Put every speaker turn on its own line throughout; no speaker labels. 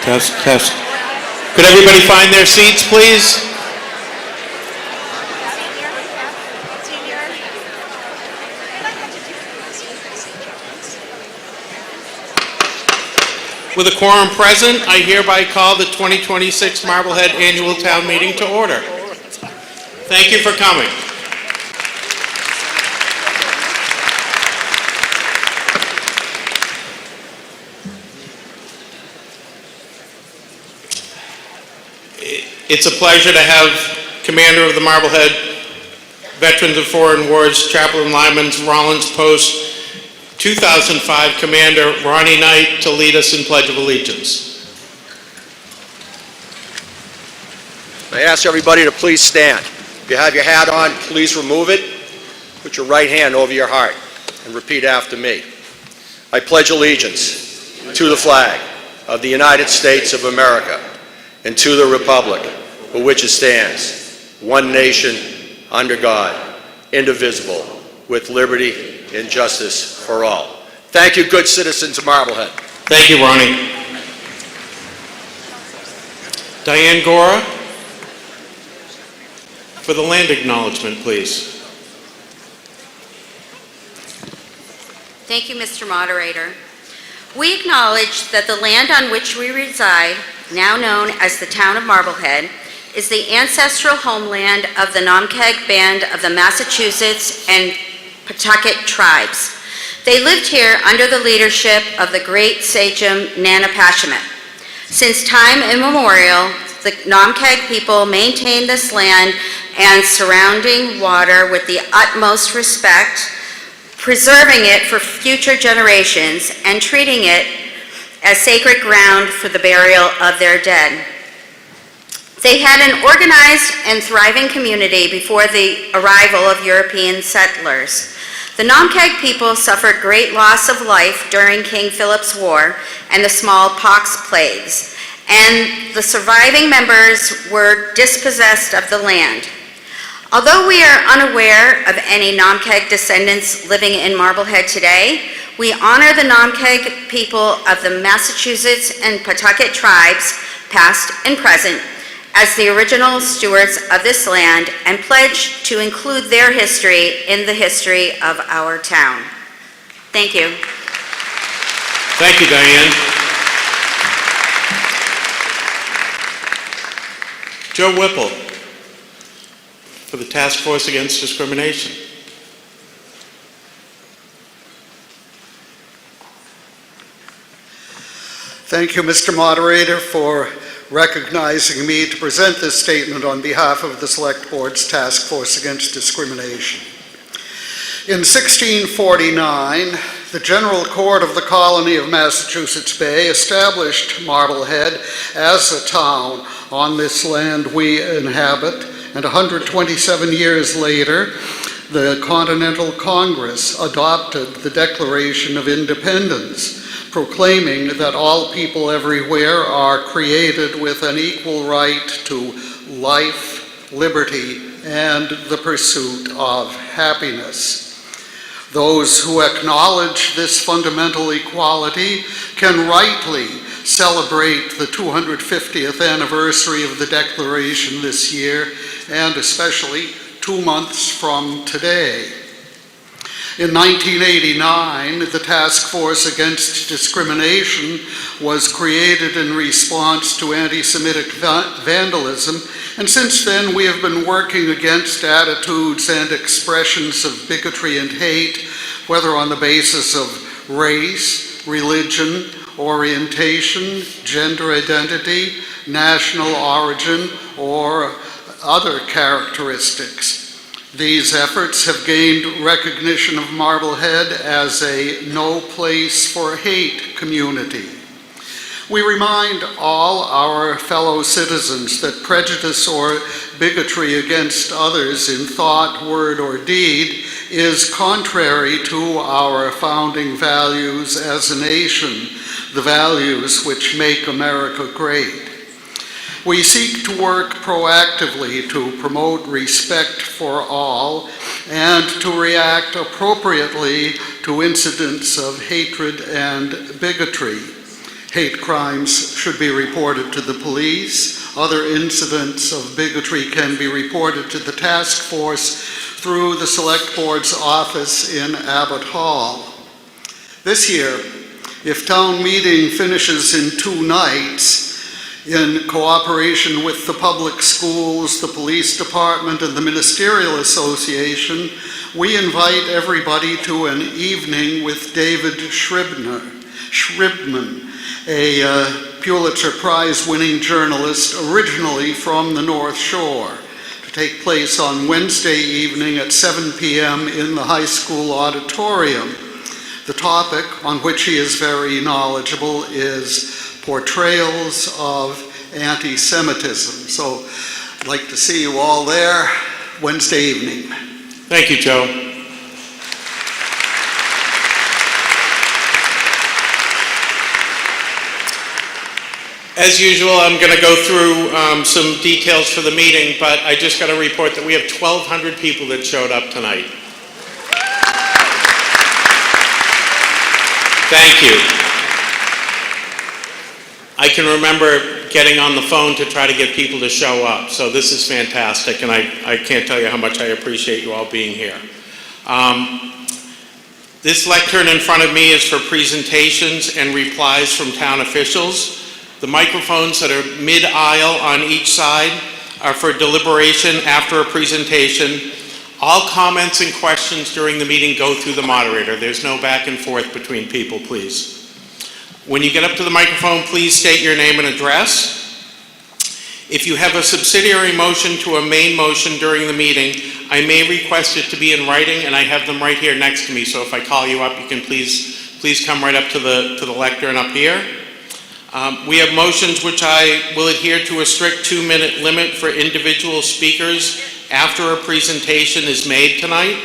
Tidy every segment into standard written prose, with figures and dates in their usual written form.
Test, test. Could everybody find their seats, please? With a quorum present, I hereby call the 2026 Marblehead Annual Town Meeting to order. Thank you for coming. It's a pleasure to have Commander of the Marblehead Veterans of Foreign Wars, Chaplain Lyman's Rollins Post 2005 Commander Ronnie Knight to lead us in Pledge of Allegiance.
I ask everybody to please stand. If you have your hat on, please remove it. Put your right hand over your heart and repeat after me. I pledge allegiance to the flag of the United States of America and to the republic for which it stands, one nation, under God, indivisible, with liberty and justice for all. Thank you, good citizens of Marblehead.
Thank you, Ronnie. Diane Gora, for the land acknowledgement, please.
Thank you, Mr. Moderator. We acknowledge that the land on which we reside, now known as the town of Marblehead, is the ancestral homeland of the Namkeg Band of the Massachusetts and Pawtucket tribes. They lived here under the leadership of the great sachem Nanapashamet. Since time immemorial, the Namkeg people maintained this land and surrounding water with the utmost respect, preserving it for future generations and treating it as sacred ground for the burial of their dead. They had an organized and thriving community before the arrival of European settlers. The Namkeg people suffered great loss of life during King Philip's War and the smallpox plagues, and the surviving members were dispossessed of the land. Although we are unaware of any Namkeg descendants living in Marblehead today, we honor the Namkeg people of the Massachusetts and Pawtucket tribes, past and present, as the original stewards of this land and pledge to include their history in the history of our town. Thank you.
Thank you, Diane. Joe Whipple, for the Task Force Against Discrimination.
Thank you, Mr. Moderator, for recognizing me to present this statement on behalf of the Select Board's Task Force Against Discrimination. In 1649, the General Court of the Colony of Massachusetts Bay established Marblehead as a town on this land we inhabit, and 127 years later, the Continental Congress adopted the Declaration of Independence, proclaiming that all people everywhere are created with an equal right to life, liberty, and the pursuit of happiness. Those who acknowledge this fundamental equality can rightly celebrate the 250th anniversary of the Declaration this year, and especially 2 months from today. In 1989, the Task Force Against Discrimination was created in response to anti-Semitic vandalism, and since then we have been working against attitudes and expressions of bigotry and hate, whether on the basis of race, religion, orientation, gender identity, national origin, or other characteristics. These efforts have gained recognition of Marblehead as a no place for hate community. We remind all our fellow citizens that prejudice or bigotry against others in thought, word, or deed is contrary to our founding values as a nation, the values which make America great. We seek to work proactively to promote respect for all and to react appropriately to incidents of hatred and bigotry. hate crimes should be reported to the police. Other incidents of bigotry can be reported to the task force through the Select Board's office in Abbott Hall. This year, if town meeting finishes in 2 nights, in cooperation with the public schools, the police department, and the Ministerial Association, we invite everybody to an evening with David Shribman, a Pulitzer Prize-winning journalist originally from the North Shore, to take place on Wednesday evening at 7 p.m. in the high school auditorium. The topic, on which he is very knowledgeable, is portrayals of anti-Semitism. So I'd like to see you all there Wednesday evening.
Thank you, Joe. As usual, I'm going to go through some details for the meeting, but I just got to report that we have 1,200 people that showed up tonight. Thank you. I can remember getting on the phone to try to get people to show up, so this is fantastic, and I can't tell you how much I appreciate you all being here. This lectern in front of me is for presentations and replies from town officials. The microphones that are mid-aisle on each side are for deliberation after a presentation. All comments and questions during the meeting go through the moderator. There's no back and forth between people, please. When you get up to the microphone, please state your name and address. If you have a subsidiary motion to a main motion during the meeting, I may request it to be in writing, and I have them right here next to me, so if I call you up, you can please come right up to the lectern up here. We have motions which I will adhere to a strict 2-minute limit for individual speakers after a presentation is made tonight.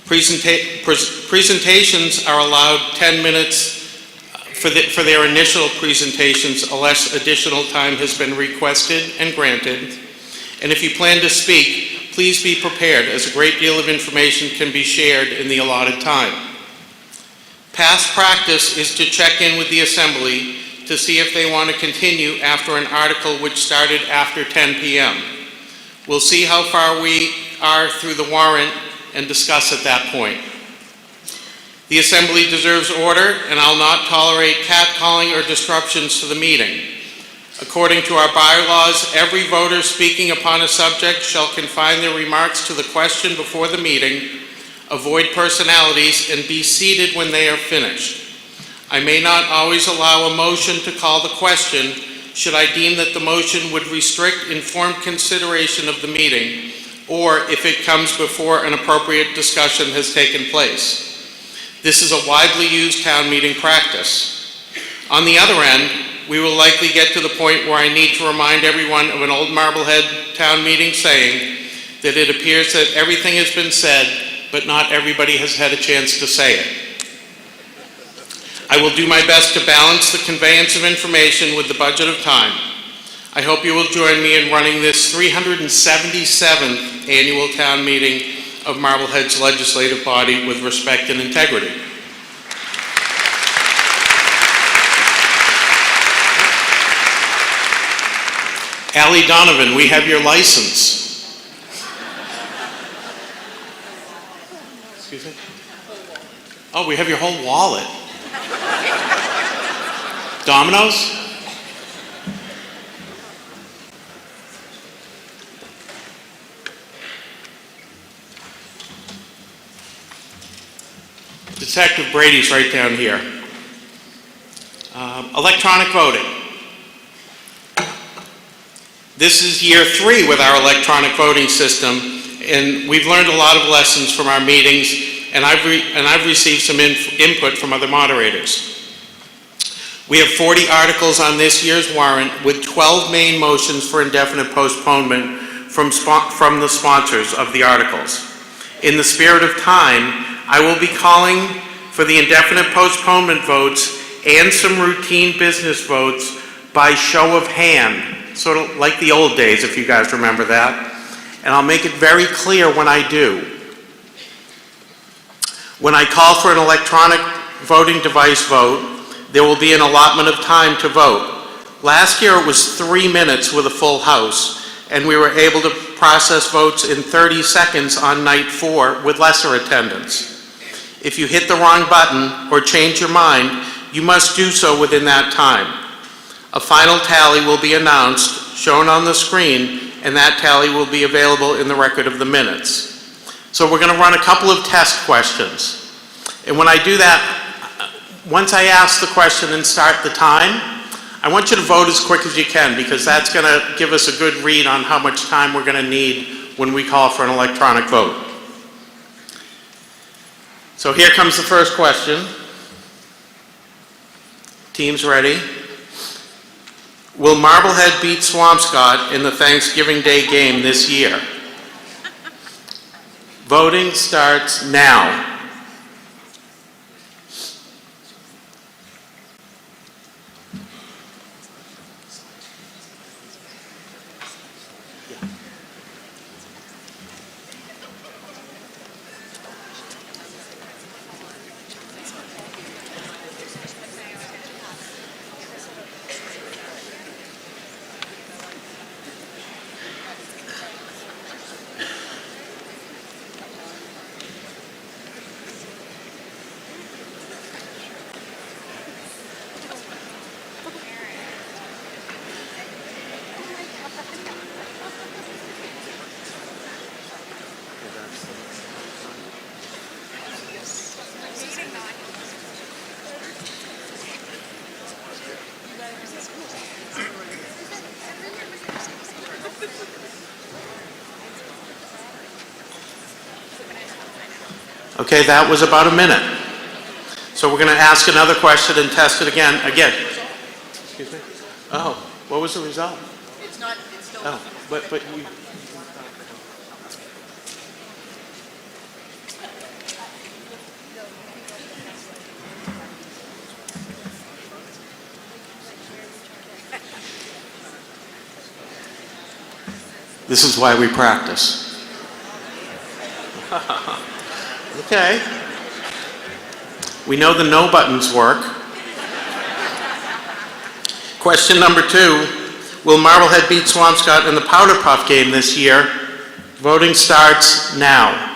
Presentations are allowed 10 minutes for their initial presentations unless additional time has been requested and granted. And if you plan to speak, please be prepared, as a great deal of information can be shared in the allotted time. Past practice is to check in with the Assembly to see if they want to continue after an article which started after 10 p.m. We'll see how far we are through the warrant and discuss at that point. The Assembly deserves order, and I'll not tolerate catcalling or disruptions to the meeting. According to our bylaws, every voter speaking upon a subject shall confine their remarks to the question before the meeting, avoid personalities, and be seated when they are finished. I may not always allow a motion to call the question should I deem that the motion would restrict informed consideration of the meeting, or if it comes before an appropriate discussion has taken place. This is a widely used town meeting practice. On the other end, we will likely get to the point where I need to remind everyone of an old Marblehead town meeting saying that it appears that everything has been said, but not everybody has had a chance to say it. I will do my best to balance the conveyance of information with the budget of time. I hope you will join me in running this 377th annual town meeting of Marblehead's legislative body with respect and integrity. Allie Donovan, we have your license. Excuse me? Oh, we have your whole wallet. Domino's? Detective Brady's right down here. Electronic voting. This is year 3 with our electronic voting system, and we've learned a lot of lessons from our meetings, and I've received some input from other moderators. We have 40 articles on this year's warrant with 12 main motions for indefinite postponement from the sponsors of the articles. In the spirit of time, I will be calling for the indefinite postponement votes and some routine business votes by show of hand, sort of like the old days, if you guys remember that. And I'll make it very clear when I do. When I call for an electronic voting device vote, There will be an allotment of time to vote. Last year it was 3 minutes with a full house, and we were able to process votes in 30 seconds on night 4 with lesser attendance. If you hit the wrong button or change your mind, you must do so within that time. A final tally will be announced, shown on the screen, and that tally will be available in the record of the minutes. So we're going to run a couple of test questions. And when I do that, once I ask the question and start the time, I want you to vote as quick as you can, because that's going to give us a good read on how much time we're going to need when we call for an electronic vote. So here comes the first question. Team's ready. Will Marblehead beat Swampscott in the Thanksgiving Day game this year? Voting starts now. Okay, that was about a minute. So we're going to ask another question and test it again. Excuse me? Oh, what was the result?
It's still...
Oh, but we... This is why we practice. Okay. We know the no buttons work. Question number 2. Will Marblehead beat Swampscott in the Powder Puff game this year? Voting starts now.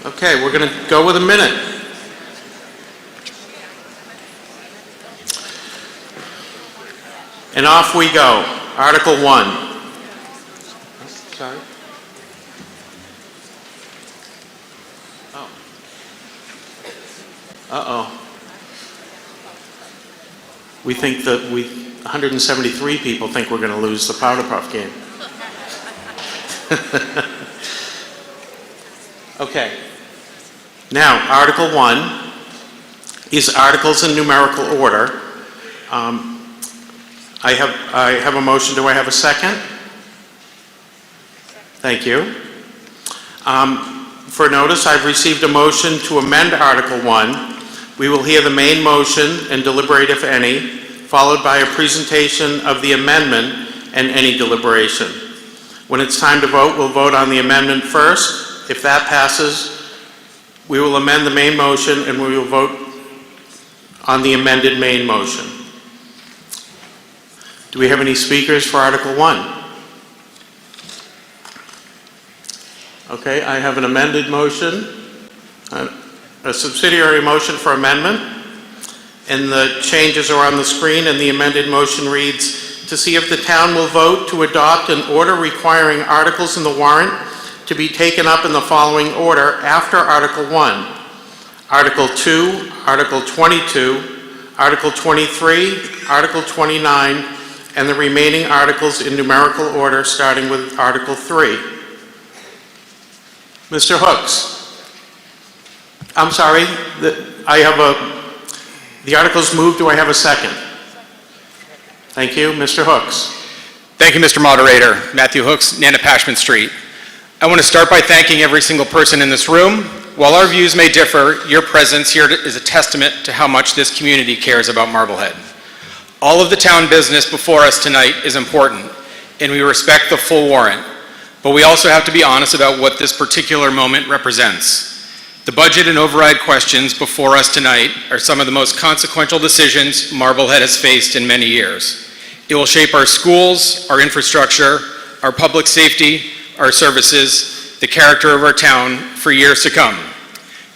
Okay, we're going to go with a minute. And off we go. Article 1. Sorry? Oh. Uh-oh. We think that 173 people think we're going to lose the Powder Puff game. Okay. Now, Article 1 is articles in numerical order. I have a motion. Do I have a second? Thank you. For notice, I've received a motion to amend Article 1. We will hear the main motion and deliberate, if any, followed by a presentation of the amendment and any deliberation. When it's time to vote, we'll vote on the amendment first. If that passes, we will amend the main motion and we will vote on the amended main motion. Do we have any speakers for Article 1? Okay, I have an amended motion, a subsidiary motion for amendment, and the changes are on the screen, and the amended motion reads, to see if the town will vote to adopt an order requiring articles in the warrant to be taken up in the following order after Article 1. Article 2, Article 22, Article 23, Article 29, and the remaining articles in numerical order, starting with Article 3. Mr. Hooks. I'm sorry, the article's moved. Do I have a second? Thank you. Mr. Hooks.
Thank you, Mr. Moderator. Matthew Hooks, Nanapashman Street. I want to start by thanking every single person in this room. While our views may differ, your presence here is a testament to how much this community cares about Marblehead. All of the town business before us tonight is important, and we respect the full warrant. But we also have to be honest about what this particular moment represents. The budget and override questions before us tonight are some of the most consequential decisions Marblehead has faced in many years. It will shape our schools, our infrastructure, our public safety, our services, the character of our town for years to come.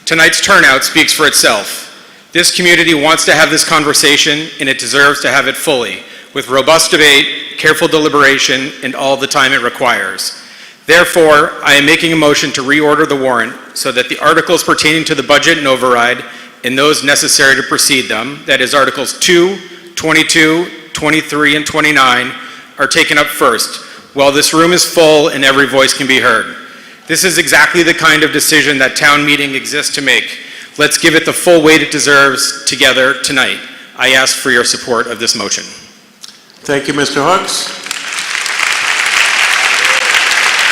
Tonight's turnout speaks for itself. This community wants to have this conversation, and it deserves to have it fully, with robust debate, careful deliberation, and all the time it requires. Therefore, I am making a motion to reorder the warrant so that the articles pertaining to the budget and override and those necessary to precede them, that is Articles 2, 22, 23, and 29, are taken up first, while this room is full and every voice can be heard. This is exactly the kind of decision that town meeting exists to make. Let's give it the full weight it deserves together tonight. I ask for your support of this motion.
Thank you, Mr. Hooks.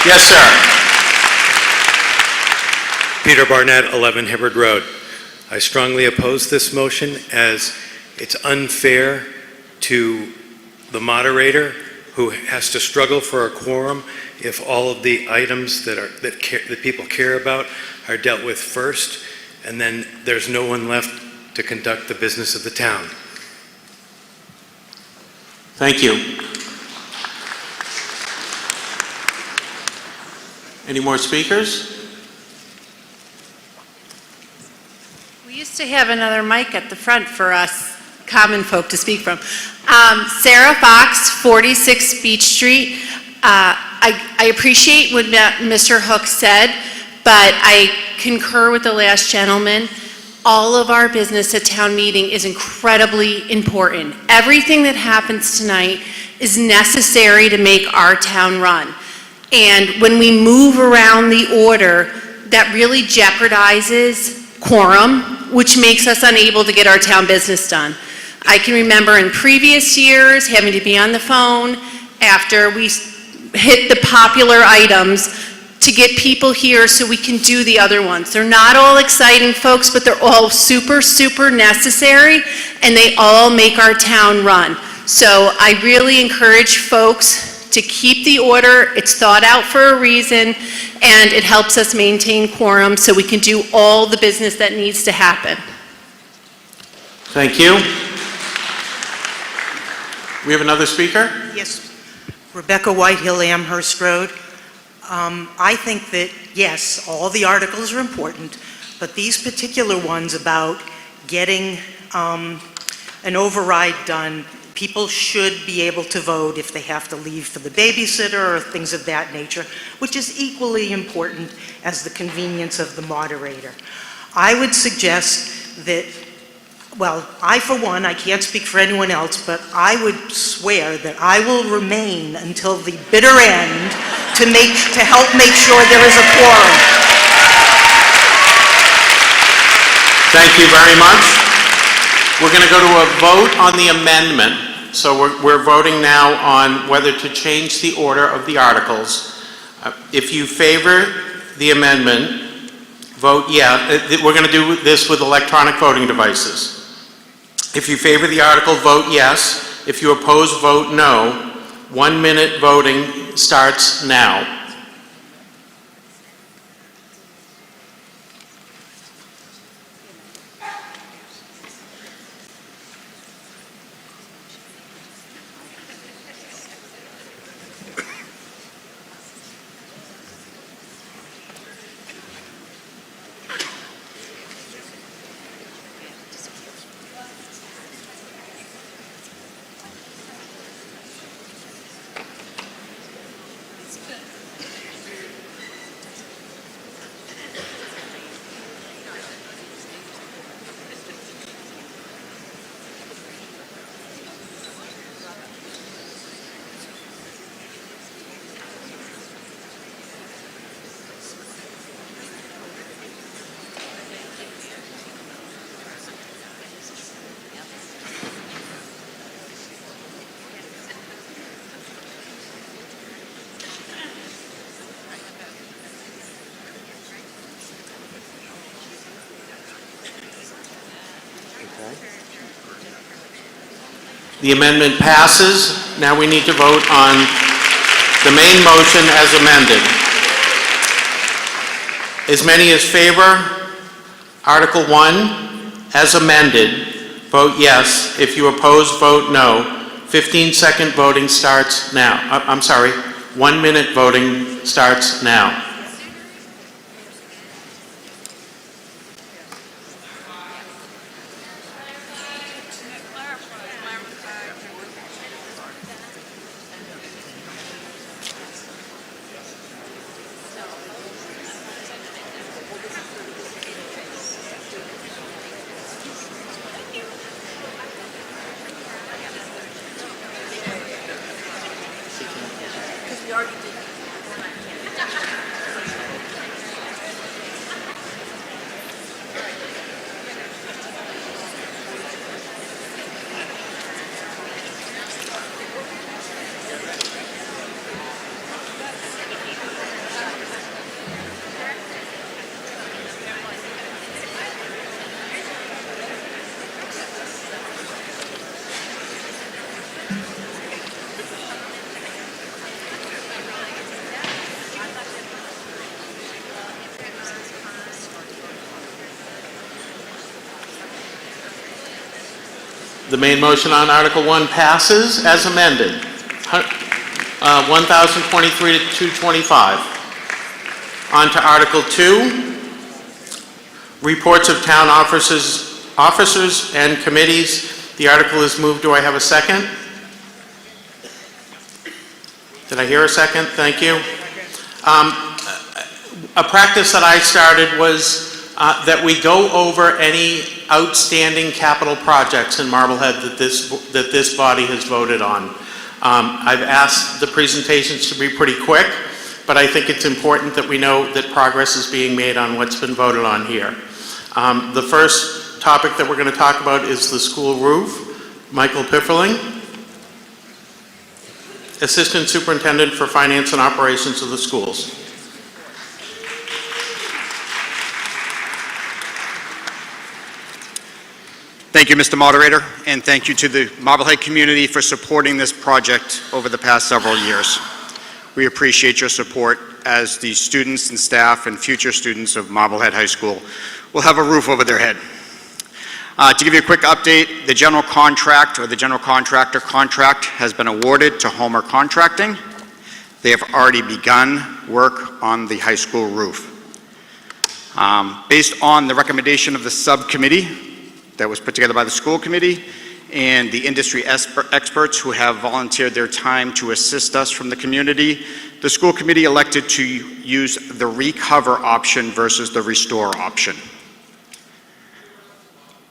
Yes, sir.
Peter Barnett, 11 Hibbard Road. I strongly oppose this motion as it's unfair to the moderator who has to struggle for a quorum if all of the items that people care about are dealt with first, and then there's no one left to conduct the business of the town.
Thank you. Any more speakers?
We used to have another mic at the front for us common folk to speak from. Sarah Fox, 46 Beach Street. I appreciate what Mr. Hook said, but I concur with the last gentleman. All of our business at town meeting is incredibly important. Everything that happens tonight is necessary to make our town run. And when we move around the order, that really jeopardizes quorum, which makes us unable to get our town business done. I can remember in previous years having to be on the phone after we hit the popular items to get people here so we can do the other ones. They're not all exciting, folks, but they're all super, super necessary, and they all make our town run. So I really encourage folks to keep the order. It's thought out for a reason, and it helps us maintain quorum so we can do all the business that needs to happen.
Thank you. We have another speaker?
Yes, Rebecca Whitehill, Amherst Road. I think that, yes, all the articles are important, but these particular ones about getting an override done, people should be able to vote if they have to leave for the babysitter or things of that nature, which is equally important as the convenience of the moderator. I would suggest that, well, I for one, I can't speak for anyone else, but I would swear that I will remain until the bitter end to help make sure there is a quorum.
Thank you very much. We're going to go to a vote on the amendment. So we're voting now on whether to change the order of the articles. If you favor the amendment, vote yeah. We're going to do this with electronic voting devices. If you favor the article, vote yes. If you oppose, vote no. 1 minute voting starts now. The amendment passes. Now we need to vote on the main motion as amended. As many as favor Article 1 as amended, vote yes. If you oppose, vote no. 15-second voting starts now. I'm sorry, 1-minute voting starts now. The main motion on Article 1 passes as amended. 1,023 to 225. On to Article 2. Reports of town officers and committees. The article is moved. Do I have a second? Did I hear a second? Thank you. A practice that I started was that we go over any outstanding capital projects in Marblehead that this body has voted on. I've asked the presentations to be pretty quick, but I think it's important that we know that progress is being made on what's been voted on here. The first topic that we're going to talk about is the school roof. Michael Pifferling, Assistant Superintendent for Finance and Operations of the schools.
Thank you, Mr. Moderator, and thank you to the Marblehead community for supporting this project over the past several years. We appreciate your support as the students and staff and future students of Marblehead High School will have a roof over their head. To give you a quick update, the general contract or the general contractor contract has been awarded to Homer Contracting. They have already begun work on the high school roof. Based on the recommendation of the subcommittee that was put together by the school committee and the industry experts who have volunteered their time to assist us from the community, the school committee elected to use the recover option versus the restore option.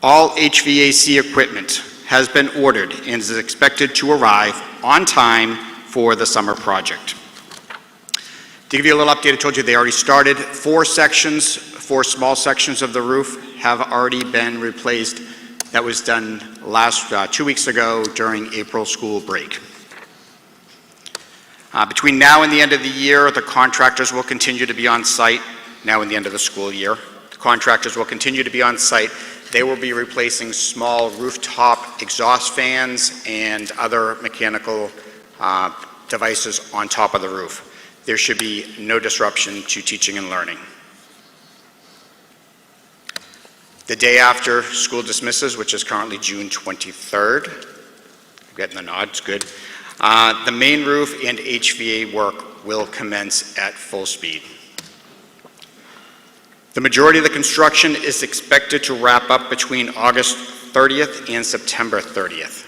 All HVAC equipment has been ordered and is expected to arrive on time for the summer project. To give you a little update, I told you they already started. 4 small sections of the roof have already been replaced. That was done 2 weeks ago during April school break. Between now and the end of the year, the contractors will continue to be on site. Now in the end of the school year, the contractors will continue to be on site. They will be replacing small rooftop exhaust fans and other mechanical devices on top of the roof. There should be no disruption to teaching and learning. The day after school dismisses, which is currently June 23rd, I'm getting the nods, good. The main roof and HVA work will commence at full speed. The majority of the construction is expected to wrap up between August 30th and September 30th.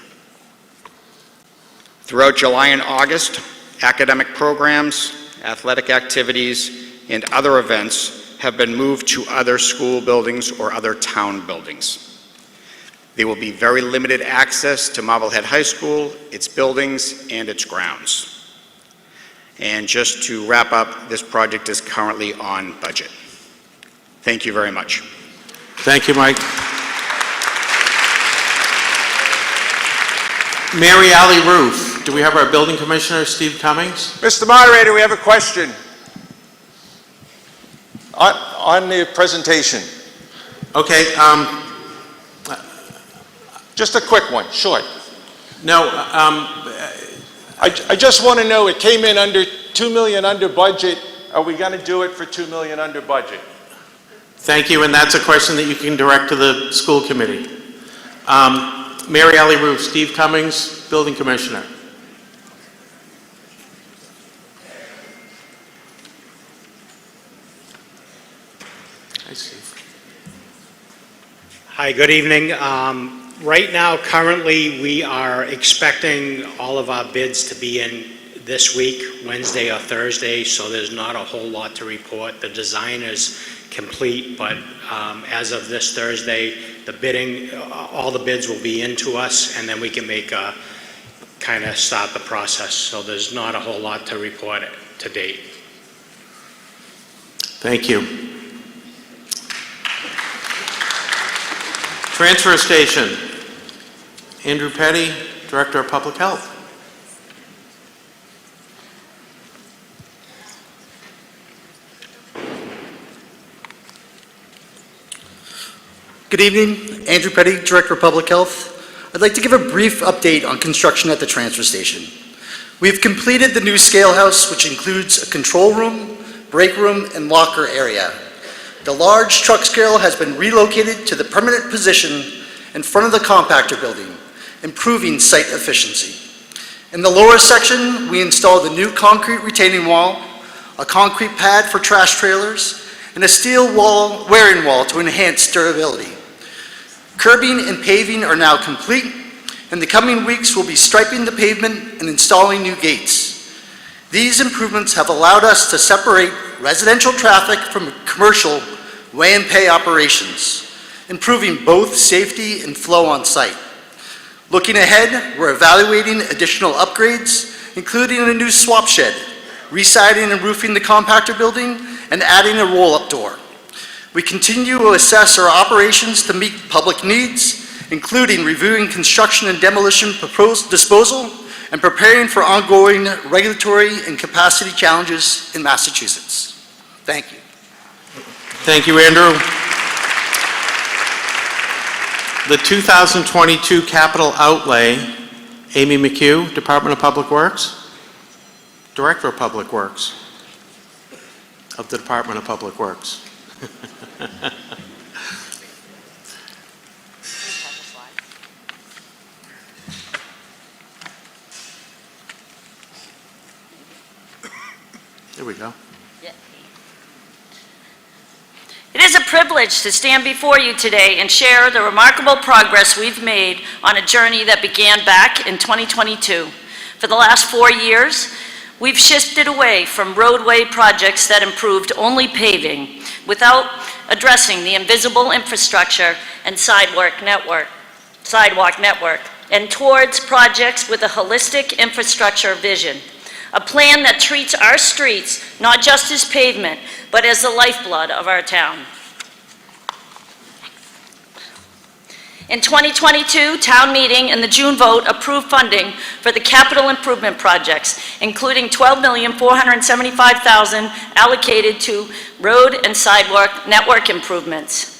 Throughout July and August, academic programs, athletic activities, and other events have been moved to other school buildings or other town buildings. There will be very limited access to Marblehead High School, its buildings, and its grounds. And just to wrap up, this project is currently on budget. Thank you very much.
Thank you, Mike. Mary Alley Roof. Do we have our building commissioner, Steve Cummings?
Mr. Moderator, we have a question on the presentation.
Okay,
Just a quick one, short.
No,
I just want to know, it came in under 2 million under budget. Are we going to do it for 2 million under budget?
thank you, and that's a question that you can direct to the school committee. Mary Ellie Roof, Steve Cummings, Building Commissioner. Hi, Steve.
Hi, good evening. Right now, currently, we are expecting all of our bids to be in this week, Wednesday or Thursday, so there's not a whole lot to report. The design is complete, but as of this Thursday, the bidding, all the bids will be into us, and then we can make a, kind of start the process. So there's not a whole lot to report to date.
Thank you. Transfer Station. Andrew Petty, Director of Public Health.
Good evening, Andrew Petty, Director of Public Health. I'd like to give a brief update on construction at the transfer station. We've completed the new scale house, which includes a control room, break room, and locker area. The large truck scale has been relocated to the permanent position in front of the compactor building, improving site efficiency. In the lower section, we installed a new concrete retaining wall, a concrete pad for trash trailers, and a steel wall, wearing wall to enhance durability. Curbing and paving are now complete. In the coming weeks, we'll be striping the pavement and installing new gates. These improvements have allowed us to separate residential traffic from commercial weigh and pay operations, improving both safety and flow on site. Looking ahead, we're evaluating additional upgrades, including a new swap shed, residing and roofing the compactor building, and adding a roll-up door. We continue to assess our operations to meet public needs, including reviewing construction and demolition disposal, and preparing for ongoing regulatory and capacity challenges in Massachusetts. Thank you.
Thank you, Andrew. The 2022 capital outlay, Amy McHugh, Department of Public Works, Director of Public Works of the Department of Public Works. There we go.
It is a privilege to stand before you today and share the remarkable progress we've made on a journey that began back in 2022. For the last 4 years, we've shifted away from roadway projects that improved only paving without addressing the invisible infrastructure and sidewalk network, and towards projects with a holistic infrastructure vision. A plan that treats our streets not just as pavement, but as the lifeblood of our town. In 2022, town meeting and the June vote approved funding for the capital improvement projects, including $12,475,000 allocated to road and sidewalk network improvements.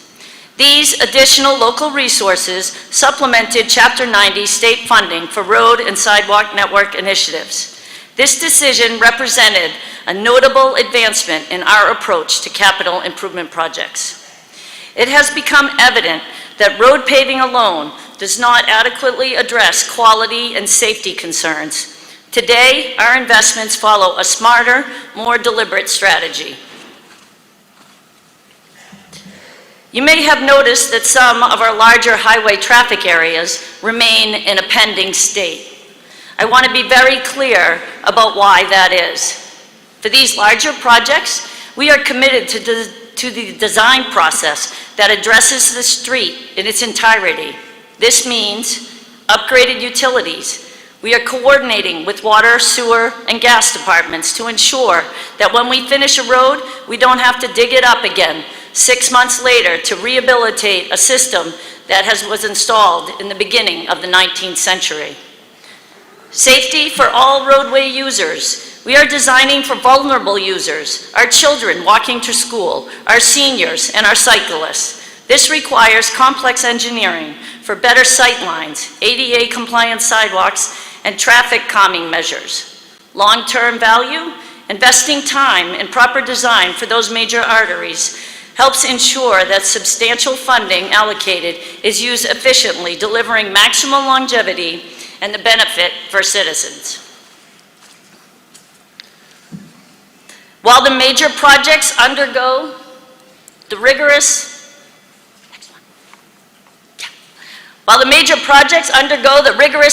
These additional local resources supplemented Chapter 90 state funding for road and sidewalk network initiatives. This decision represented a notable advancement in our approach to capital improvement projects. It has become evident that road paving alone does not adequately address quality and safety concerns. Today, our investments follow a smarter, more deliberate strategy. You may have noticed that some of our larger highway traffic areas remain in a pending state. I want to be very clear about why that is. For these larger projects, we are committed to the design process that addresses the street in its entirety. This means upgraded utilities. We are coordinating with water, sewer, and gas departments to ensure that when we finish a road, we don't have to dig it up again 6 months later to rehabilitate a system that was installed in the beginning of the 19th century. Safety for all roadway users. We are designing for vulnerable users, our children walking to school, our seniors, and our cyclists. This requires complex engineering for for better sight lines, ADA compliant sidewalks, and traffic calming measures. Long-term value, investing time in proper design for those major arteries helps ensure that substantial funding allocated is used efficiently, delivering maximum longevity and the benefit for citizens. While the major projects undergo the rigorous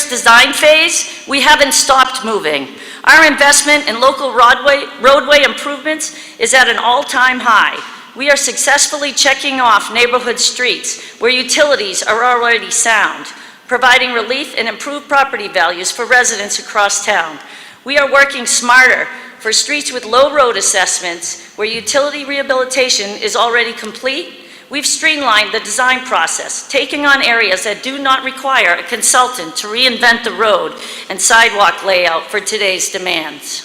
design phase, we haven't stopped moving. Our investment in local roadway improvements is at an all-time high. We are successfully checking off neighborhood streets where utilities are already sound, providing relief and improved property values for residents across town. We are working smarter for streets with low road assessments where utility rehabilitation is already complete. We've streamlined the design process, taking on areas that do not require a consultant to reinvent the road and sidewalk layout for today's demands.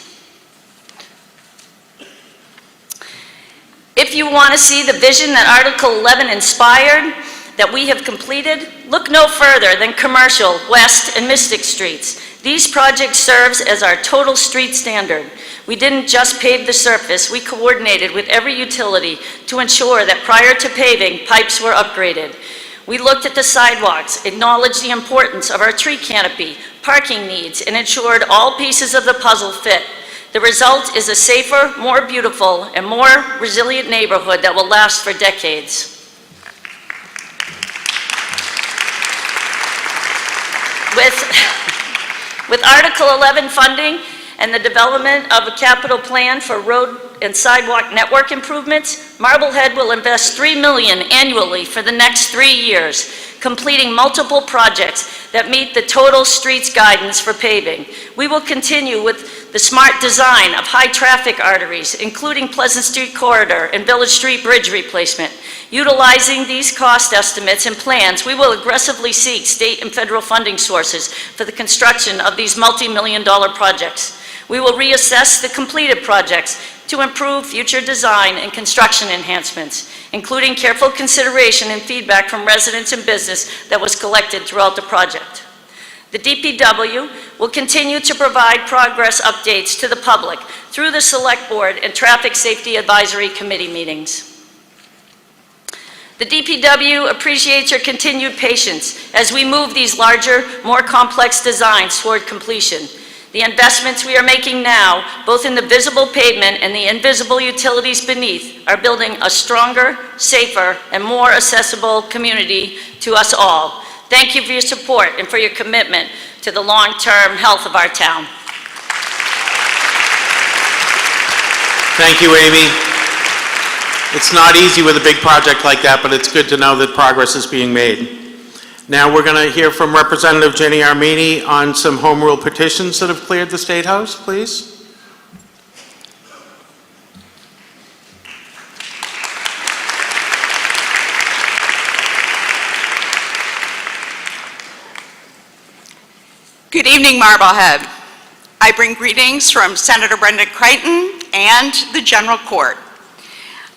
If you want to see the vision that Article 11 inspired, that we have completed, look no further than Commercial, West, and Mystic Streets. These projects serve as our total street standard. We didn't just pave the surface, we coordinated with every utility to ensure that prior to paving, pipes were upgraded. We looked at the sidewalks, acknowledged the importance of our tree canopy, parking needs, and ensured all pieces of the puzzle fit. The result is a safer, more beautiful, and more resilient neighborhood that will last for decades. With Article 11 funding and the development of a capital plan for road and sidewalk network improvements, Marblehead will invest $3 million annually for the next 3 years, completing multiple projects that meet the total streets guidance for paving. We will continue with the smart design of high traffic arteries, including Pleasant Street Corridor and Village Street Bridge replacement. Utilizing these cost estimates and plans, we will aggressively seek state and federal funding sources for the construction of these multi-million-dollar projects. We will reassess the completed projects to improve future design and construction enhancements, including careful consideration and feedback from residents and business that was collected throughout the project. The DPW will continue to provide progress updates to the public through the Select Board and Traffic Safety Advisory Committee meetings. The DPW appreciates your continued patience as we move these larger, more complex designs toward completion. The investments we are making now, both in the visible pavement and the invisible utilities beneath, are building a stronger, safer, and more accessible community to us all. Thank you for your support and for your commitment to the long-term health of our town.
Thank you, Amy. It's not easy with a big project like that, but it's good to know that progress is being made. Now we're going to hear from Representative Jenny Armini on some home rule petitions that have cleared the State House, please.
Good evening, Marblehead. I bring greetings from Senator Brendan Crichton and the General Court.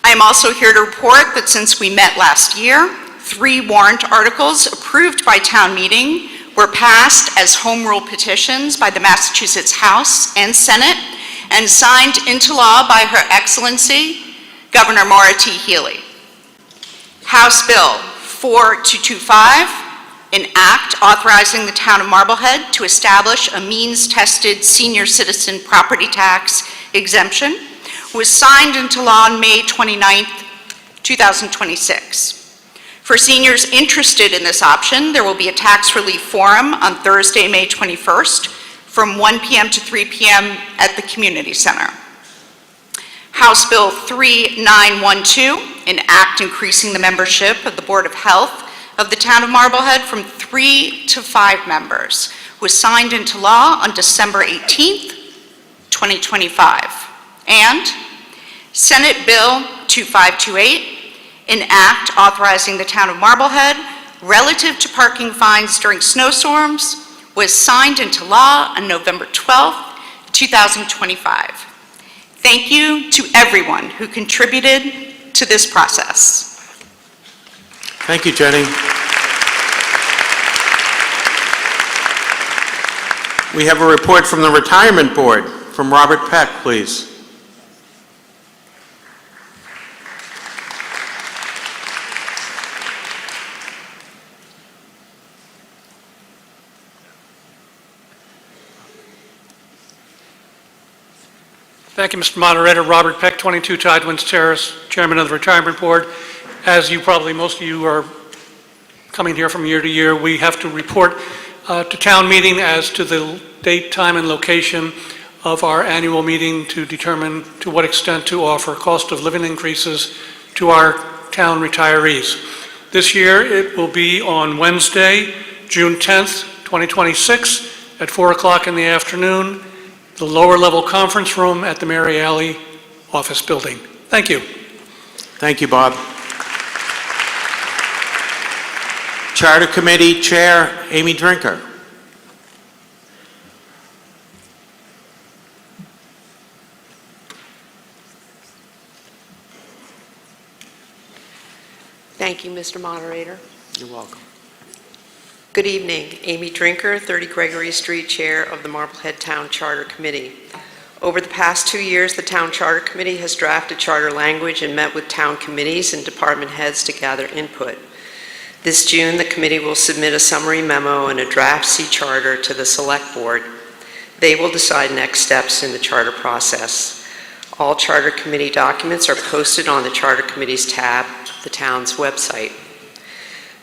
I am also here to report that since we met last year, 3 warrant articles approved by town meeting were passed as home rule petitions by the Massachusetts House and Senate and signed into law by Her Excellency, Governor Maura T. Healey. House Bill 4225, an act authorizing the town of Marblehead to establish a means-tested senior citizen property tax exemption, was signed into law on May 29, 2026. For seniors interested in this option, there will be a tax relief forum on Thursday, May 21st, from 1 p.m. to 3 p.m. at the Community Center. House Bill 3912, an act increasing the membership of the Board of Health of the town of Marblehead from 3 to 5 members, was signed into law on December 18th, 2025. And Senate Bill 2528, an act authorizing the town of Marblehead relative to parking fines during snowstorms, was signed into law on November 12th, 2025. Thank you to everyone who contributed to this process.
Thank you, Jenny. We have a report from the Retirement Board, from Robert Peck, please.
Thank you, Mr. Moderator. Robert Peck, 22 Tidewinds Terrace, Chairman of the Retirement Board. As you probably, most of you are coming here from year to year, we have to report to town meeting as to the date, time, and location of our annual meeting to determine to what extent to offer cost of living increases to our town retirees. This year, it will be on Wednesday, June 10th, 2026, at 4 o'clock in the afternoon, the lower level conference room at the Mary Alley office building. Thank you.
Thank you, Bob. Charter Committee Chair, Amy Drinker.
Thank you, Mr. Moderator.
You're welcome.
Good evening. Amy Drinker, 30 Gregory Street, Chair of the Marblehead Town Charter Committee. Over the past 2 years, the Town Charter Committee has drafted charter language and met with town committees and department heads to gather input. This June, the committee will submit a summary memo and a draft C charter to the Select Board. They will decide next steps in the charter process. All Charter Committee documents are posted on the Charter Committee's tab of the town's website.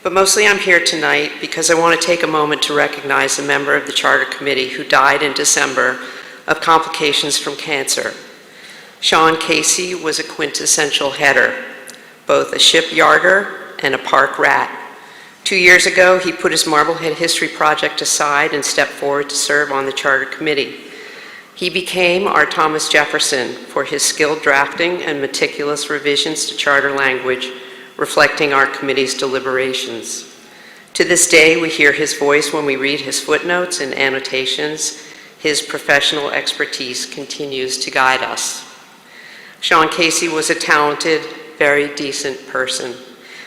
But mostly I'm here tonight because I want to take a moment to recognize a member of the Charter Committee who died in December of complications from cancer. Sean Casey was a quintessential header, both a shipyarder and a park rat. 2 years ago, he put his Marblehead History Project aside and stepped forward to serve on the Charter Committee. He became our Thomas Jefferson for his skilled drafting and meticulous revisions to charter language, reflecting our committee's deliberations. To this day, we hear his voice when we read his footnotes and annotations. His professional expertise continues to guide us. Sean Casey was a talented, very decent person.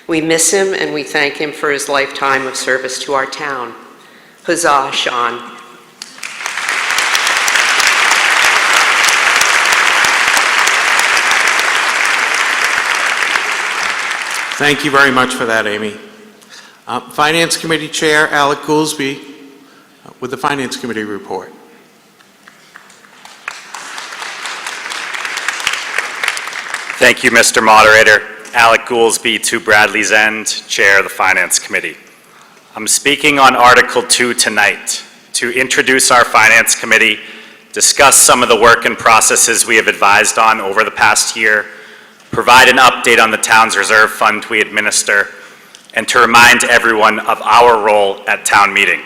We miss him and we thank him for his lifetime of service to our town. Huzzah, Sean.
Thank you very much for that, Amy. Finance Committee Chair, Alec Goolsby, with the Finance Committee report.
Thank you, Mr. Moderator. Alec Goolsby, 2 Bradley's End, Chair of the Finance Committee. I'm speaking on Article 2 tonight to introduce our Finance Committee, discuss some of the work and processes we have advised on over the past year, provide an update on the town's reserve fund we administer, and to remind everyone of our role at town meeting.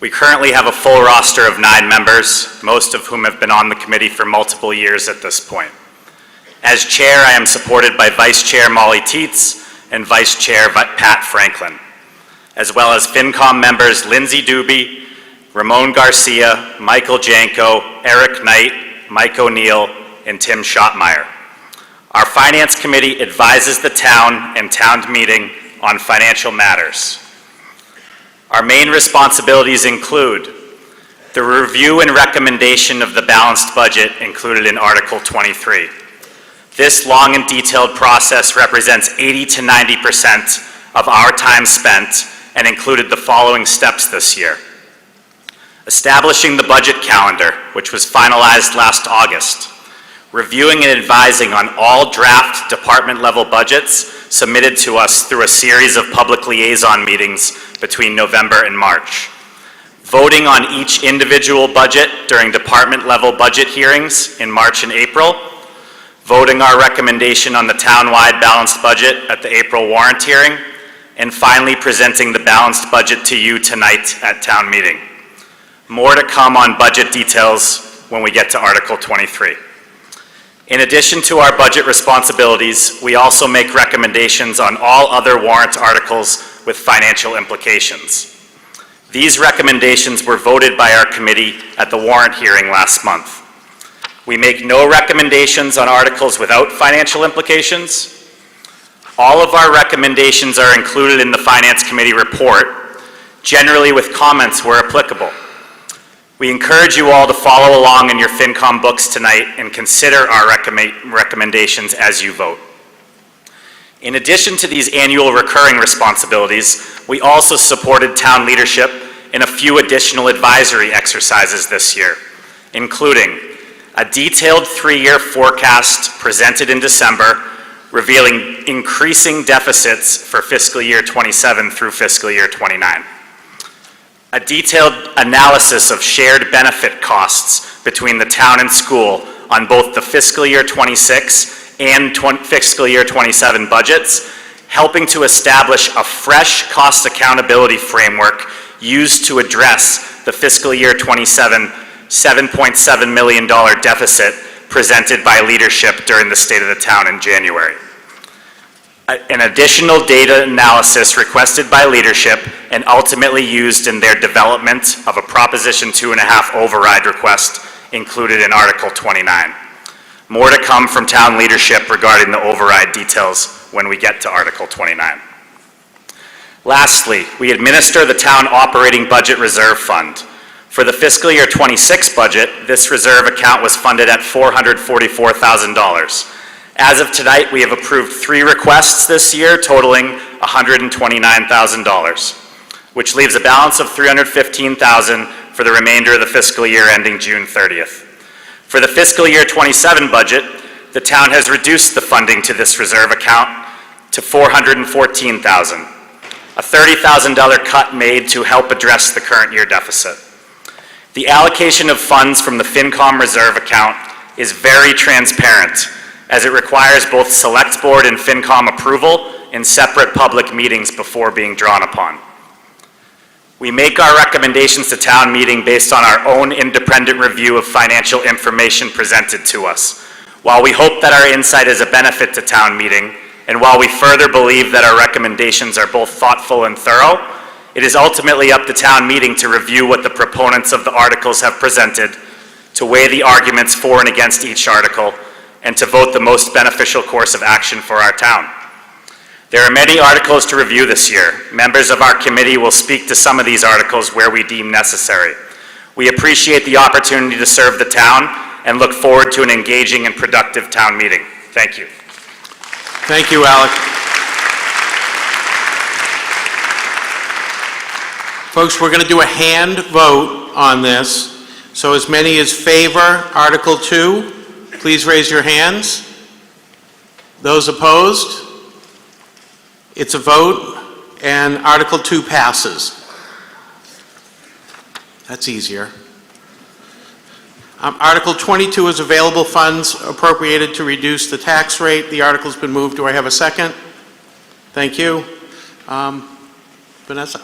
We currently have a full roster of 9 members, most of whom have been on the committee for multiple years at this point. As chair, I am supported by Vice Chair Molly Teets and Vice Chair Pat Franklin, as well as FinCom members Lindsay Doobie, Ramon Garcia, Michael Janko, Eric Knight, Mike O'Neill, and Tim Schottmeyer. Our Finance Committee advises the town and town meeting on financial matters. Our main responsibilities include the review and recommendation of the balanced budget included in Article 23. This long and detailed process represents 80 to 90% of our time spent and included the following steps this year. Establishing the budget calendar, which was finalized last August. Reviewing and advising on all draft department level budgets submitted to us through a series of public liaison meetings between November and March. Voting on each individual budget during department level budget hearings in March and April. Voting our recommendation on the town-wide balanced budget at the April warrant hearing, and finally presenting the balanced budget to you tonight at town meeting. More to come on budget details when we get to Article 23. In addition to our budget responsibilities, we also make recommendations on all other warrant articles with financial implications. These recommendations were voted by our committee at the warrant hearing last month. We make no recommendations on articles without financial implications. All of our recommendations are included in the Finance Committee report, generally with comments where applicable. We encourage you all to follow along in your FinCom books tonight and consider our recommendations as you vote. In addition to these annual recurring responsibilities, we also supported town leadership in a few additional advisory exercises this year, including a detailed 3-year forecast presented in December, revealing increasing deficits for fiscal year 27 through fiscal year 29. A detailed analysis of shared benefit costs between the town and school on both the fiscal year 26 and fiscal year 27 budgets, helping to establish a fresh cost accountability framework used to address the fiscal year 27 $7.7 million deficit presented by leadership during the State of the Town in January. An additional data analysis requested by leadership and ultimately used in their development of a Proposition 2.5 override request included in Article 29. More to come from town leadership regarding the override details when we get to Article 29. Lastly, we administer the Town Operating Budget Reserve Fund. For the fiscal year 26 budget, this reserve account was funded at $444,000. As of tonight, we have approved 3 requests this year totaling $129,000, which leaves a balance of $315,000 for the remainder of the fiscal year ending June 30th. For the fiscal year 27 budget, the town has reduced the funding to this reserve account to $414,000, a $30,000 cut made to help address the current year deficit. The allocation of funds from the FinCom reserve account is very transparent, as it requires both Select Board and FinCom approval in separate public meetings before being drawn upon. We make our recommendations to town meeting based on our own independent review of financial information presented to us. While we hope that our insight is a benefit to town meeting, and while we further believe that our recommendations are both thoughtful and thorough, it is ultimately up to town meeting to review what the proponents of the articles have presented, to weigh the arguments for and against each article, and to vote the most beneficial course of action for our town. There are many articles to review this year. Members of our committee will speak to some of these articles where we deem necessary. We appreciate the opportunity to serve the town and look forward to an engaging and productive town meeting. Thank you.
Thank you, Alec. Folks, we're going to do a hand vote on this. So as many as favor Article 2, please raise your hands. Those opposed? It's a vote, and Article 2 passes. That's easier. Article 22 is available funds appropriated to reduce the tax rate. The article's been moved. Do I have a second? Thank you. Vanessa.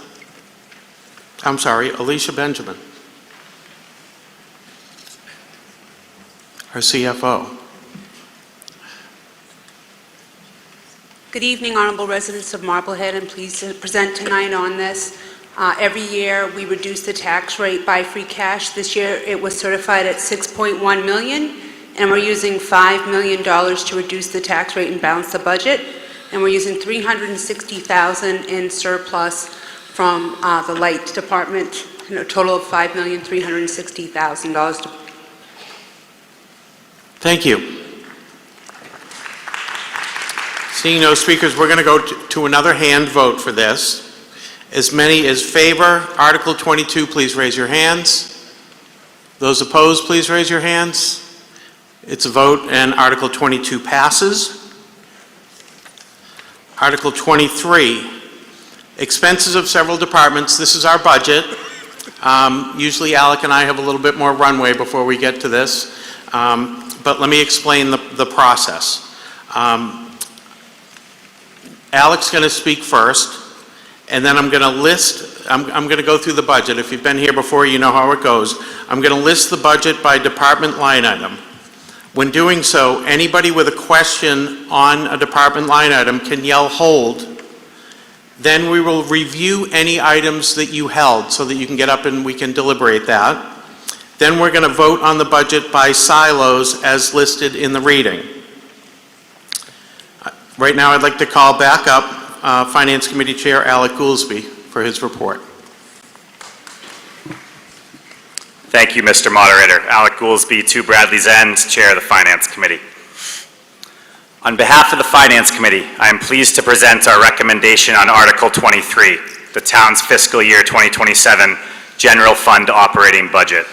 I'm sorry, Alicia Benjamin. Our CFO.
Good evening, honorable residents of Marblehead. I'm pleased to present tonight on this. Every year, we reduce the tax rate by free cash. This year, it was certified at $6.1 million, and we're using $5 million to reduce the tax rate and balance the budget. And we're using $360,000 in surplus from the light department, a total of $5,360,000.
Thank you. Seeing no speakers, we're going to go to another hand vote for this. As many as favor Article 22, please raise your hands. Those opposed, please raise your hands. It's a vote, and Article 22 passes. Article 23, expenses of several departments. This is our budget. Usually Alec and I have a little bit more runway before we get to this, but let me explain the process. Alec's going to speak first, and then I'm going to go through the budget. If you've been here before, you know how it goes. I'm going to list the budget by department line item. When doing so, anybody with a question on a department line item can yell hold. Then we will review any items that you held so that you can get up and we can deliberate that. Then we're going to vote on the budget by silos as listed in the reading. Right now, I'd like to call back up Finance Committee Chair Alec Goolsbee for his report.
Thank you, Mr. Moderator. Alec Goolsby, 2 Bradley's End, Chair of the Finance Committee. On behalf of the Finance Committee, I am pleased to present our recommendation on Article 23, the town's fiscal year 2027 General Fund Operating Budget.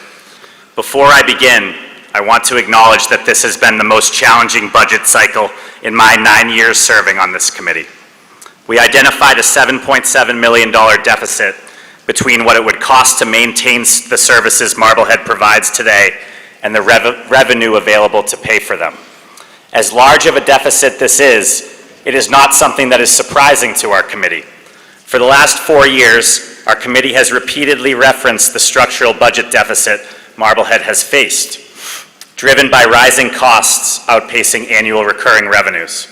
Before I begin, I want to acknowledge that this has been the most challenging budget cycle in my 9 years serving on this committee. We identified a $7.7 million deficit between what it would cost to maintain the services Marblehead provides today and the revenue available to pay for them. As large of a deficit this is, it is not something that is surprising to our committee. For the last 4 years, our committee has repeatedly referenced the structural budget deficit Marblehead has faced, driven by rising costs outpacing annual recurring revenues.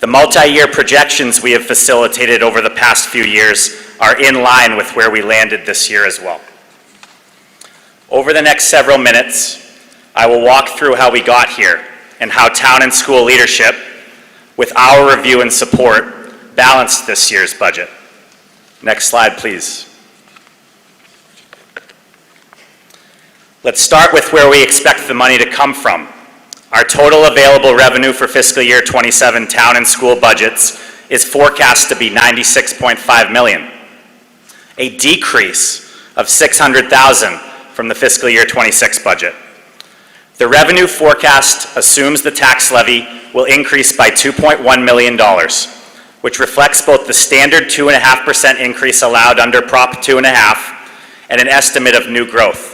The multi-year projections we have facilitated over the past few years are in line with where we landed this year as well. Over the next several minutes, I will walk through how we got here and how town and school leadership, with our review and support, balanced this year's budget. Next slide, please. Let's start with where we expect the money to come from. Our total available revenue for fiscal year 27 town and school budgets is forecast to be $96.5 million, a decrease of $600,000 from the fiscal year 26 budget. The revenue forecast assumes the tax levy will increase by $2.1 million, which reflects both the standard 2.5% increase allowed under Prop 2.5 and an estimate of new growth.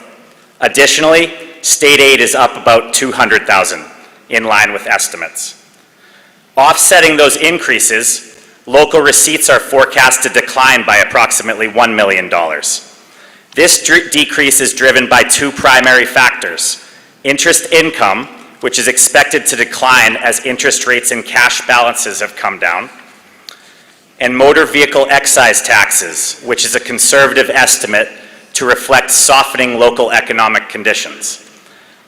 Additionally, state aid is up about $200,000, in line with estimates. Offsetting those increases, local receipts are forecast to decline by approximately $1 million. This decrease is driven by 2 primary factors: interest income, which is expected to decline as interest rates and cash balances have come down, and motor vehicle excise taxes, which is a conservative estimate to reflect softening local economic conditions.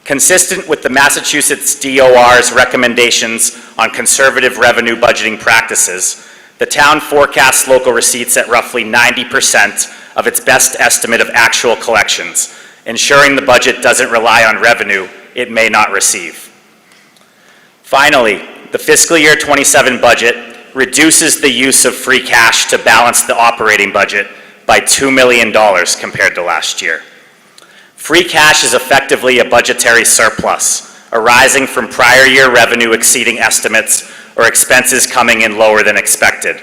Consistent with the Massachusetts DOR's recommendations on conservative revenue budgeting practices, the town forecasts local receipts at roughly 90% of its best estimate of actual collections, ensuring the budget doesn't rely on revenue it may not receive. Finally, the fiscal year 27 budget reduces the use of free cash to balance the operating budget by $2 million compared to last year. Free cash is effectively a budgetary surplus, arising from prior year revenue exceeding estimates or expenses coming in lower than expected.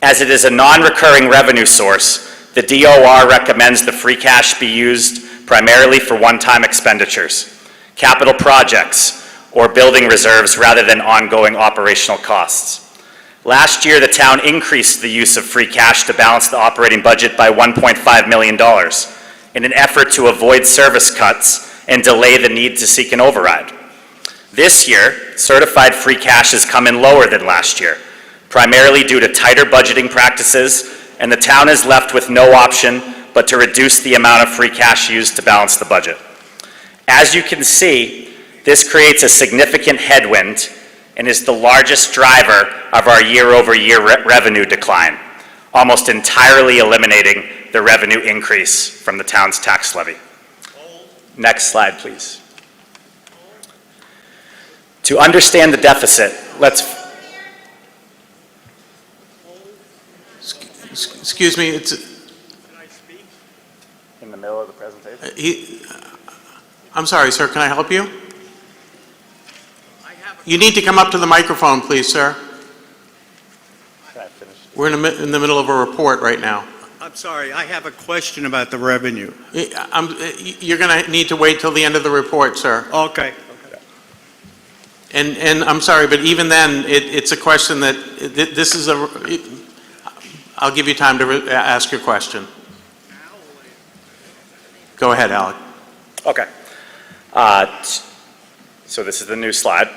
As it is a non-recurring revenue source, the DOR recommends the free cash be used primarily for one-time expenditures, capital projects, or building reserves rather than ongoing operational costs. Last year, the town increased the use of free cash to balance the operating budget by $1.5 million in an effort to avoid service cuts and delay the need to seek an override. This year, certified free cash has come in lower than last year, primarily due to tighter budgeting practices, and the town is left with no option but to reduce the amount of free cash used to balance the budget. As you can see, this creates a significant headwind and is the largest driver of our year-over-year revenue decline, almost entirely eliminating the revenue increase from the town's tax levy. Next slide, please. To understand the deficit,
Excuse me, it's...
Can I speak in the middle of the presentation?
I'm sorry, sir, can I help you? You need to come up to the microphone, please, sir. We're in the middle of a report right now.
I'm sorry, I have a question about the revenue.
You're going to need to wait till the end of the report, sir.
Okay.
And I'm sorry, but even then, it's a question that, this is I'll give you time to ask your question. Go ahead, Alec.
Okay. So this is the new slide.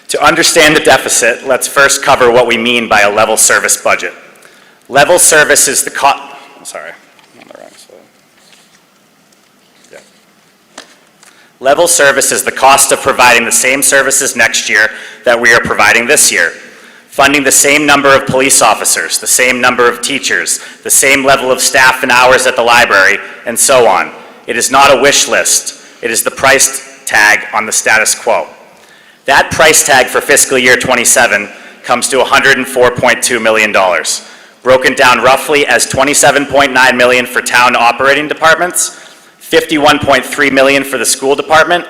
To understand the deficit, let's first cover what we mean by a level service budget. Level service is the Level service is the cost of providing the same services next year that we are providing this year. Funding the same number of police officers, the same number of teachers, the same level of staff and hours at the library, and so on, It is not a wish list. It is the price tag on the status quo. That price tag for fiscal year 27 comes to $104.2 million, broken down roughly as $27.9 million for town operating departments, $51.3 million for the school department,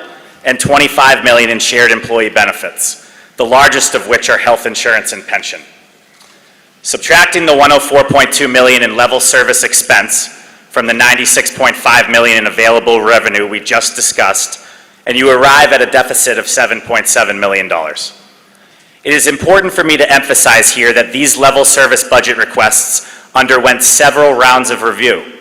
and $25 million in shared employee benefits, the largest of which are health insurance and pension. Subtracting the $104.2 million in level service expense from the $96.5 million in available revenue we just discussed, and you arrive at a deficit of $7.7 million. It is important for me to emphasize here that these level service budget requests underwent several rounds of review.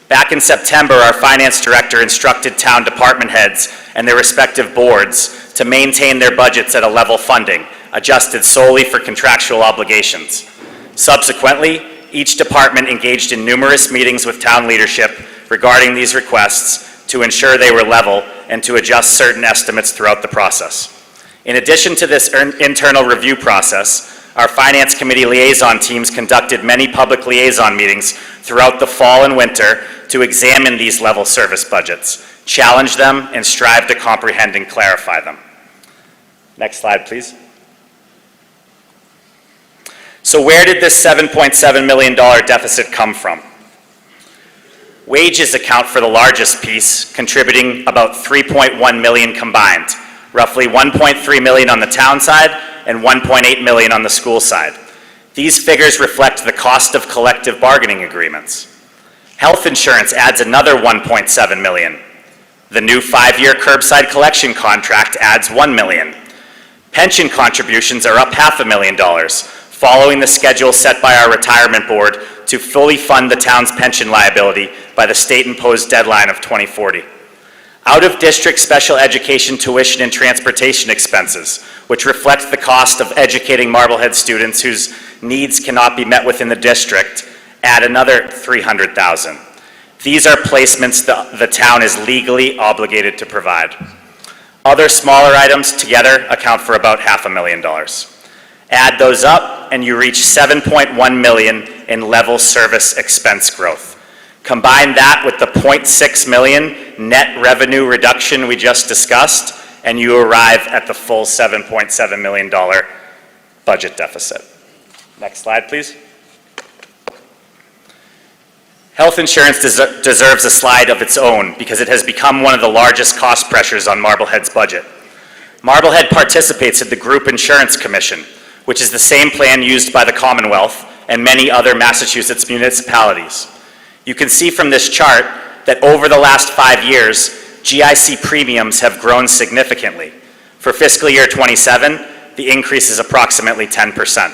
Back in September, our finance director instructed town department heads and their respective boards to maintain their budgets at a level funding, adjusted solely for contractual obligations. Subsequently, each department engaged in numerous meetings with town leadership regarding these requests to ensure they were level and to adjust certain estimates throughout the process. In addition to this internal review process, our Finance Committee liaison teams conducted many public liaison meetings throughout the fall and winter to examine these level service budgets, challenge them, and strive to comprehend and clarify them. Next slide, please. So where did this $7.7 million deficit come from? Wages account for the largest piece, contributing about $3.1 million combined, roughly $1.3 million on the town side and $1.8 million on the school side. These figures reflect the cost of collective bargaining agreements. Health insurance adds another $1.7 million. The new 5-year curbside collection contract adds $1 million. Pension contributions are up $500,000, following the schedule set by our retirement board to fully fund the town's pension liability by the state-imposed deadline of 2040. Out-of-district special education tuition and transportation expenses, which reflect the cost of educating Marblehead students whose needs cannot be met within the district, add another $300,000. These are placements the town is legally obligated to provide. Other smaller items together account for about $500,000. Add those up and you reach $7.1 million in level service expense growth. Combine that with the $0.6 million net revenue reduction we just discussed, and you arrive at the full $7.7 million budget deficit. Next slide, please. Health insurance deserves a slide of its own because it has become one of the largest cost pressures on Marblehead's budget. Marblehead participates in the Group Insurance Commission, which is the same plan used by the Commonwealth and many other Massachusetts municipalities. You can see from this chart that over the last 5 years, GIC premiums have grown significantly. For fiscal year 27, the increase is approximately 10%.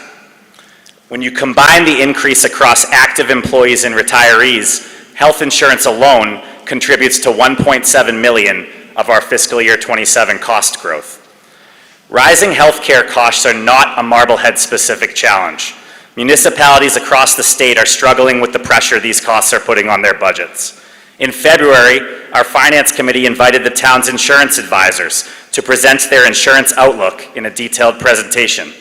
When you combine the increase across active employees and retirees, health insurance alone contributes to $1.7 million of our fiscal year 27 cost growth. Rising healthcare costs are not a Marblehead-specific challenge. Municipalities across the state are struggling with the pressure these costs are putting on their budgets. In February, our Finance Committee invited the town's insurance advisors to present their insurance outlook in a detailed presentation.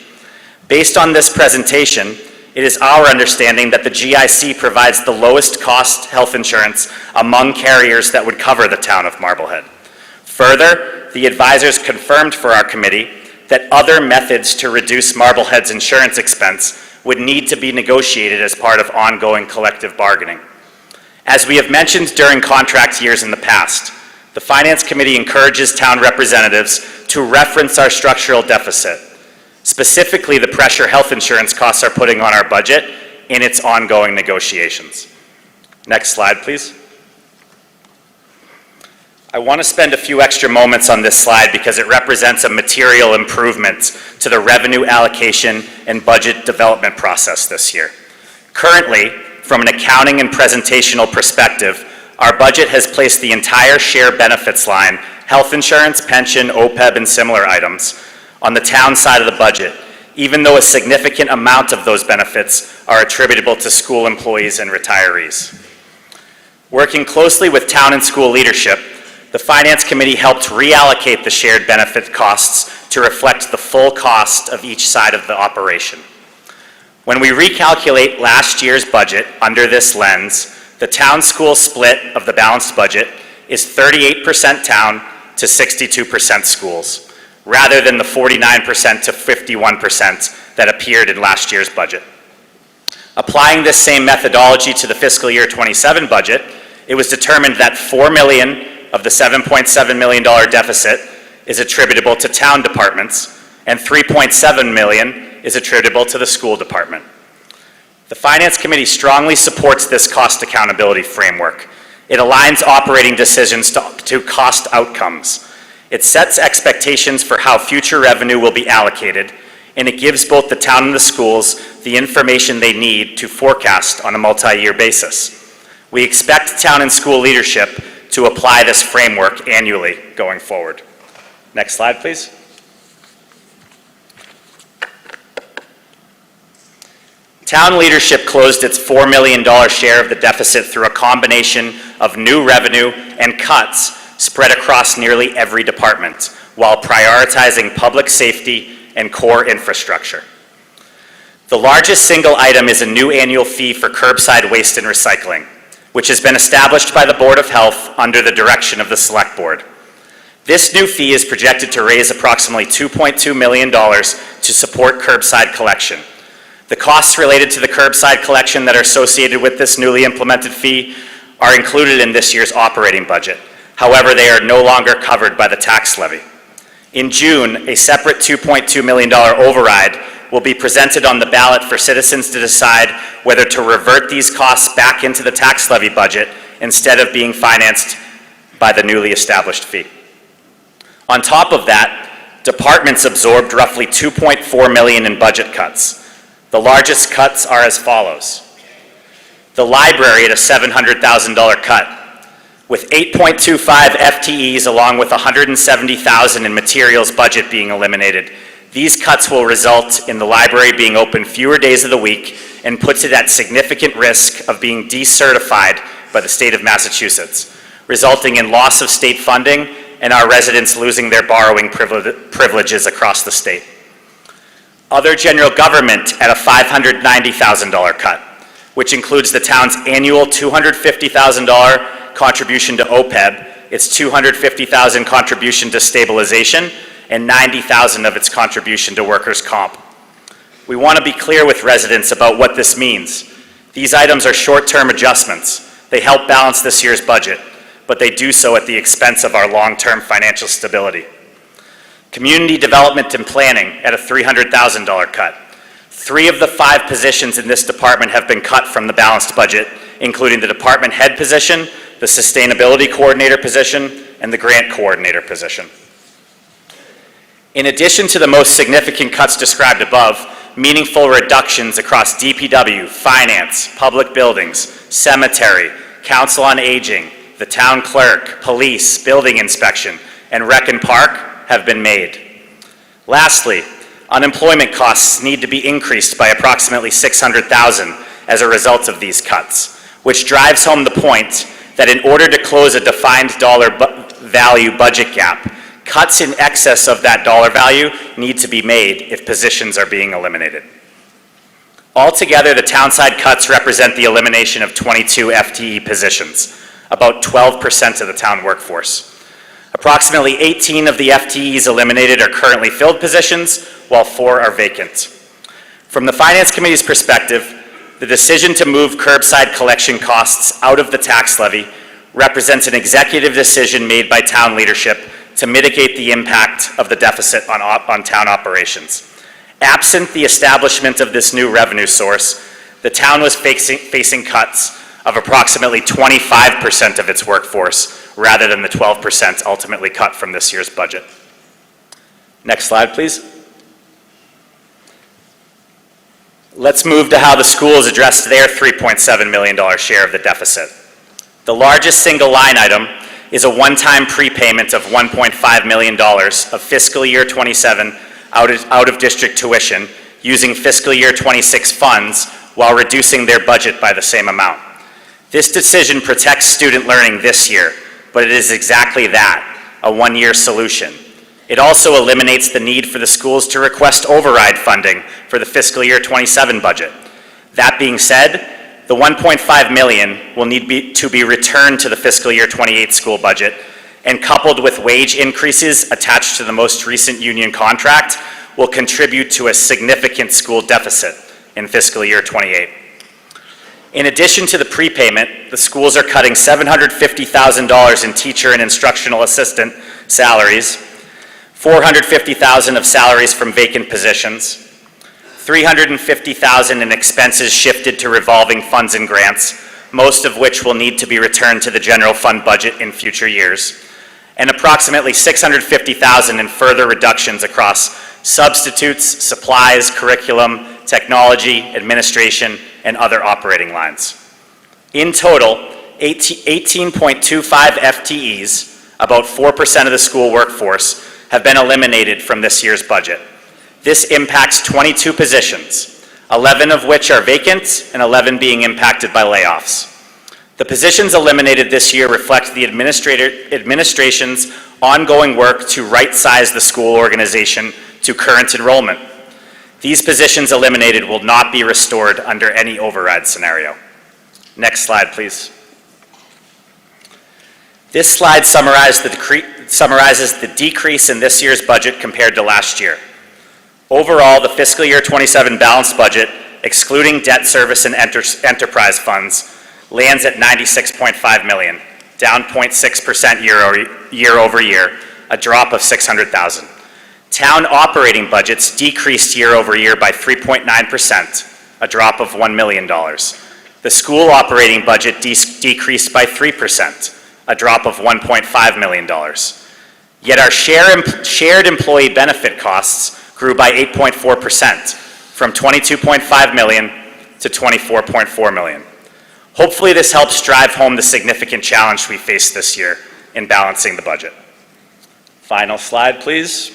Based on this presentation, it is our understanding that the GIC provides the lowest cost health insurance among carriers that would cover the town of Marblehead. Further, the advisors confirmed for our committee that other methods to reduce Marblehead's insurance expense would need to be negotiated as part of ongoing collective bargaining. As we have mentioned during contract years in the past, the Finance Committee encourages town representatives to reference our structural deficit, specifically the pressure health insurance costs are putting on our budget in its ongoing negotiations. Next slide, please. I want to spend a few extra moments on this slide because it represents a material improvement to the revenue allocation and budget development process this year. Currently, from an accounting and presentational perspective, our budget has placed the entire share benefits line, health insurance, pension, OPEB, and similar items, on the town side of the budget, even though a significant amount of those benefits are attributable to school employees and retirees. Working closely with town and school leadership, the Finance Committee helped reallocate the shared benefit costs to reflect the full cost of each side of the operation. When we recalculate last year's budget under this lens, the town-school split of the balanced budget is 38% town to 62% schools, rather than the 49% to 51% that appeared in last year's budget. Applying this same methodology to the fiscal year 27 budget, it was determined that $4 million of the $7.7 million deficit is attributable to town departments, and $3.7 million is attributable to the school department. The Finance Committee strongly supports this cost accountability framework. It aligns operating decisions to cost outcomes. It sets expectations for how future revenue will be allocated, and it gives both the town and the schools the information they need to forecast on a multi-year basis. We expect town and school leadership to apply this framework annually going forward. Next slide, please. Town leadership closed its $4 million share of the deficit through a combination of new revenue and cuts spread across nearly every department, while prioritizing public safety and core infrastructure. The largest single item is a new annual fee for curbside waste and recycling, which has been established by the Board of Health under the direction of the Select Board. This new fee is projected to raise approximately $2.2 million to support curbside collection. The costs related to the curbside collection that are associated with this newly implemented fee are included in this year's operating budget. However, they are no longer covered by the tax levy. In June, a separate $2.2 million override will be presented on the ballot for citizens to decide whether to revert these costs back into the tax levy budget instead of being financed by the newly established fee. On top of that, departments absorbed roughly $2.4 million in budget cuts. The largest cuts are as follows. The library at a $700,000 cut, with 8.25 FTEs along with $170,000 in materials budget being eliminated. These cuts will result in the library being open fewer days of the week and puts it at significant risk of being decertified by the state of Massachusetts, resulting in loss of state funding and our residents losing their borrowing privileges across the state. Other general government at a $590,000 cut, which includes the town's annual $250,000 contribution to OPEB, its $250,000 contribution to stabilization, and $90,000 of its contribution to workers' comp. We want to be clear with residents about what this means. These items are short-term adjustments. They help balance this year's budget, but they do so at the expense of our long-term financial stability. Community development and planning at a $300,000 cut. 3 of the 5 positions in this department have been cut from the balanced budget, including the department head position, the sustainability coordinator position, and the grant coordinator position. In addition to the most significant cuts described above, meaningful reductions across DPW, finance, public buildings, cemetery, council on aging, the town clerk, police, building inspection, and rec and park have been made. Lastly, unemployment costs need to be increased by approximately $600,000 as a result of these cuts, which drives home the point that in order to close a defined dollar value budget gap, cuts in excess of that dollar value need to be made if positions are being eliminated. Altogether, the townside cuts represent the elimination of 22 FTE positions, about 12% of the town workforce. Approximately 18 of the FTEs eliminated are currently filled positions, while 4 are vacant. From the Finance Committee's perspective, the decision to move curbside collection costs out of the tax levy represents an executive decision made by town leadership to mitigate the impact of the deficit on town operations. Absent the establishment of this new revenue source, the town was facing cuts of approximately 25% of its workforce, rather than the 12% ultimately cut from this year's budget. Next slide, please. Let's move to how the schools addressed their $3.7 million share of the deficit. The largest single line item is a one-time prepayment of $1.5 million of fiscal year 27 out of district tuition using fiscal year 26 funds while reducing their budget by the same amount. This decision protects student learning this year, but it is exactly that, a one-year solution. It also eliminates the need for the schools to request override funding for the fiscal year 27 budget. That being said, the $1.5 million will need to be returned to the fiscal year 28 school budget, and coupled with wage increases attached to the most recent union contract, will contribute to a significant school deficit in fiscal year 28. In addition to the prepayment, the schools are cutting $750,000 in teacher and instructional assistant salaries, $450,000 of salaries from vacant positions, $350,000 in expenses shifted to revolving funds and grants, most of which will need to be returned to the general fund budget in future years, and approximately $650,000 in further reductions across substitutes, supplies, curriculum, technology, administration, and other operating lines. In total, 18.25 FTEs, about 4% of the school workforce, have been eliminated from this year's budget. This impacts 22 positions, 11 of which are vacant and 11 being impacted by layoffs. The positions eliminated this year reflect the administration's ongoing work to right-size the school organization to current enrollment. These positions eliminated will not be restored under any override scenario. Next slide, please. This slide summarizes the decrease in this year's budget compared to last year. Overall, the fiscal year 27 balanced budget, excluding debt service and enterprise funds, lands at $96.5 million, down 0.6% year over year, a drop of $600,000. Town operating budgets decreased year over year by 3.9%, a drop of $1 million. The school operating budget decreased by 3%, a drop of $1.5 million. Yet our shared employee benefit costs grew by 8.4%, from $22.5 million to $24.4 million. Hopefully this helps drive home the significant challenge we face this year in balancing the budget. Final slide, please.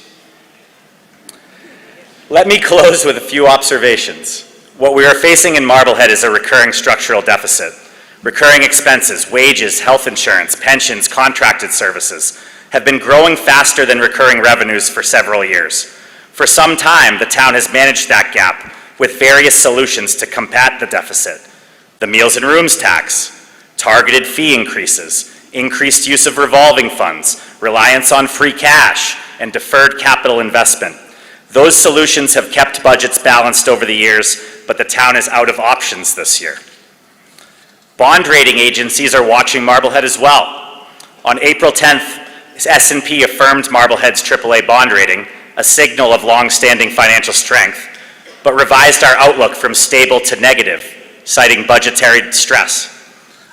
Let me close with a few observations. What we are facing in Marblehead is a recurring structural deficit. Recurring expenses, wages, health insurance, pensions, contracted services have been growing faster than recurring revenues for several years. For some time, the town has managed that gap with various solutions to combat the deficit. The meals and rooms tax, targeted fee increases, increased use of revolving funds, reliance on free cash, and deferred capital investment. Those solutions have kept budgets balanced over the years, but the town is out of options this year. Bond rating agencies are watching Marblehead as well. On April 10th, S&P affirmed Marblehead's AAA bond rating, a signal of long-standing financial strength, but revised our outlook from stable to negative, citing budgetary stress.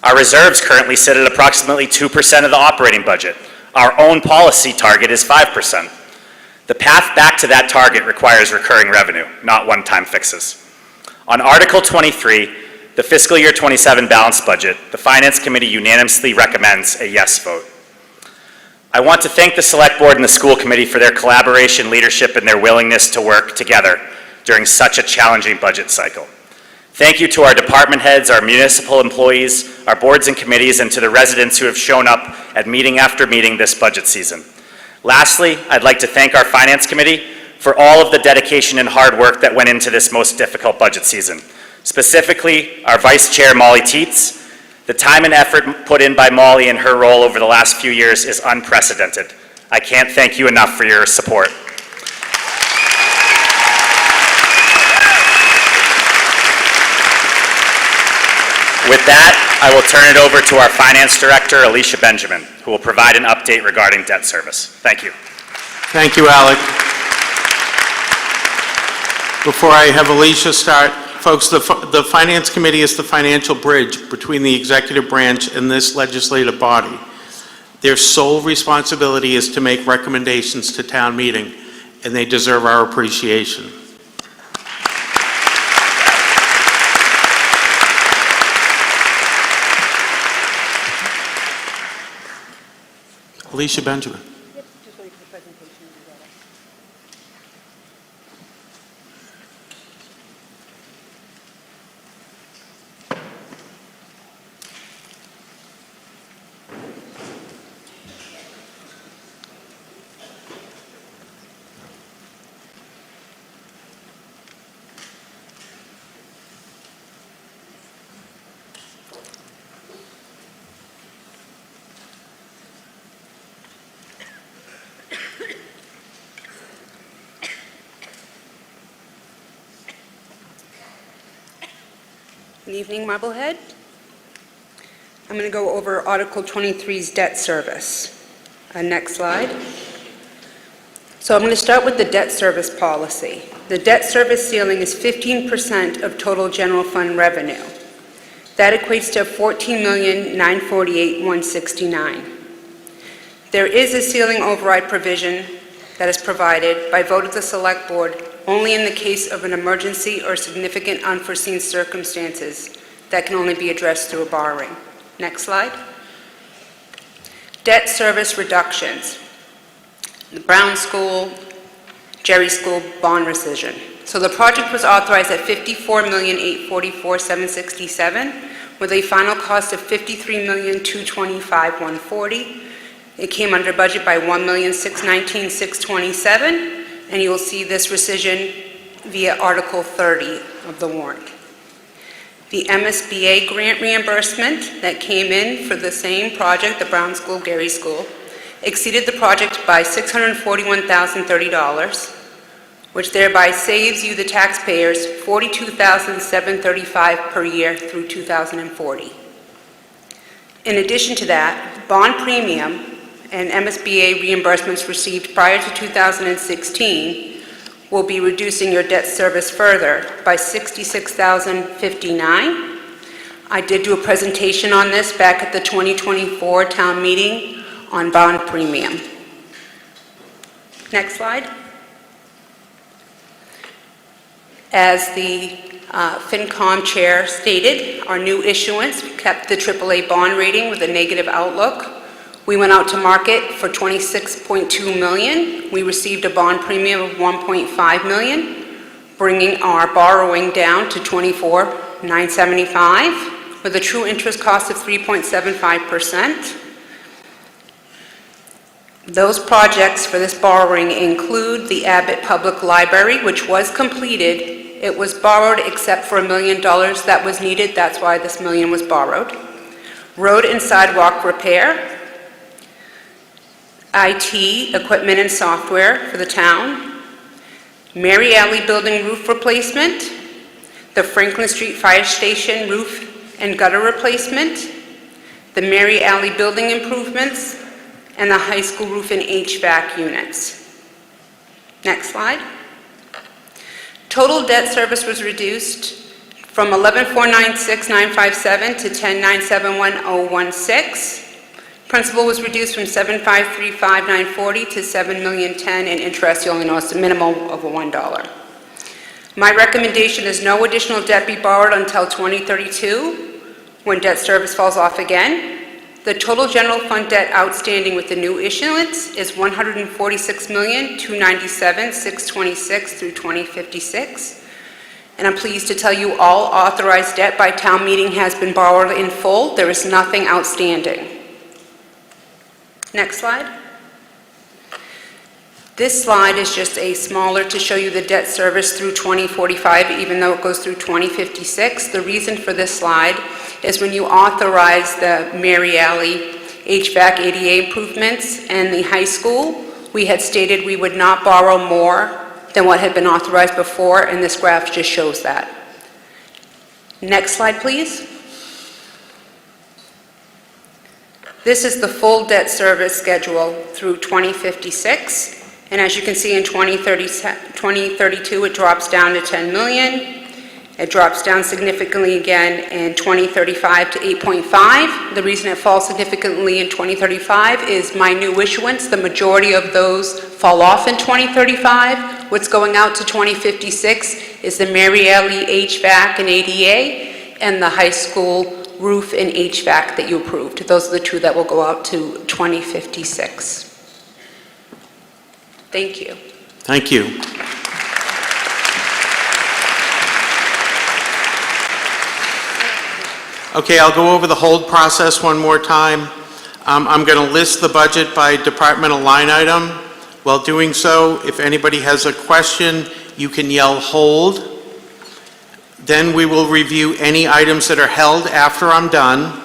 Our reserves currently sit at approximately 2% of the operating budget. Our own policy target is 5%. The path back to that target requires recurring revenue, not one-time fixes. On Article 23, the fiscal year 27 balanced budget, the Finance Committee unanimously recommends a yes vote. I want to thank the Select Board and the School Committee for their collaboration, leadership, and their willingness to work together during such a challenging budget cycle. Thank you to our department heads, our municipal employees, our boards and committees, and to the residents who have shown up at meeting after meeting this budget season. Lastly, I'd like to thank our Finance Committee for all of the dedication and hard work that went into this most difficult budget season. Specifically, our Vice Chair, Molly Teets. The time and effort put in by Molly in her role over the last few years is unprecedented. I can't thank you enough for your support. With that, I will turn it over to our Finance Director, Alicia Benjamin, who will provide an update regarding debt service. Thank you.
Thank you, Alec. Before I have Alicia start, folks, the Finance Committee is the financial bridge between the executive branch and this legislative body. Their sole responsibility is to make recommendations to town meeting, and they deserve our appreciation. Alicia Benjamin.
Good evening, Marblehead. I'm going to go over Article 23's debt service. Next slide. So I'm going to start with the debt service policy. The debt service ceiling is 15% of total general fund revenue. That equates to $14,948,169. There is a ceiling override provision that is provided by vote of the Select Board only in the case of an emergency or significant unforeseen circumstances that can only be addressed through a borrowing. Next slide. Debt service reductions. The Brown School, Jerry School bond rescission. So the project was authorized at $54,844,767 with a final cost of $53,225,140. It came under budget by $1,619,627, and you will see this rescission via Article 30 of the warrant. The MSBA grant reimbursement that came in for the same project, the Brown School, Gary School, exceeded the project by $641,030, which thereby saves you, the taxpayers, $42,735 per year through 2040. In addition to that, bond premium and MSBA reimbursements received prior to 2016 will be reducing your debt service further by $66,059. I did do a presentation on this back at the 2024 town meeting on bond premium. Next slide. As the FinCom chair stated, our new issuance kept the AAA bond rating with a negative outlook. We went out to market for $26.2 million. We received a bond premium of $1.5 million, bringing our borrowing down to $24,975 with a true interest cost of 3.75%. Those projects for this borrowing include the Abbott Public Library, which was completed. It was borrowed except for $1 million that was needed. That's why this $1 million was borrowed. Road and sidewalk repair, IT, equipment and software for the town, Mary Alley building roof replacement, the Franklin Street Fire Station roof and gutter replacement, the Mary Alley building improvements, and the high school roof and HVAC units. Next slide. Total debt service was reduced from $11,496,957 to $10,971,016. Principal was reduced from $7,535,940 to $7,010,010, and interest, you only notice a minimum of $1. My recommendation is no additional debt be borrowed until 2032, when debt service falls off again. The total general fund debt outstanding with the new issuance is $146,297,626 through 2056. And I'm pleased to tell you all authorized debt by town meeting has been borrowed in full. There is nothing outstanding. Next slide. This slide is just a smaller to show you the debt service through 2045, even though it goes through 2056. The reason for this slide is when you authorize the Mary Alley HVAC ADA improvements and the high school, we had stated we would not borrow more than what had been authorized before, and this graph just shows that. Next slide, please. This is the full debt service schedule through 2056. And as you can see in 2032, it drops down to $10 million. It drops down significantly again in 2035 to 8.5. The reason it falls significantly in 2035 is my new issuance. The majority of those fall off in 2035. What's going out to 2056 is the Mary Alley HVAC and ADA and the high school roof and HVAC that you approved. Those are the two that will go out to 2056. Thank you.
Thank you. Okay, I'll go over the hold process one more time. I'm going to list the budget by departmental line item. While doing so, if anybody has a question, you can yell hold. Then we will review any items that are held after I'm done.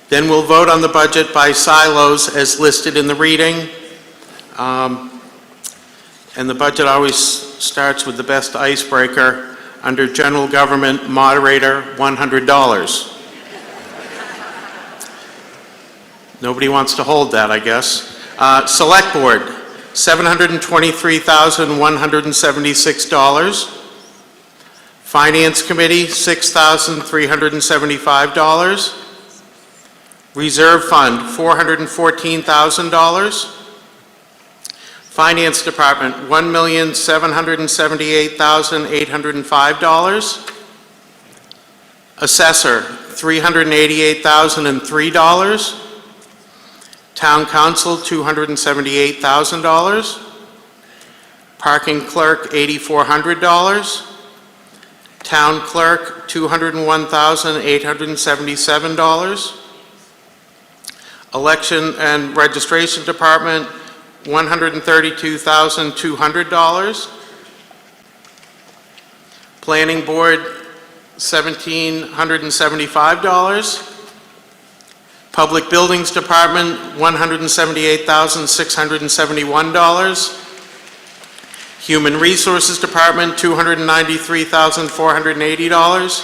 Then we'll vote on the budget by silos as listed in the reading. And the budget always starts with the best icebreaker. under General Government Moderator, $100. Nobody wants to hold that, I guess. Select Board, $723,176. Finance Committee, $6,375. Reserve Fund, $414,000. Finance Department, $1,778,805. Assessor, $388,003. Town Council, $278,000. Parking Clerk, $8,400. Town Clerk, $201,877. Election and Registration Department, $132,200. Planning Board, $1,775. Public Buildings Department, $178,671. Human Resources Department, $293,480.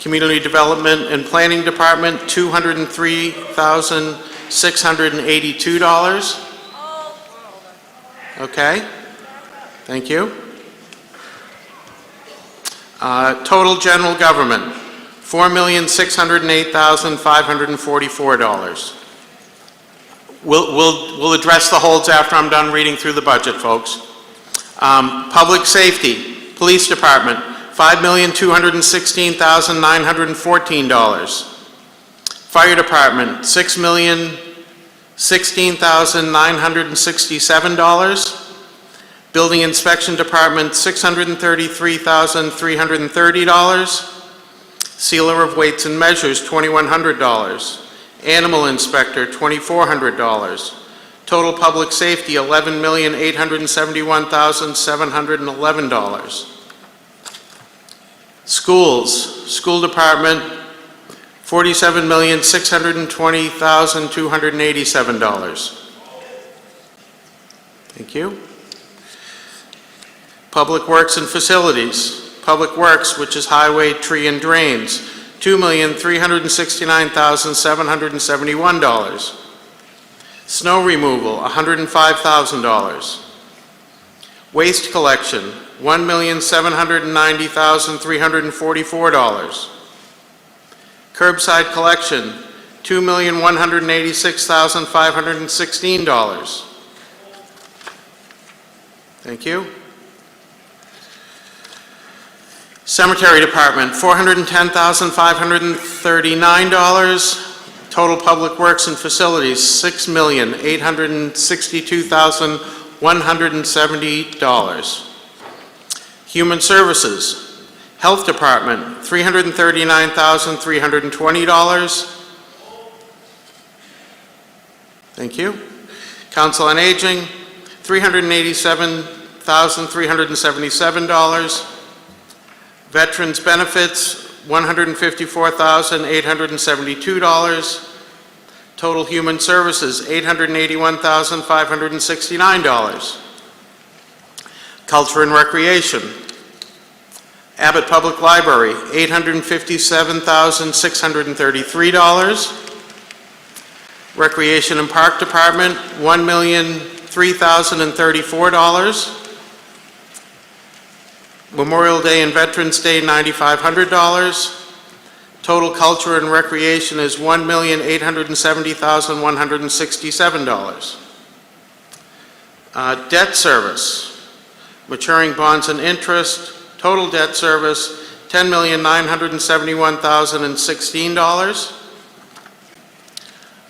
Community Development and Planning Department, $203,682. Okay, thank you. Total General Government, $4,608,544. We'll address the holds after I'm done reading through the budget, folks. Public Safety, Police Department, $5,216,914. Fire Department, $6,016,967. Building Inspection Department, $633,330. Sealer of Weights and Measures, $2,100. Animal Inspector, $2,400. Total Public Safety, $11,871,711. Schools, School Department, $47,620,287. Thank you. Public Works and Facilities, Public Works, which is Highway, Tree, and Drains, $2,369,771. Snow Removal, $105,000. Waste Collection, $1,790,344. Curbside Collection, $2,186,516. Thank you. Cemetery Department, $410,539. Total Public Works and Facilities, $6,862,170. Human Services, Health Department, $339,320. Thank you. Council on Aging, $387,377. Veterans Benefits, $154,872. Total Human Services, $881,569. Culture and Recreation, Abbott Public Library, $857,633. Recreation and Park Department, $1,003,034. Memorial Day and Veterans Day, $9,500. Total Culture and Recreation is $1,870,167. Debt Service, maturing bonds and interest, total debt service, $10,971,016.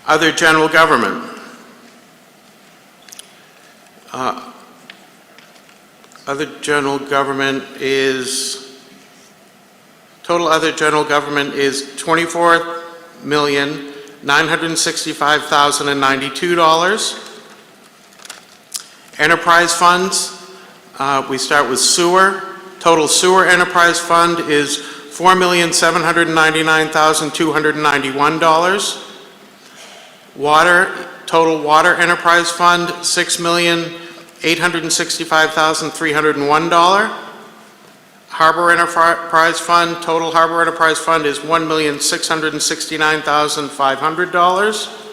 Other General Government. Other General Government is, total Other General Government is $24,965,092. Enterprise funds, we start with sewer. Total sewer enterprise fund is $4,799,291. Water, total water enterprise fund, $6,865,301. Harbor Enterprise Fund, total Harbor Enterprise Fund is $1,669,500.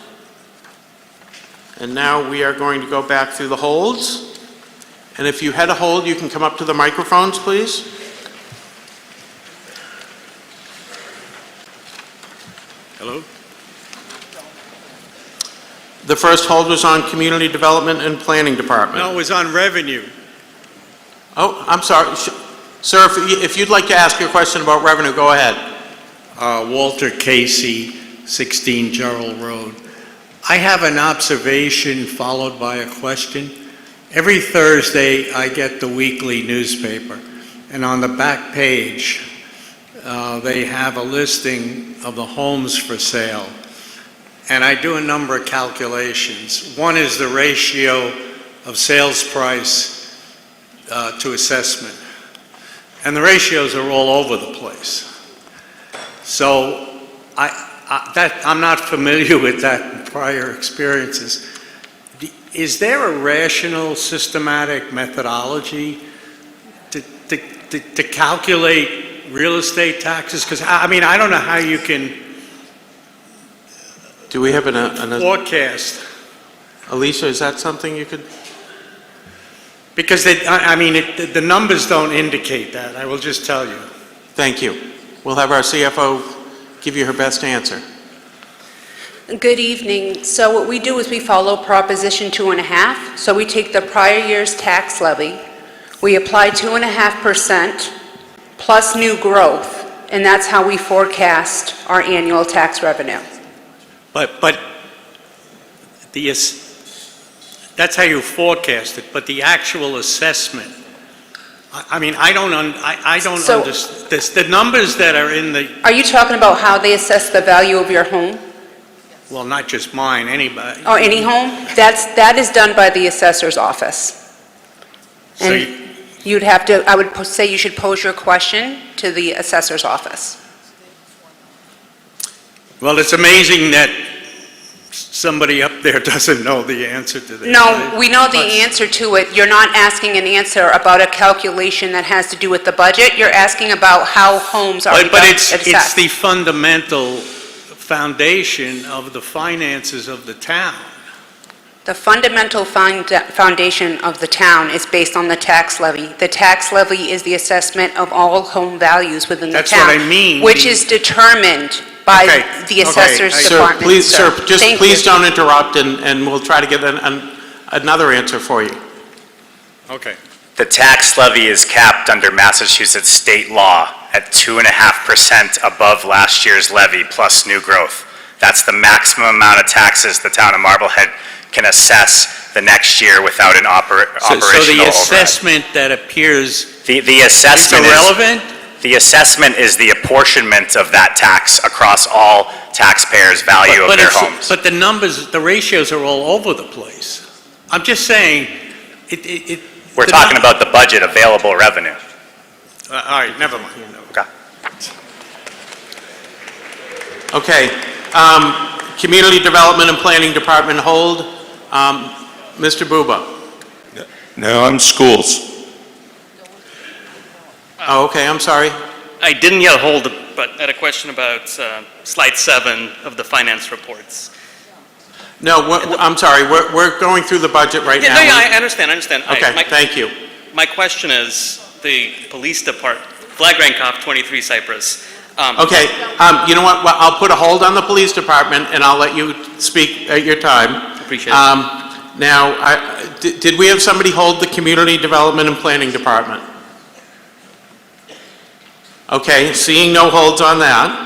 And now we are going to go back through the holds. And if you had a hold, you can come up to the microphones, please.
Hello?
The first hold was on Community Development and Planning Department.
No, it was on revenue.
Oh, I'm sorry. Sir, if you'd like to ask your question about revenue, go ahead.
Walter Casey, 16 Gerald Road. I have an observation followed by a question. Every Thursday, I get the weekly newspaper, and on the back page, they have a listing of the homes for sale. And I do a number of calculations. One is the ratio of sales price to assessment. And the ratios are all over the place. So I'm not familiar with that in prior experiences. Is there a rational, systematic methodology to calculate real estate taxes? Because, I mean, I don't know how you can
Do we have
forecast.
Alicia, is that something you could?
Because, the numbers don't indicate that, I will just tell you.
Thank you. We'll have our CFO give you her best answer.
Good evening. So what we do is we follow Proposition 2.5. So we take the prior year's tax levy, we apply 2.5% plus new growth, and that's how we forecast our annual tax revenue.
But that's how you forecast it, but the actual assessment, I don't
So-
understand. The numbers that are in the,
Are you talking about how they assess the value of your home?
well, not just mine, anybody.
Or any home? That is done by the assessor's office.
So
And you'd have to, I would say you should pose your question to the assessor's office.
Well, it's amazing that somebody up there doesn't know the answer to this.
No, we know the
But-
answer to it. You're not asking an answer about a calculation that has to do with the budget. You're asking about how homes are
But it's
assessed.
the fundamental foundation of the finances of the town.
The fundamental foundation of the town is based on the tax levy. The tax levy is the assessment of all home values within the
That's
town.
what I mean.
Which is determined by
Okay,
the
okay,
assessor's
I-
department.
Sir, just
Thank
please
you.
don't interrupt, and we'll try to get another answer for you.
Okay.
The tax levy is capped under Massachusetts state law at 2.5% above last year's levy plus new growth. That's the maximum amount of taxes the town of Marblehead can assess the next year without an operational
So the
override.
assessment that appears
The assessment
is irrelevant?
The assessment is the apportionment of that tax across all taxpayers' value of their homes.
But the numbers, the ratios are all over the place. I'm just saying,
We're talking about the budget available revenue.
All right, never mind.
Okay. Community Development and Planning Department hold. Mr. Buba.
No, I'm schools.
Oh, okay, I'm sorry.
I didn't get a hold, but I had a question about slide 7 of the finance reports.
No, I'm sorry, we're going through the budget right now.
Yeah, I understand.
Okay, thank you.
My question is, the police department, flag rank off 23 Cypress.
Okay, you know what, I'll put a hold on the police department, and I'll let you speak at your time.
Appreciate it.
Now, did we have somebody hold the Community Development and Planning Department? Okay, seeing no holds on that.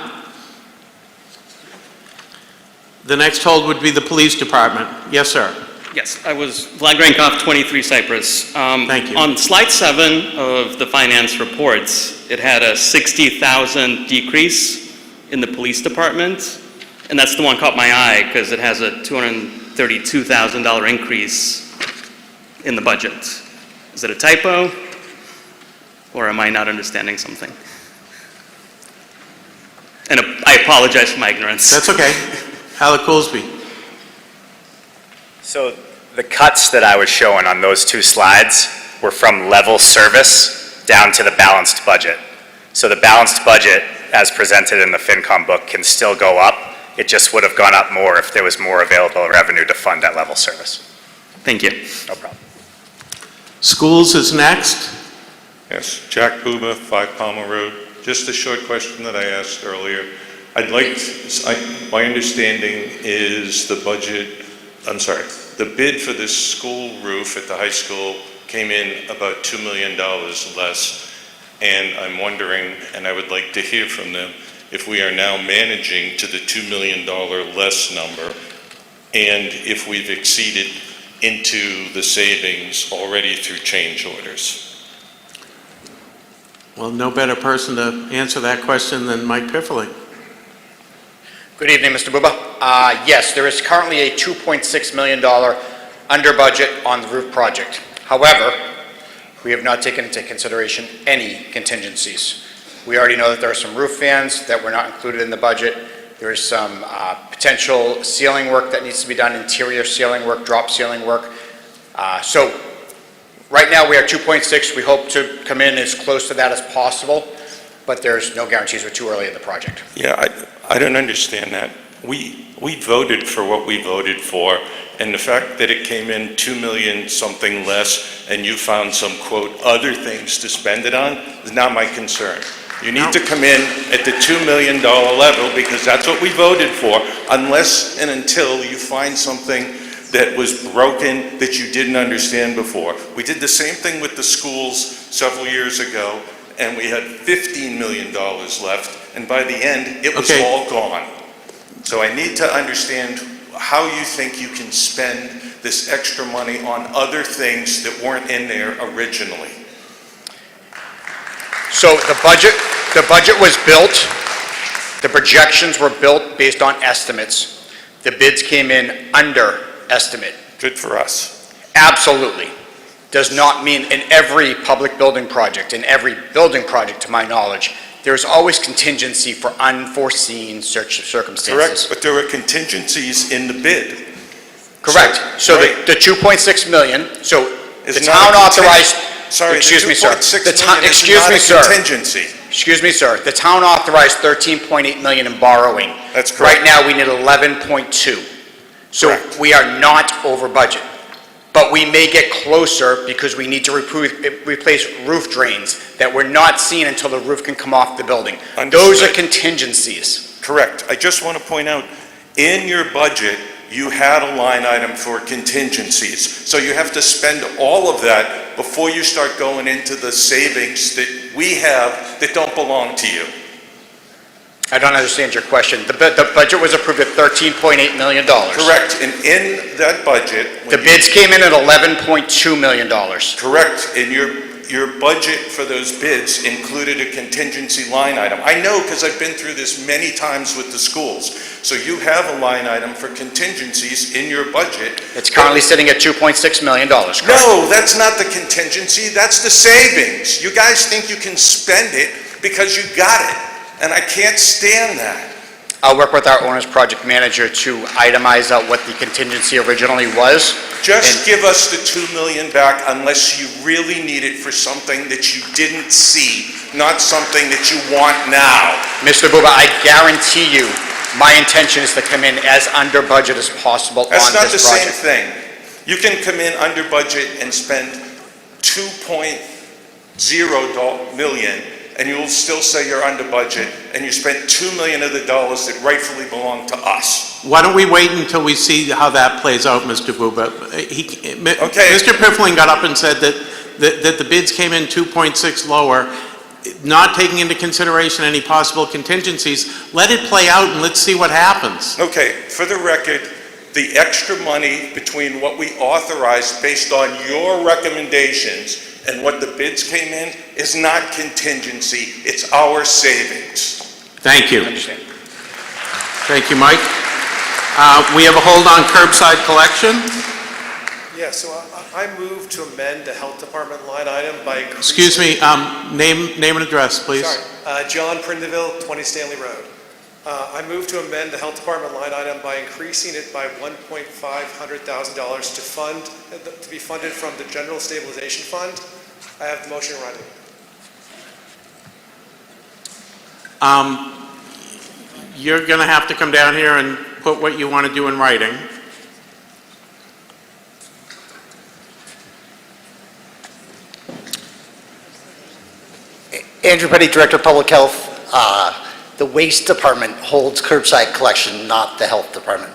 The next hold would be the Police Department. Yes, sir.
Yes, I was flag rank off 23 Cypress.
Thank you.
On slide 7 of the finance reports, it had a 60,000 decrease in the police department, and that's the one caught my eye because it has a $232,000 increase in the budget. Is it a typo, or am I not understanding something? And I apologize for my ignorance.
That's okay. Alec Goolsby.
So the cuts that I was showing on those two slides were from level service down to the balanced budget. So the balanced budget, as presented in the FinCom book, can still go up. It just would have gone up more if there was more available revenue to fund that level service.
Thank you.
No problem.
Schools is next.
Yes, Jack Buba, 5 Palmer Road. Just a short question that I asked earlier. My understanding is the bid for this school roof at the high school came in about $2 million less. And I'm wondering, and I would like to hear from them, if we are now managing to the $2 million less number, and if we've exceeded into the savings already through change orders.
Well, no better person to answer that question than Mike Pifferling.
Good evening, Mr. Buba. Yes, there is currently a $2.6 million under budget on the roof project. However, we have not taken into consideration any contingencies. We already know that there are some roof fans that were not included in the budget. There is some potential ceiling work that needs to be done, interior ceiling work, drop ceiling work. So right now we are 2.6. We hope to come in as close to that as possible, but there's no guarantees. We're too early in the project.
Yeah, I don't understand that. We voted for what we voted for, and the fact that it came in 2 million something less and you found some, quote, other things to spend it on is not my concern. You need to come in at the $2 million level because that's what we voted for, unless and until you find something that was broken that you didn't understand before. We did the same thing with the schools several years ago, and we had $15 million left, and by the end, it was all gone. So I need to understand how you think you can spend this extra money on other things that weren't in there originally.
So the budget was built, the projections were built based on estimates. The bids came in under estimate.
Good for us.
Absolutely. Does not mean in every public building project, in every building project to my knowledge, there's always contingency for unforeseen circumstances.
Correct, but there were contingencies in the bid.
Correct. So
right.
the 2.6 million, so
Is
the
not
town
a
authorized,
Sorry,
excuse me, sir.
$2.6
The town,
million is
excuse
not
me,
a
sir.
contingency.
Excuse me, sir. The town authorized 13.8 million in borrowing.
That's correct.
Right now, we need 11.2. So
Correct.
we are not over budget. But we may get closer because we need to replace roof drains that we're not seeing until the roof can come off the building. Those are contingencies.
Correct. I just want to point out, in your budget, you had a line item for contingencies. So you have to spend all of that before you start going into the savings that we have that don't belong to you.
I don't understand your question. The budget was approved at $13.8 million.
Correct. And in that budget...
The bids came in at $11.2 million.
Correct. And your budget for those bids included a contingency line item. I know because I've been through this many times with the schools. So you have a line item for contingencies in your budget.
It's currently sitting at $2.6 million, correct?
No, that's not the contingency. That's the savings. You guys think you can spend it because you got it. And I can't stand that.
I'll work with our owner's project manager to itemize out what the contingency originally was.
Just give us the $2 million back unless you really need it for something that you didn't see, not something that you want now.
Mr. Buba, I guarantee you, my intention is to come in as under budget as possible on this project.
That's not the same thing. You can come in under budget and spend $2.0 million and you'll still say you're under budget, and you spent $2 million of the dollars that rightfully belong to us.
Why don't we wait until we see how that plays out, Mr. Buba? Mr. Pifferling got up and said that the bids came in 2.6 lower, not taking into consideration any possible contingencies. Let it play out and let's see what happens.
Okay, for the record, the extra money between what we authorized based on your recommendations and what the bids came in is not contingency, it's our savings.
Thank you. Thank you, Mike. We have a hold on curbside collection.
Yeah, so I move to amend the health department line item by increasing...
Excuse me, name and address, please.
Sorry, John Prindeville, 20 Stanley Road. I move to amend the health department line item by increasing it by $1,500,000 to be funded from the general stabilization fund. I have the motion ready.
You're going to have to come down here and put what you want to do in writing.
Andrew Petty, Director of Public Health. The Waste Department holds curbside collection, not the Health Department.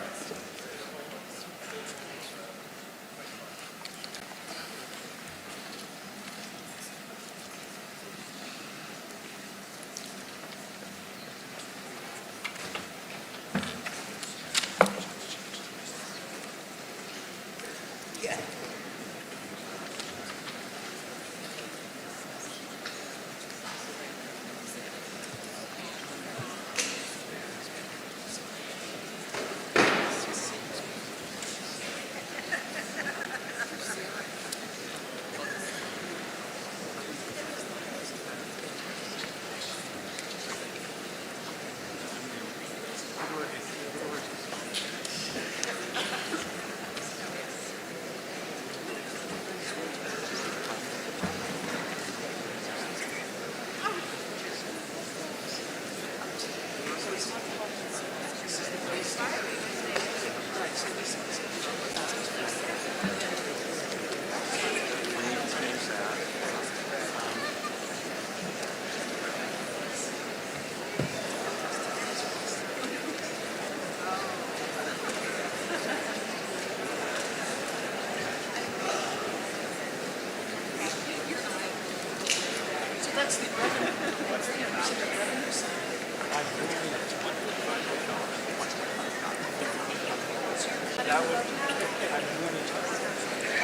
That would, I'm moving to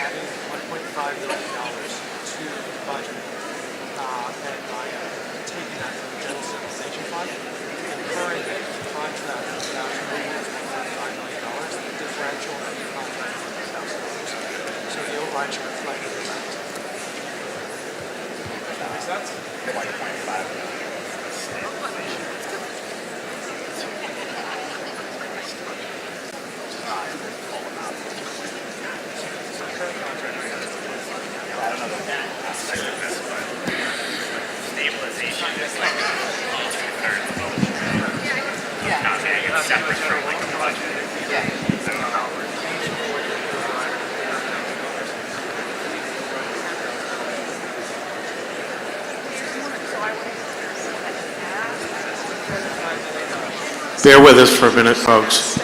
adding $1.5 million to the budget, and I am taking that from the general stabilization fund, and current contract is now $1.5 million, the differential of the contract is $1,000. So the override should reflect that. Does that make sense? 1.5.
Stabilization is like two-thirds of the not saying it's separate from like the budget. I don't know how it works.
Bear with us for a minute, folks.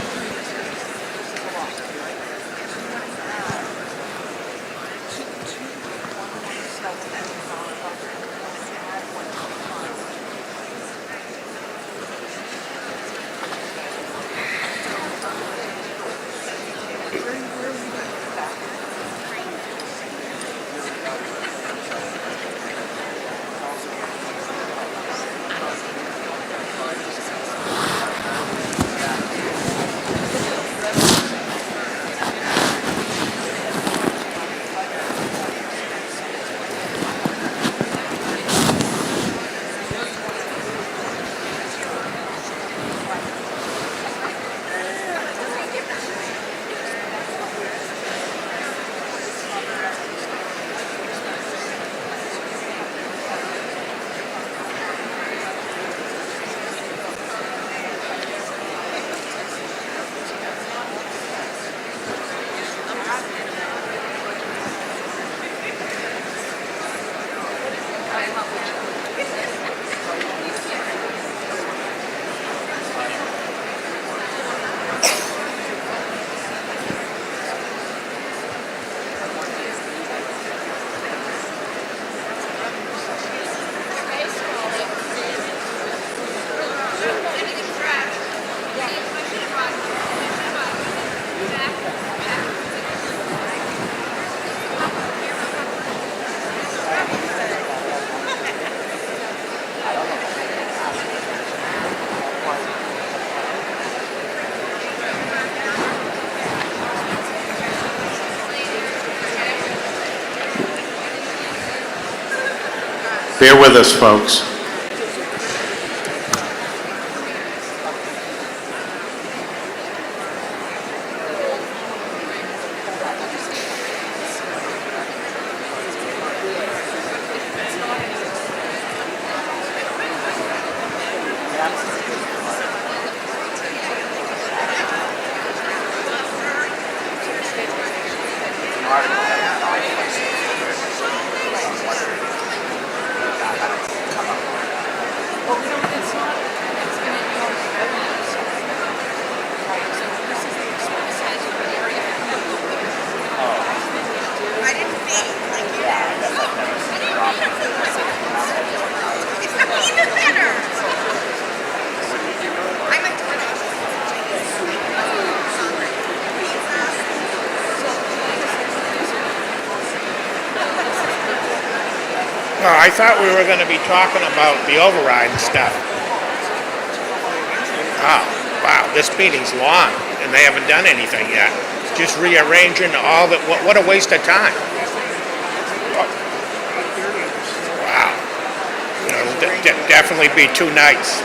Bear with us, folks.
thought we were gonna be talking about the override and stuff. Oh, wow, this meeting's long, and they haven't done anything yet. Just rearranging all the, what a waste of time. Wow. It'll definitely be 2 nights.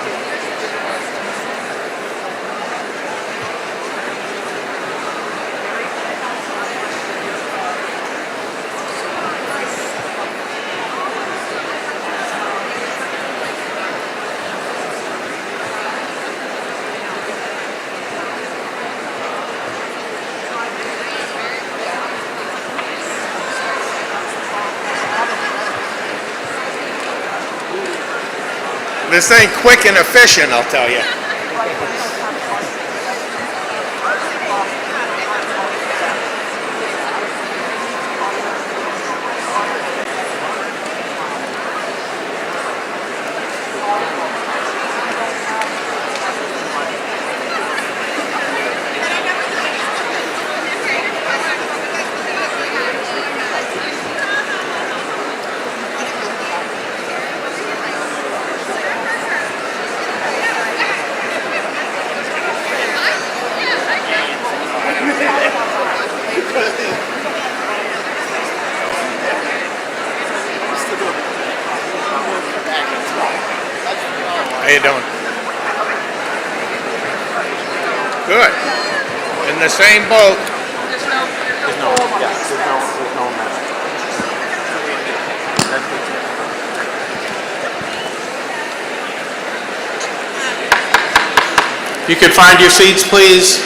This ain't quick and efficient, I'll tell you. How you doing? Good. In the same boat. There's no mess.
You could find your seats, please.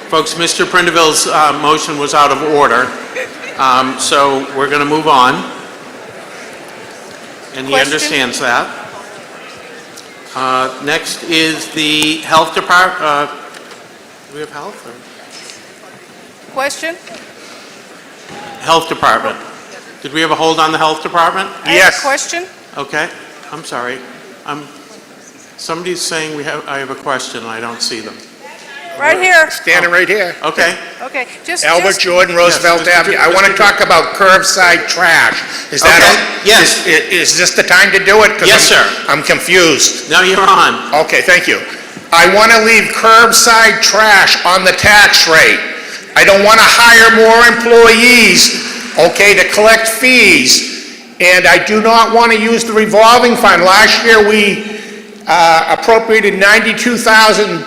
Folks, Mr. Prindiville's motion was out of order, so we're going to move on. And he understands that. Next is the Health Department. Do we have health? Or?
Question?
Health Department. Did we have a hold on the Health Department?
I have a question.
Okay, I'm sorry. Somebody's saying I have a question, and I don't see them.
Right here.
Standing right here.
Okay.
Okay, just...
Albert Jordan, Roosevelt
Yes,
Avenue. I want to talk about curbside trash. Is that
Yes.
Is this the time to do it? 'Cause
Yes, sir.
I'm confused.
Now you're on.
Okay, thank you. I want to leave curbside trash on the tax rate. I don't want to hire more employees, okay, to collect fees. And I do not want to use the revolving fund. Last year, we appropriated $92,000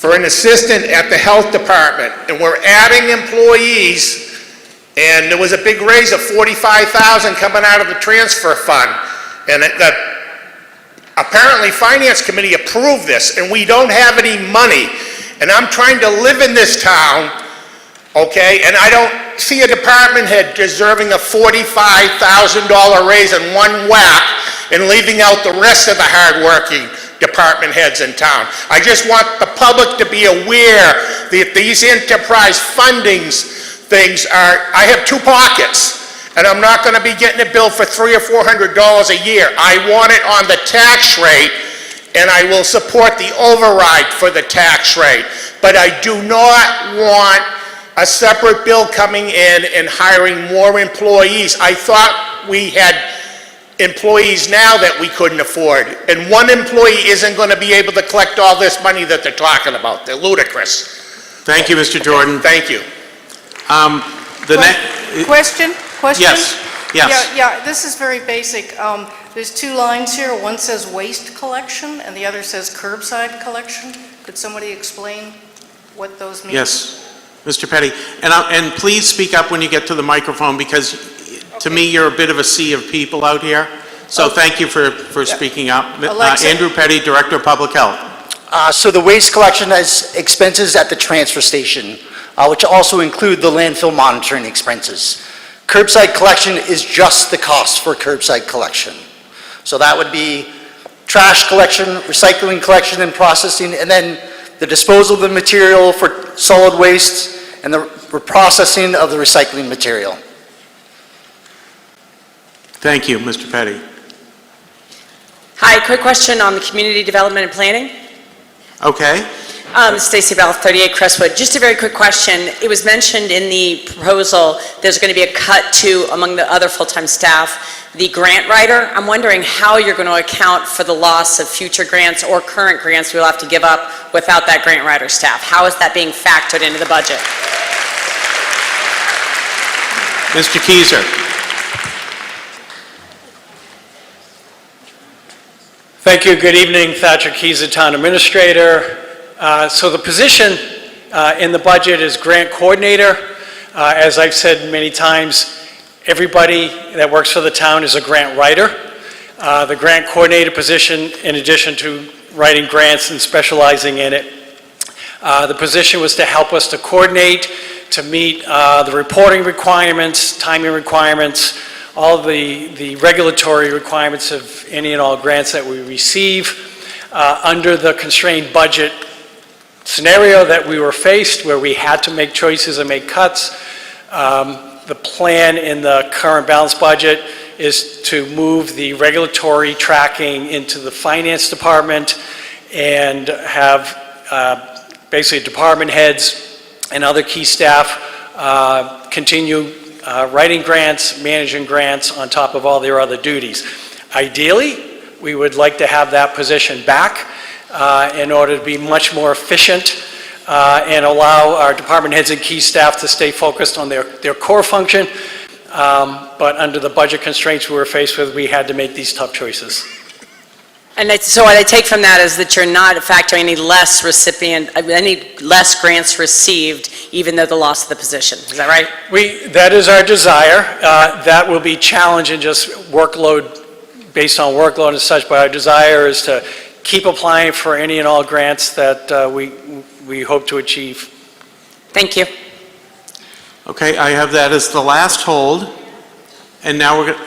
for an assistant at the health department, and we're adding employees, and there was a big raise of $45,000 coming out of the transfer fund. And apparently Finance Committee approved this, and we don't have any money. And I'm trying to live in this town, okay, and I don't see a department head deserving a $45,000 raise in one whack and leaving out the rest of the hardworking department heads in town. I just want the public to be aware that these enterprise fundings things I have 2 pockets, and I'm not going to be getting a bill for $300 or $400 a year. I want it on the tax rate, and I will support the override for the tax rate. But I do not want a separate bill coming in and hiring more employees. I thought we had employees now that we couldn't afford, and one employee isn't going to be able to collect all this money that they're talking about. They're ludicrous.
Thank you, Mr. Jordan.
Thank you.
Question?
Yes.
Yeah, this is very basic. There's 2 lines here. One says waste collection, and the other says curbside collection. Could somebody explain what those mean?
Yes, Mr. Petty. And please speak up when you get to the microphone, because to me, you're a bit of a sea of people out here. So thank you for speaking up.
Alexa.
Andrew Petty, Director of Public Health.
So the waste collection has expenses at the transfer station, which also include the landfill monitoring expenses. Curbside collection is just the cost for curbside collection. So that would be trash collection, recycling collection and processing, and then the disposal of the material for solid waste and the processing of the recycling material.
Thank you, Mr. Petty.
Hi, quick question on the community development and planning.
Okay.
Stacy Bell, 38 Crestwood. Just a very quick question. It was mentioned in the proposal there's going to be a cut to, among the other full-time staff, the grant writer. I'm wondering how you're going to account for the loss of future grants or current grants we'll have to give up without that grant writer staff. How is that being factored into the budget?
Mr. Keiser.
Thank you. Good evening. Thatcher Keiser, Town Administrator. So the position in the budget is grant coordinator. As I've said many times, everybody that works for the town is a grant writer. The grant coordinator position, in addition to writing grants and specializing in it, the position was to help us to coordinate, to meet the reporting requirements, timing requirements, all of the regulatory requirements of any and all grants that we receive under the constrained budget scenario that we were faced, where we had to make choices and make cuts. The plan in the current balanced budget is to move the regulatory tracking into the finance department and have basically department heads and other key staff continue writing grants, managing grants on top of all their other duties. Ideally, we would like to have that position back in order to be much more efficient and allow our department heads and key staff to stay focused on their core function. But under the budget constraints we were faced with, we had to make these tough choices.
And so what I take from that is that you're not factoring any less grants received, even though the loss of the position. Is that right?
That is our desire. That will be challenging, just workload, based on workload and such, but our desire is to keep applying for any and all grants that we hope to achieve.
Thank you.
Okay, I have that as the last hold, and now we're going to...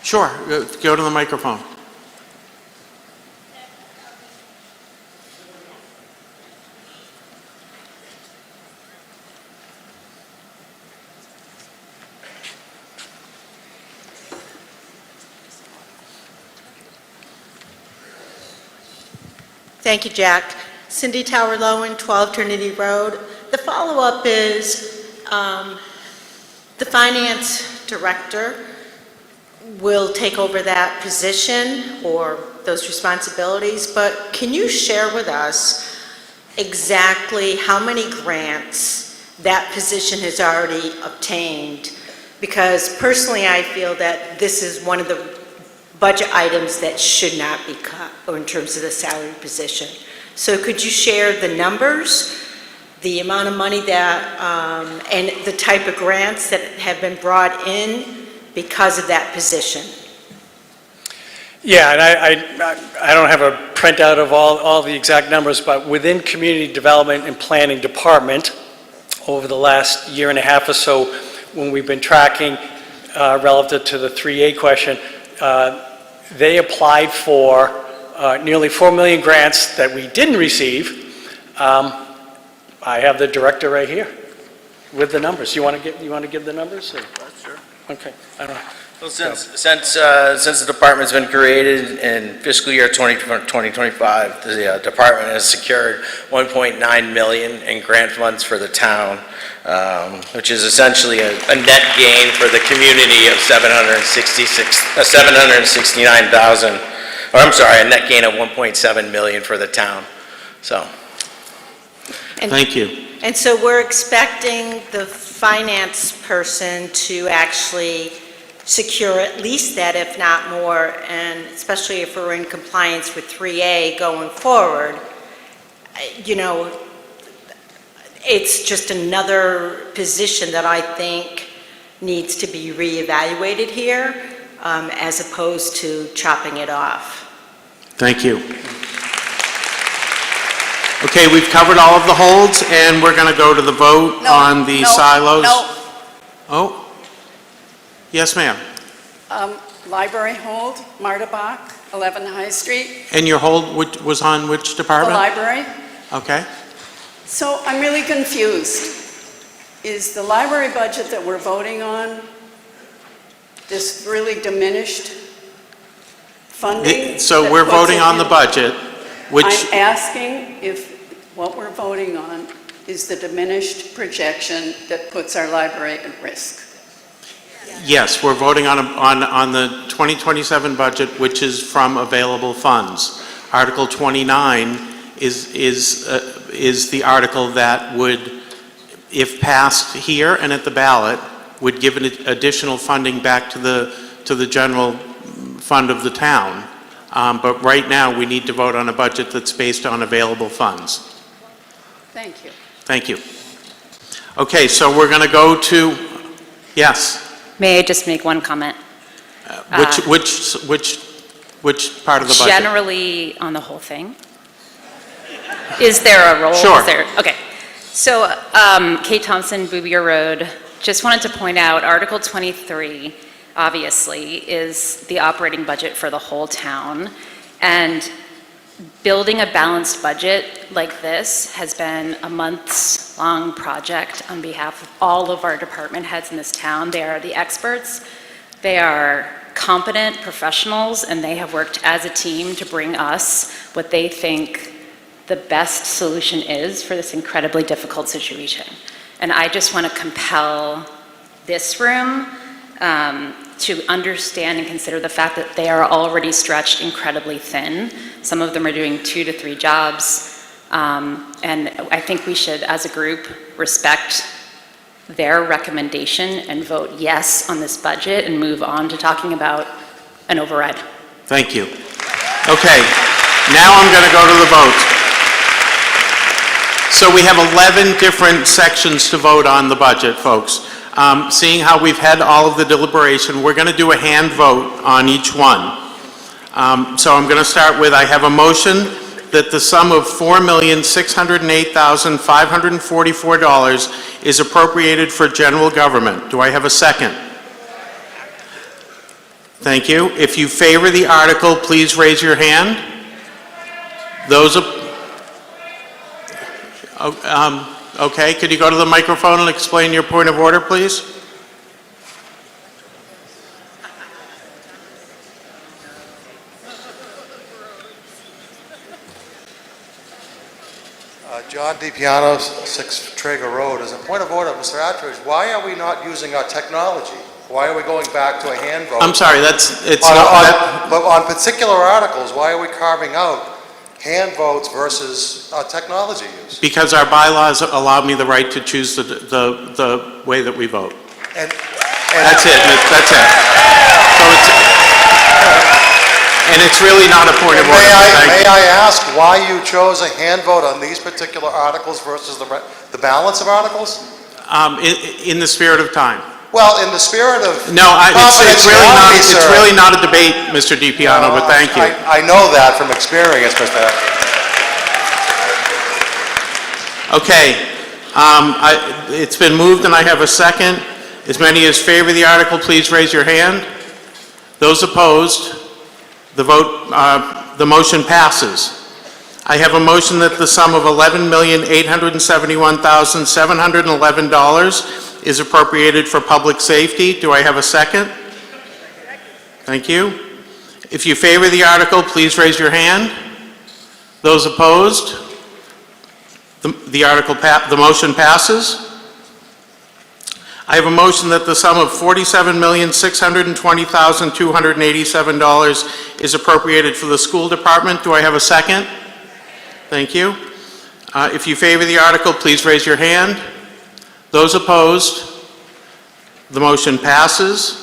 Sure, go to the microphone.
Thank you, Jack. Cindy Tower Lowen, 12 Trinity Road. The follow-up is the finance director will take over that position or those responsibilities, but can you share with us exactly how many grants that position has already obtained? Because personally, I feel that this is one of the budget items that should not be cut, or in terms of the salary position. So could you share the numbers, the amount of money that, and the type of grants that have been brought in because of that position?
Yeah, and I don't have a printout of all the exact numbers, but within Community Development and Planning Department, over the last year and a half or so, when we've been tracking relative to the 3A question, they applied for nearly 4 million grants that we didn't receive. I have the director right here with the numbers. You want to give the numbers? Or?
Sure.
Okay. I don't know.
Well, since the department's been created in fiscal year 2025, the department has secured 1.9 million in grant funds for the town, which is essentially a net gain for the community of 769,000, or I'm sorry, a net gain of 1.7 million for the town. So,
thank you.
And so we're expecting the finance person to actually secure at least that, if not more, and especially if we're in compliance with 3A going forward. You know, it's just another position that I think needs to be reevaluated here, as opposed to chopping it off.
Thank you. Okay, we've covered all of the holds, and we're going to go to the vote on the silos.
No.
Oh, yes, ma'am.
Library hold, Marta Bach, 11 High Street.
And your hold was on which
The
department?
library.
Okay.
So I'm really confused. Is the library budget that we're voting on this really diminished funding?
So
that
we're
puts
voting
it
on the
in-
budget, Which,
I'm asking if what we're voting on is the diminished projection that puts our library at risk.
yes, we're voting on the 2027 budget, which is from available funds. Article 29 is the article that would, if passed here and at the ballot, would give additional funding back to the general fund of the town. But right now, we need to vote on a budget that's based on available funds.
Thank you.
Thank you. Okay, so we're going to go to, yes.
May I just make one comment?
Which part of the budget?
Generally, on the whole thing? Is there a role?
Sure.
Okay. So, Kate Thompson, Bouvier Road, just wanted to point out, Article 23, obviously, is the operating budget for the whole town. And building a balanced budget like this has been a months-long project on behalf of all of our department heads in this town. They are the experts. They are competent professionals, and they have worked as a team to bring us what they think the best solution is for this incredibly difficult situation. And I just want to compel this room to understand and consider the fact that they are already stretched incredibly thin. Some of them are doing 2 to 3 jobs. And I think we should, as a group, respect their recommendation and vote yes on this budget and move on to talking about an override.
Thank you. Okay, now I'm going to go to the vote. So we have 11 different sections to vote on the budget, folks. Seeing how we've had all of the deliberation, we're going to do a hand vote on each one. So I'm going to start with, I have a motion that the sum of $4,608,544 is appropriated for general government. Do I have a second? Thank you. If you favor the article, please raise your hand. Those okay, could you go to the microphone and explain your point of order, please?
John DiPiano, 6 Traeger Road. As a point of order, Mr. Attridge, why are we not using our technology? Why are we going back to a hand vote?
I'm sorry, but
on particular articles, why are we carving out hand votes versus technology use?
because our bylaws allow me the right to choose the way that we vote.
And
that's it. That's it. So and it's really not a point of order.
May I ask why you chose a hand vote on these particular articles versus the balance of articles?
In the spirit of time.
Well, in the spirit of
it's really not a debate, Mr. DiPiano, but thank you.
I know that from experience, Mr.
Okay, it's been moved and I have a second. As many as favor the article, please raise your hand. Those opposed, the motion passes. I have a motion that the sum of $11,871,711 is appropriated for public safety. Do I have a second? Thank you. If you favor the article, please raise your hand. Those opposed, the motion passes. I have a motion that the sum of $47,620,287 is appropriated for the school department. Do I have a second? Thank you. If you favor the article, please raise your hand. Those opposed, the motion passes.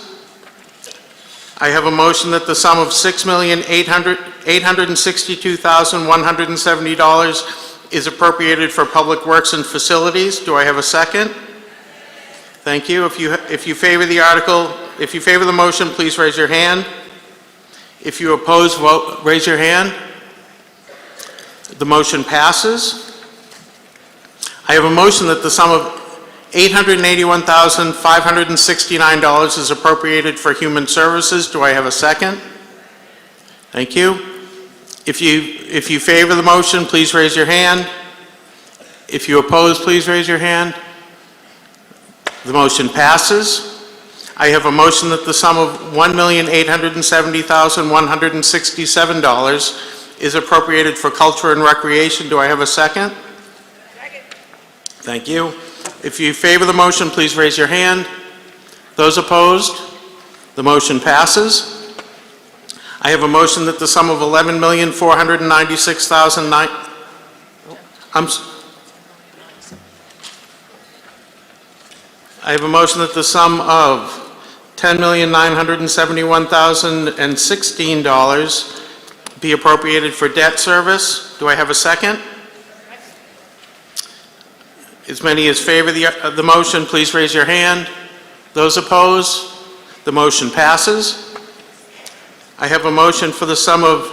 I have a motion that the sum of $6,862,170 is appropriated for public works and facilities. Do I have a second? Thank you. If you favor the article, if you favor the motion, please raise your hand. If you oppose, raise your hand. The motion passes. I have a motion that the sum of $881,569 is appropriated for human services. Do I have a second? Thank you. If you favor the motion, please raise your hand. If you oppose, please raise your hand. The motion passes. I have a motion that the sum of $1,870,167 is appropriated for culture and recreation. Do I have a second? Second. Thank you. If you favor the motion, please raise your hand. Those opposed? The motion passes. I have a motion that the sum of $11,496,009. I have a motion that the sum of $10,971,016 be appropriated for debt service. Do I have a second? As many as favor the motion, please raise your hand. Those opposed? The motion passes. I have a motion for the sum of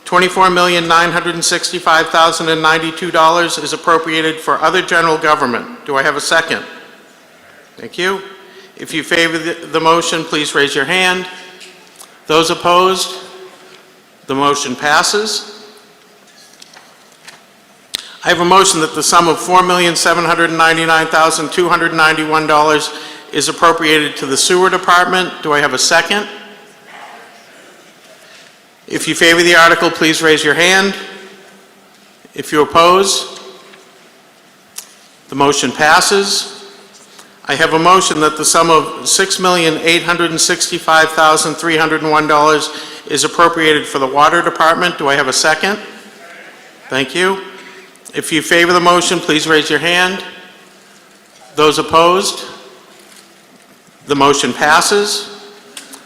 $24,965,092 is appropriated for other general government. Do I have a second? Thank you. If you favor the motion, please raise your hand. Those opposed? The motion passes. I have a motion that the sum of $4,799,291 is appropriated to the sewer department. Do I have a second? If you favor the article, please raise your hand. If you oppose, the motion passes. I have a motion that the sum of $6,865,301 is appropriated for the water department. Do I have a second? Thank you. If you favor the motion, please raise your hand. Those opposed, the motion passes.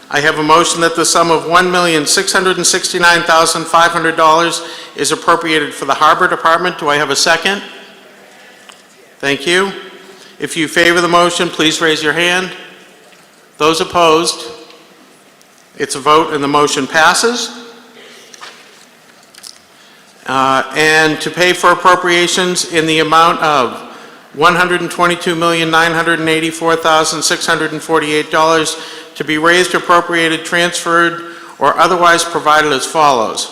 I have a motion that the sum of $1,669,500 is appropriated for the harbor department. Do I have a second? Thank you. If you favor the motion, please raise your hand. Those opposed, it's a vote and the motion passes. And to pay for appropriations in the amount of $122,984,648 to be raised, appropriated, transferred, or otherwise provided as follows.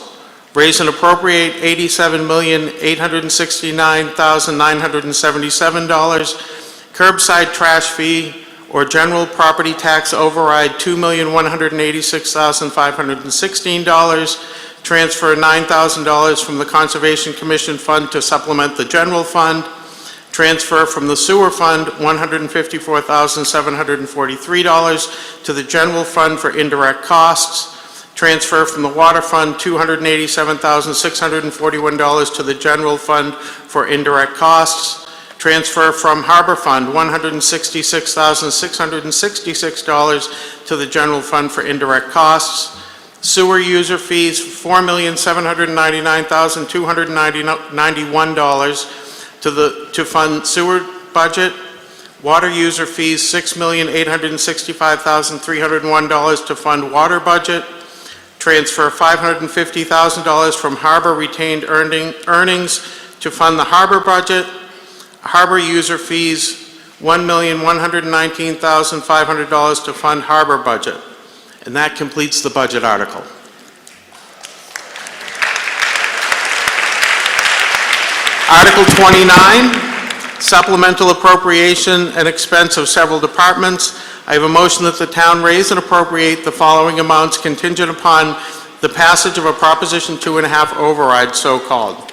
Raise and appropriate $87,869,977. Curbside trash fee or general property tax override $2,186,516. Transfer $9,000 from the Conservation Commission Fund to supplement the general fund. Transfer from the sewer fund $154,743 to the general fund for indirect costs. Transfer from the water fund $287,641 to the general fund for indirect costs. Transfer from harbor fund $166,666 to the general fund for indirect costs. Sewer user fees $4,799,291 to fund sewer budget. Water user fees $6,865,301 to fund water budget. Transfer $550,000 from harbor retained earnings to fund the harbor budget. Harbor user fees $1,119,500 to fund harbor budget. And that completes the budget article. Article 29, supplemental appropriation and expense of several departments. I have a motion that the town raise and appropriate the following amounts contingent upon the passage of a Proposition 2.5 override, so called.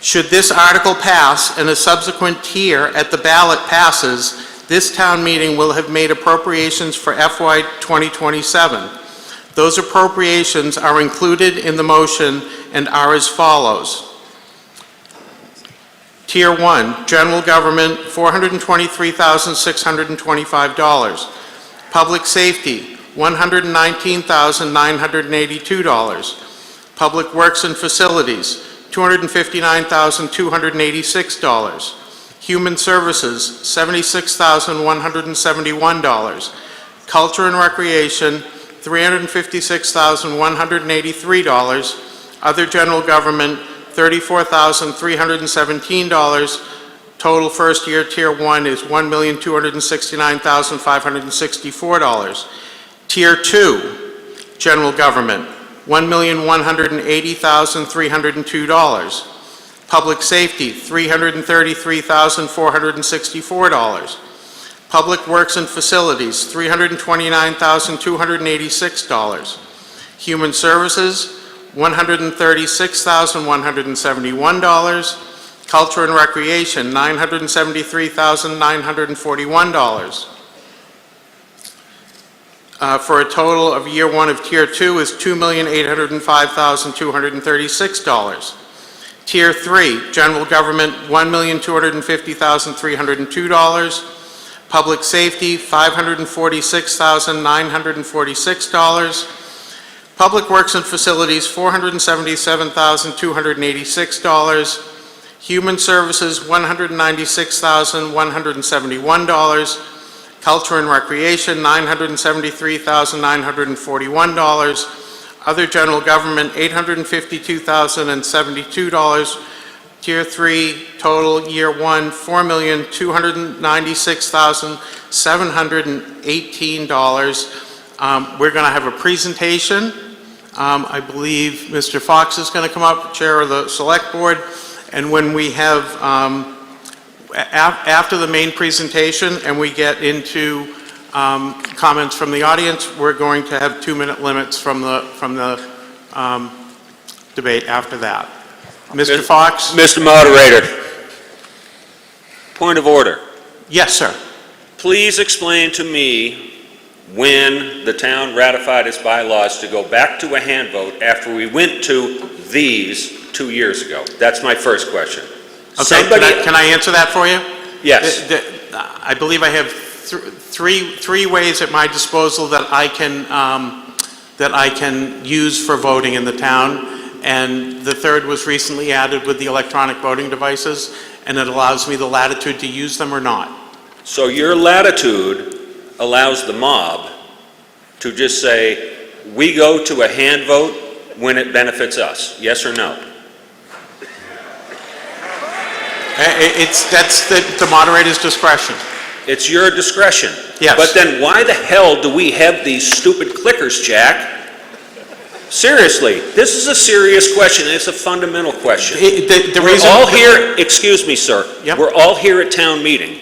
Should this article pass and a subsequent tier at the ballot passes, this town meeting will have made appropriations for FY 2027. Those appropriations are included in the motion and are as follows. Tier 1, General Government, $423,625. Public Safety, $119,982. Public Works and Facilities, $259,286. Human Services, $76,171. Culture and Recreation, $356,183. Other General Government, $34,317. Total first year Tier 1 is $1,269,564. Tier 2, General Government, $1,180,302. Public Safety, $333,464. Public Works and Facilities, $329,286. Human Services, $136,171. Culture and Recreation, $973,941. For a total of year one of Tier 2 is $2,805,236. Tier 3, General Government, $1,250,302. Public Safety, $546,946. Public Works and Facilities, $477,286. Human Services, $196,171. Culture and Recreation, $973,941. Other General Government, $852,072. Tier 3, total year one, $4,296,718. We're going to have a presentation. I believe Mr. Fox is going to come up, Chair of the Select Board. And when we have, after the main presentation and we get into comments from the audience, we're going to have 2-minute limits from the debate after that. Mr. Fox?
Mr. Moderator, point of order.
Yes, sir.
Please explain to me when the town ratified its bylaws to go back to a hand vote after we went to these 2 years ago. That's my first question.
Okay, can I answer that for you?
Yes.
I believe I have three ways at my disposal that I can use for voting in the town, and the third was recently added with the electronic voting devices, and it allows me the latitude to use them or not.
So your latitude allows the mob to just say, we go to a hand vote when it benefits us, yes or no?
That's the moderator's discretion.
It's your discretion.
Yes.
But then why the hell do we have these stupid clickers, Jack? Seriously, this is a serious question, and it's a fundamental question. We're all here, excuse me, sir. Yep. We're all here at town meeting.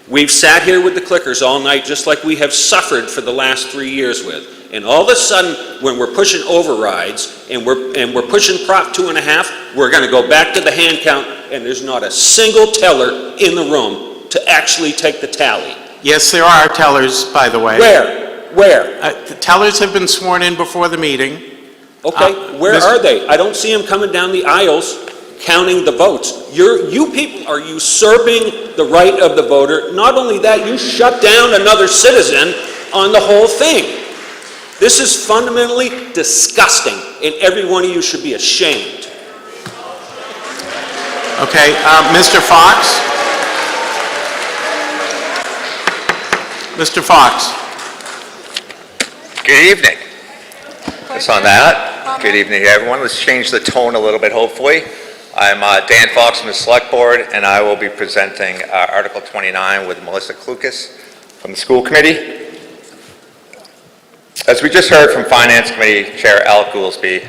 We've sat here with the clickers all night, just like we have suffered for the last 3 years with. And all of a sudden, when we're pushing overrides and we're pushing Prop 2.5, we're going to go back to the hand count, and there's not a single teller in the room to actually take the tally.
Yes, there are tellers, by the way.
Where?
The tellers have been sworn in before the meeting.
Okay, where are they? I don't see them coming down the aisles counting the votes. You people are usurping the right of the voter. Not only that, you shut down another citizen on the whole thing. This is fundamentally disgusting, and every one of you should be ashamed.
Okay, Mr. Fox? Mr. Fox?
Good evening. Just on that, good evening, everyone. Let's change the tone a little bit, hopefully. I'm Dan Fox from the Select Board, and I will be presenting Article 29 with Melissa Klukas from the School Committee. As we just heard from Finance Committee Chair Alec Goolsby,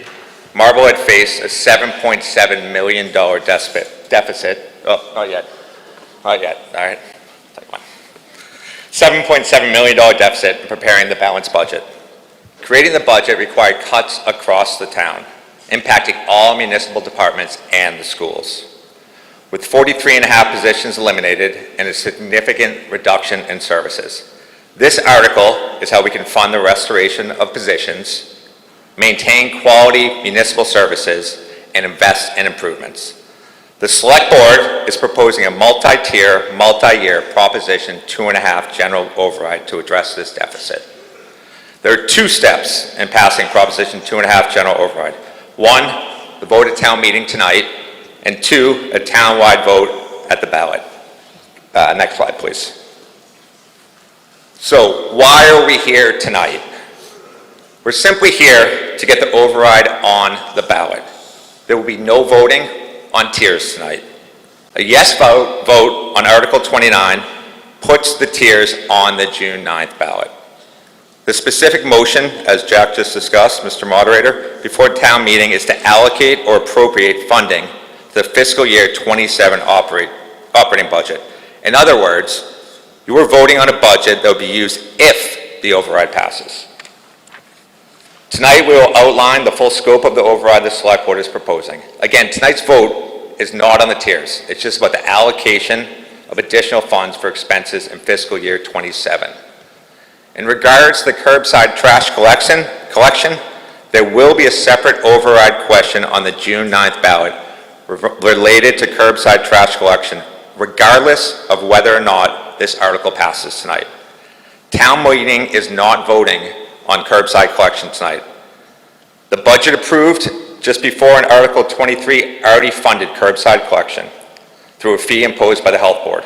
Marblehead faced a $7.7 million deficit. Oh, not yet. Not yet. All right. Take one. $7.7 million deficit in preparing the balanced budget. Creating the budget required cuts across the town, impacting all municipal departments and the schools. With 43.5 positions eliminated and a significant reduction in services. This article is how we can fund the restoration of positions, maintain quality municipal services, and invest in improvements. The Select Board is proposing a multi-tier, multi-year Proposition 2.5 general override to address this deficit. There are 2 steps in passing Proposition 2.5 general override. 1, the vote at town meeting tonight, and 2, a town-wide vote at the ballot. Next slide, please. So why are we here tonight? We're simply here to get the override on the ballot. There will be no voting on tiers tonight. A yes vote on Article 29 puts the tiers on the June 9th ballot. The specific motion, as Jack just discussed, Mr. Moderator, before town meeting is to allocate or appropriate funding to the fiscal year 27 operating budget. In other words, you are voting on a budget that will be used if the override passes. Tonight, we will outline the full scope of the override the Select Board is proposing. Again, tonight's vote is not on the tiers. It's just about the allocation of additional funds for expenses in fiscal year 27. In regards to the curbside trash collection, there will be a separate override question on the June 9th ballot related to curbside trash collection, regardless of whether or not this article passes tonight. Town meeting is not voting on curbside collection tonight. The budget approved just before in Article 23 already funded curbside collection through a fee imposed by the Health Board.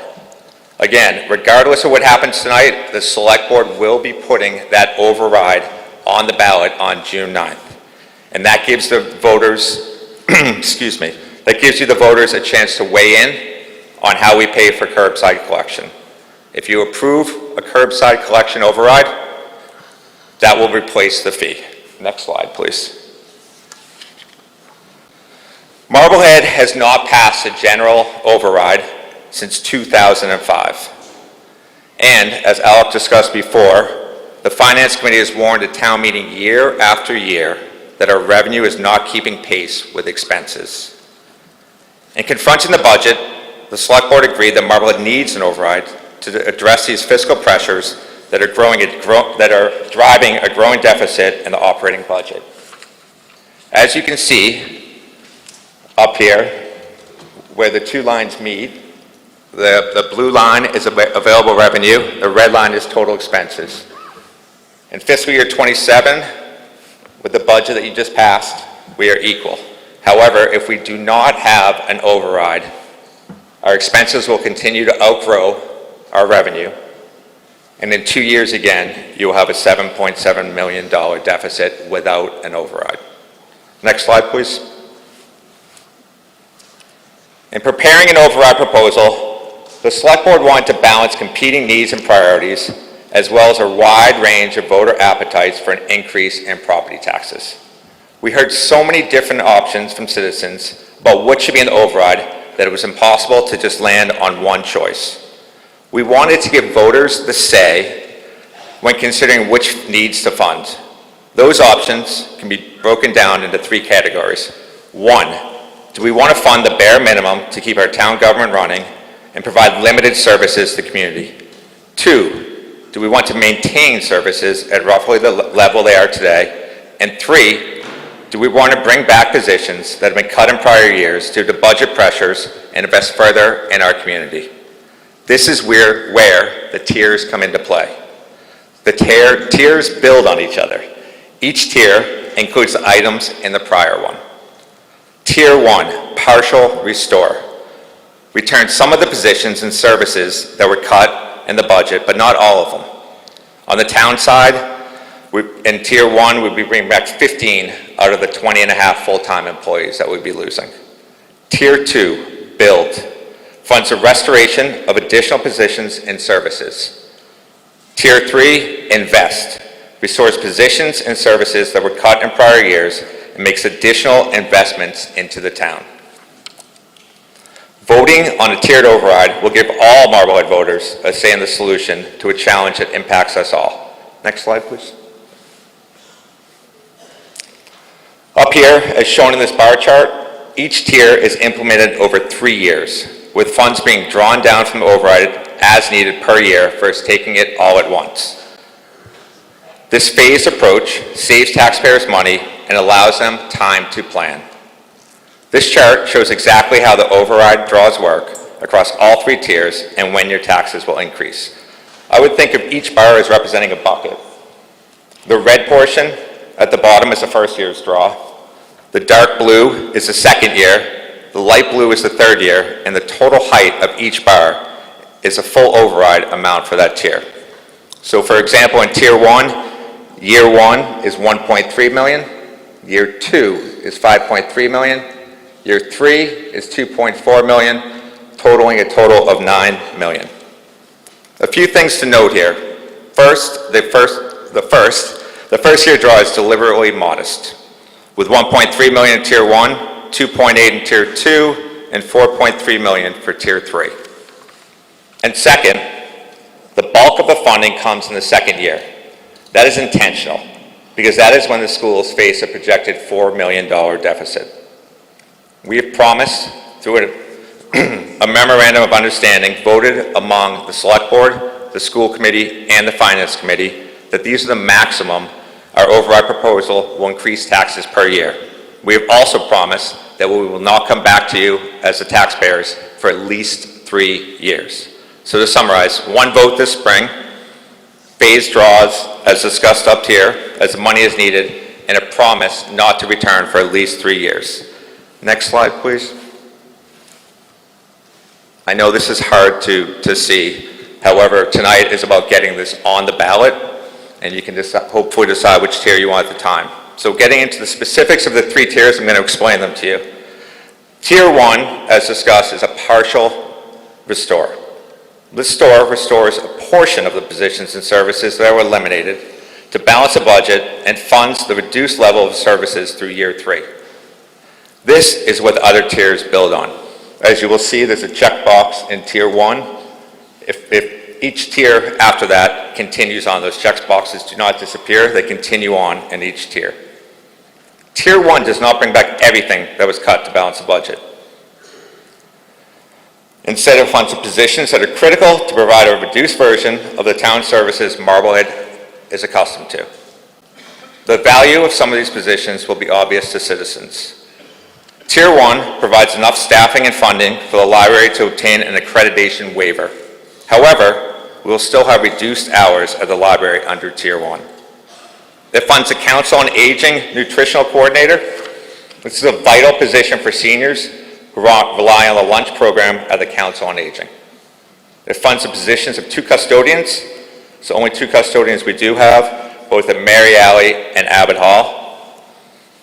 Again, regardless of what happens tonight, the Select Board will be putting that override on the ballot on June 9th. And that gives the voters, excuse me, that gives you the voters a chance to weigh in on how we pay for curbside collection. If you approve a curbside collection override, that will replace the fee. Next slide, please. Marblehead has not passed a general override since 2005. And, as Alec discussed before, the Finance Committee has warned a town meeting year after year that our revenue is not keeping pace with expenses. In confronting the budget, the Select Board agreed that Marblehead needs an override to address these fiscal pressures that are driving a growing deficit in the operating budget. As you can see up here, where the two lines meet, the blue line is available revenue, the red line is total expenses. In fiscal year 27, with the budget that you just passed, we are equal. However, if we do not have an override, our expenses will continue to outgrow our revenue, and in 2 years again, you will have a $7.7 million deficit without an override. Next slide, please. In preparing an override proposal, the Select Board wanted to balance competing needs and priorities, as well as a wide range of voter appetites for an increase in property taxes. We heard so many different options from citizens about what should be in the override that it was impossible to just land on one choice. We wanted to give voters the say when considering which needs to fund. Those options can be broken down into 3 categories. 1, do we want to fund the bare minimum to keep our town government running and provide limited services to the community? 2, do we want to maintain services at roughly the level they are today? And 3, do we want to bring back positions that have been cut in prior years due to budget pressures and invest further in our community? This is where the tiers come into play. The tiers build on each other. Each tier includes the items in the prior one. Tier 1, partial restore. Return some of the positions and services that were cut in the budget, but not all of them. On the town side, in Tier 1, we'd be bringing back 15 out of the 20 and a half full-time employees that we'd be losing. Tier 2, build. Funds the restoration of additional positions and services. Tier 3, invest. Restores positions and services that were cut in prior years and makes additional investments into the town. Voting on a tiered override will give all Marblehead voters a say in the solution to a challenge that impacts us all. Next slide, please. Up here, as shown in this bar chart, each tier is implemented over 3 years, with funds being drawn down from the override as needed per year versus taking it all at once. This phased approach saves taxpayers money and allows them time to plan. This chart shows exactly how the override draws work across all 3 tiers and when your taxes will increase. I would think of each bar as representing a bucket. The red portion at the bottom is the first year's draw. The dark blue is the second year. The light blue is the 3rd year, and the total height of each bar is a full override amount for that tier. So for example, in Tier 1, Year 1 is 1.3 million, Year 2 is 5.3 million, Year 3 is 2.4 million, totaling a total of 9 million. A few things to note here. First, the first year draw is deliberately modest, with 1.3 million in Tier 1, 2.8 in Tier 2, and 4.3 million for Tier 3. And second, the bulk of the funding comes in the second year. That is intentional. because that is when the schools face a projected $4 million deficit. We have promised through a memorandum of understanding voted among the Select Board, the School Committee, and the Finance Committee that these are the maximum our override proposal will increase taxes per year. We have also promised that we will not come back to you as the taxpayers for at least 3 years. So to summarize, one vote this spring, phased draws as discussed up here as the money is needed, and a promise not to return for at least 3 years. Next slide, please. I know this is hard to see. However, tonight is about getting this on the ballot, and you can hopefully decide which tier you want at the time. So getting into the specifics of the 3 tiers, I'm going to explain them to you. Tier 1, as discussed, is a partial restore. This restores a portion of the positions and services that were eliminated to balance the budget and funds the reduced level of services through year 3. This is what the other tiers build on. As you will see, there's a checkbox in Tier 1. If each tier after that continues on, those checkboxes do not disappear, they continue on in each tier. Tier 1 does not bring back everything that was cut to balance the budget. Instead, it funds the positions that are critical to provide a reduced version of the town services Marblehead is accustomed to. The value of some of these positions will be obvious to citizens. Tier 1 provides enough staffing and funding for the library to obtain an accreditation waiver. However, we will still have reduced hours at the library under Tier 1. It funds the Council on Aging Nutritional Coordinator. This is a vital position for seniors who rely on the lunch program at the Council on Aging. It funds the positions of 2 custodians, so only 2 custodians we do have, both at Mary Alley and Abbott Hall.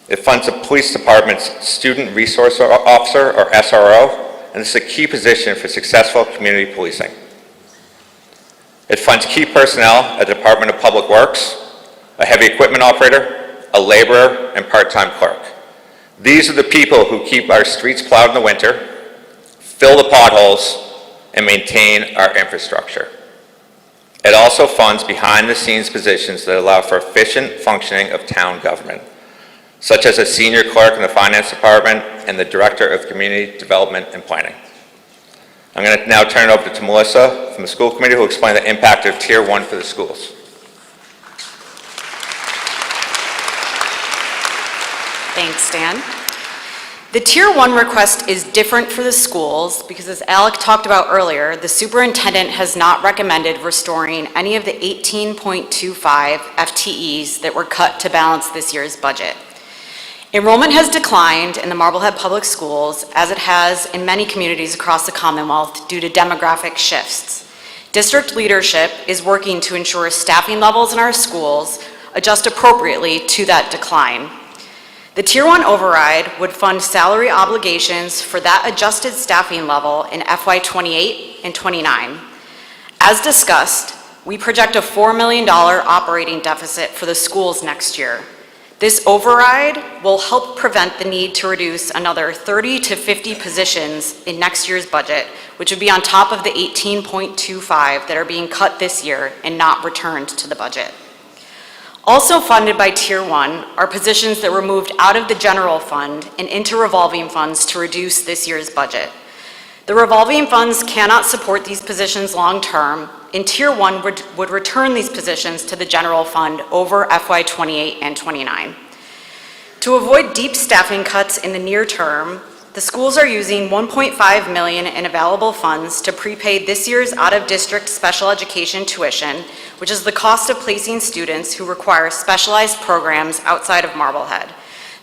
It funds the Police Department's Student Resource Officer, or SRO, and this is a key position for successful community policing. It funds key personnel at the Department of Public Works, a heavy equipment operator, a laborer, and part-time clerk. These are the people who keep our streets plowed in the winter, fill the potholes, and maintain our infrastructure. It also funds behind-the-scenes positions that allow for efficient functioning of town government, such as a senior clerk in the Finance Department and the Director of Community Development and Planning. I'm going to now turn it over to Melissa from the School Committee who will explain the impact of Tier 1 for the schools.
Thanks, Dan. The Tier 1 request is different for the schools because, as Alec talked about earlier, the superintendent has not recommended restoring any of the 18.25 FTEs that were cut to balance this year's budget. Enrollment has declined in the Marblehead Public Schools, as it has in many communities across the Commonwealth due to demographic shifts. District leadership is working to ensure staffing levels in our schools adjust appropriately to that decline. The Tier 1 override would fund salary obligations for that adjusted staffing level in FY '28 and '29. As discussed, we project a $4 million operating deficit for the schools next year. This override will help prevent the need to reduce another 30 to 50 positions in next year's budget, which would be on top of the 18.25 that are being cut this year and not returned to the budget. Also funded by Tier 1 are positions that were moved out of the general fund and into revolving funds to reduce this year's budget. The revolving funds cannot support these positions long-term, and Tier 1 would return these positions to the general fund over FY '28 and '29. To avoid deep staffing cuts in the near term, the schools are using $1.5 million in available funds to prepay this year's out-of-district special education tuition, which is the cost of placing students who require specialized programs outside of Marblehead.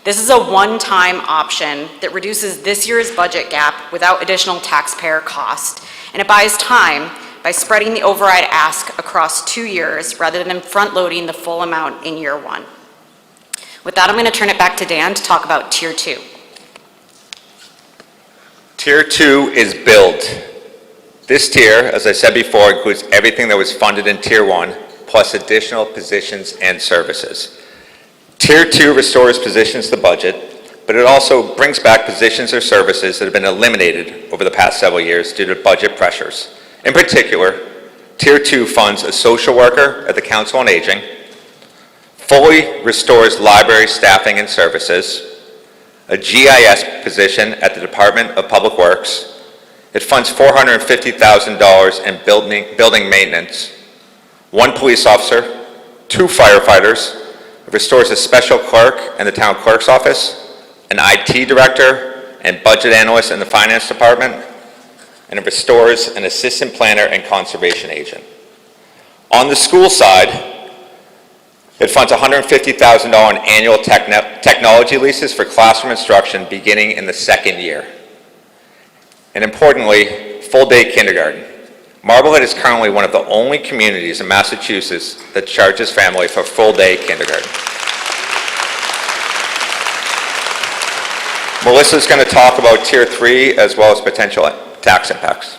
This is a one-time option that reduces this year's budget gap without additional taxpayer cost, and it buys time by spreading the override ask across 2 years rather than front-loading the full amount in year 1. With that, I'm going to turn it back to Dan to talk about Tier 2.
Tier 2 is build. This tier, as I said before, includes everything that was funded in Tier 1, plus additional positions and services. Tier 2 restores positions to the budget, but it also brings back positions or services that have been eliminated over the past several years due to budget pressures. In particular, Tier 2 funds a social worker at the Council on Aging, fully restores library staffing and services, a GIS position at the Department of Public Works. It funds $450,000 in building maintenance, 1 police officer, 2 firefighters. It restores a special clerk in the town clerk's office, an IT director and budget analyst in the finance department, and it restores an assistant planner and conservation agent. On the school side, it funds $150,000 in annual technology leases for classroom instruction beginning in the 2nd year. And importantly, full-day kindergarten. Marblehead is currently one of the only communities in Massachusetts that charges family for full-day kindergarten. Melissa's going to talk about Tier 3 as well as potential tax impacts.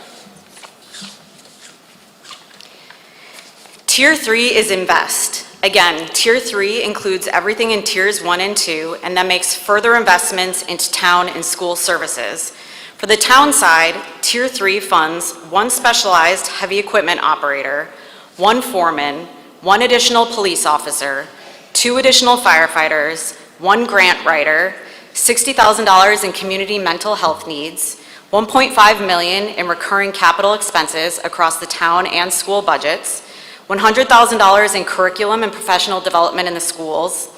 Tier 3 is invest. Again, Tier 3 includes everything in Tiers 1 and 2, and then makes further investments into town and school services. For the town side, Tier 3 funds 1 specialized heavy equipment operator, 1 foreman, 1 additional police officer, 2 additional firefighters, 1 grant writer, $60,000 in community mental health needs, $1.5 million in recurring capital expenses across the town and school budgets, $100,000 in curriculum and professional development in the schools,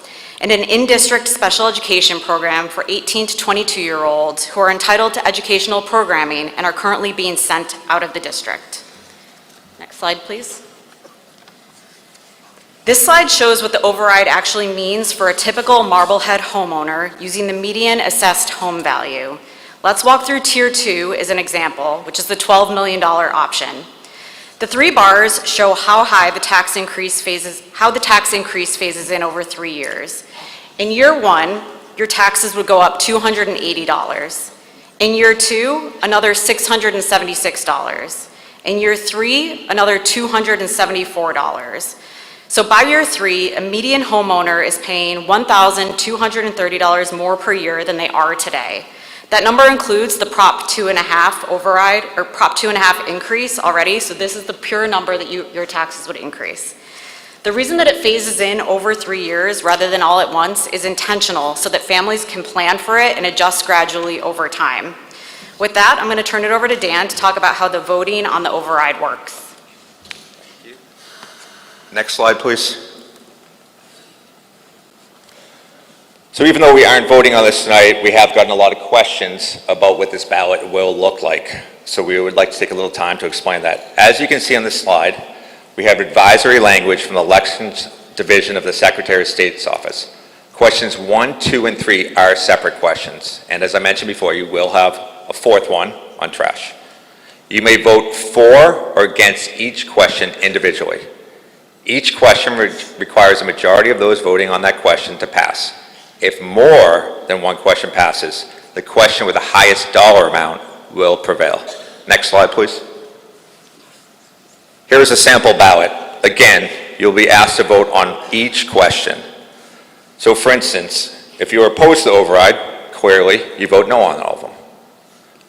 and an in-district special education program for 18 to 22-year-olds who are entitled to educational programming and are currently being sent out of the district. Next slide, please. This slide shows what the override actually means for a typical Marblehead homeowner using the median assessed home value. Let's walk through Tier 2 as an example, which is the $12 million option. The 3 bars show how the tax increase phases in over 3 years. In year 1, your taxes would go up $280. In year 2, another $676. In year 3, another $274. So by year 3, a median homeowner is paying $1,230 more per year than they are today. That number includes the Prop 2.5 override, or Prop 2.5 increase already, so this is the pure number that your taxes would increase. The reason that it phases in over 3 years rather than all at once is intentional, so that families can plan for it and adjust gradually over time. With that, I'm going to turn it over to Dan to talk about how the voting on the override works.
Thank you. Next slide, please. So even though we aren't voting on this tonight, we have gotten a lot of questions about what this ballot will look like. So we would like to take a little time to explain that. As you can see on this slide, we have advisory language from the Elections Division of the Secretary of State's office. Questions 1, 2, and 3 are separate questions. And as I mentioned before, you will have a 4th one on trash. You may vote for or against each question individually. Each question requires a majority of those voting on that question to pass. If more than one question passes, the question with the highest dollar amount will prevail. Next slide, please. Here is a sample ballot. Again, you'll be asked to vote on each question. So for instance, if you are opposed to the override, clearly you vote no on all of them.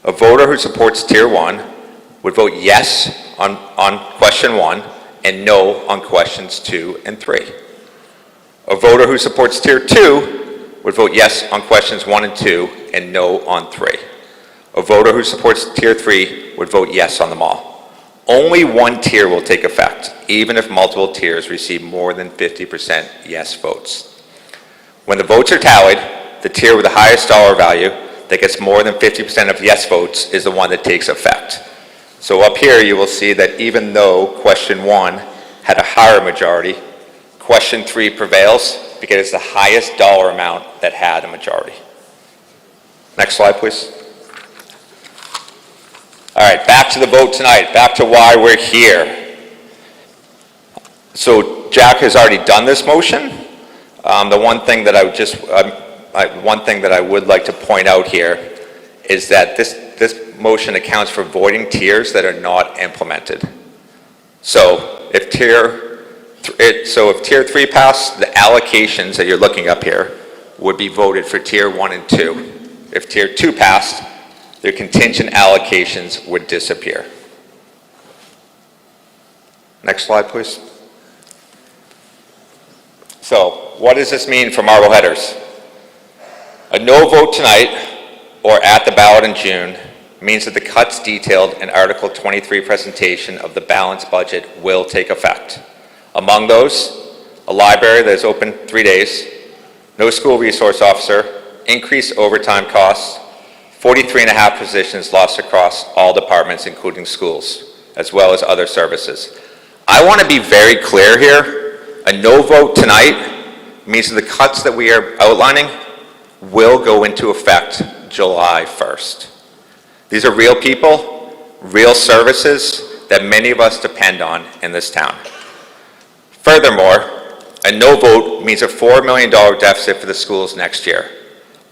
A voter who supports Tier 1 would vote yes on question 1 and no on questions 2 and 3. A voter who supports Tier 2 would vote yes on questions 1 and 2 and no on 3. A voter who supports Tier 3 would vote yes on them all. Only one tier will take effect, even if multiple tiers receive more than 50% yes votes. When the votes are tallied, the tier with the highest dollar value that gets more than 50% of yes votes is the one that takes effect. So up here you will see that even though question 1 had a higher majority, question 3 prevails because it's the highest dollar amount that had a majority. Next slide, please. All right, back to the vote tonight, back to why we're here. So Jack has already done this motion. The one thing that I would like to point out here is that this motion accounts for voiding tiers that are not implemented. So if Tier 3 passed, the allocations that you're looking up here would be voted for Tier 1 and 2. If Tier 2 passed, their contingent allocations would disappear. Next slide, please. So what does this mean for Marbleheaders? A no vote tonight or at the ballot in June means that the cuts detailed in Article 23 presentation of the balanced budget will take effect. Among those, a library that is open 3 days, no school resource officer, increased overtime costs, 43.5 positions lost across all departments, including schools, as well as other services. I want to be very clear here. A no vote tonight means that the cuts that we are outlining will go into effect July 1st. These are real people, real services that many of us depend on in this town. Furthermore, a no vote means a $4 million deficit for the schools next year,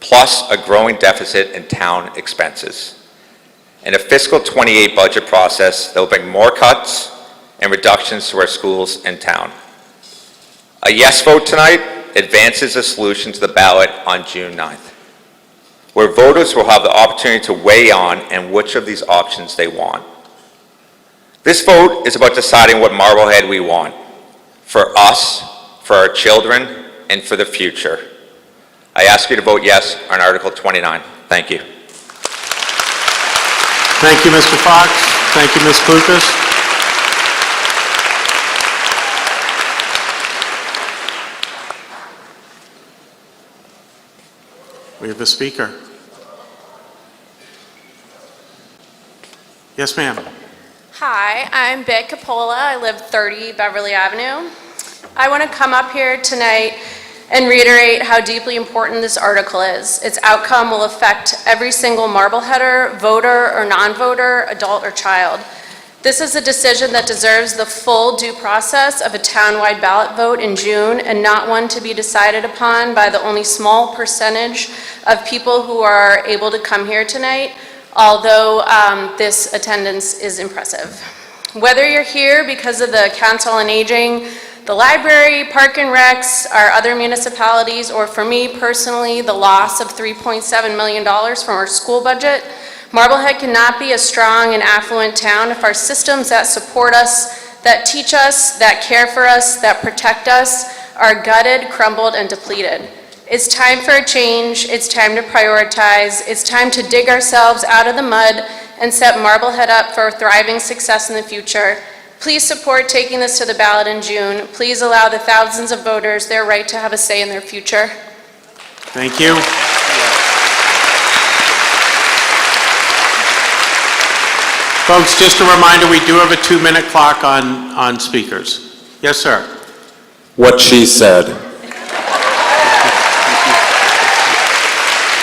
plus a growing deficit in town expenses. In a fiscal 28 budget process that will bring more cuts and reductions to our schools and town. A yes vote tonight advances a solution to the ballot on June 9th, where voters will have the opportunity to weigh on and which of these options they want. This vote is about deciding what Marblehead we want, for us, for our children, and for the future. I ask you to vote yes on Article 29. Thank you.
Thank you, Mr. Fox. Thank you, Ms. Klukas. We have a speaker. Yes, ma'am.
Hi, I'm Beck Capola. I live 30 Beverly Avenue. I want to come up here tonight and reiterate how deeply important this article is. Its outcome will affect every single Marbleheader, voter or non-voter, adult or child. This is a decision that deserves the full due process of a townwide ballot vote in June and not one to be decided upon by the only small percentage of people who are able to come here tonight, although this attendance is impressive. Whether you're here because of the Council on Aging, the library, Park and Recs, our other municipalities, or for me personally, the loss of $3.7 million from our school budget, Marblehead cannot be a strong and affluent town if our systems that support us, that teach us, that care for us, that protect us, are gutted, crumbled, and depleted. It's time for a change, it's time to prioritize, it's time to dig ourselves out of the mud and set Marblehead up for thriving success in the future. Please support taking this to the ballot in June. Please allow the thousands of voters their right to have a say in their future.
Thank you. Folks, just a reminder, we do have a 2-minute clock on speakers. Yes, sir.
What she said.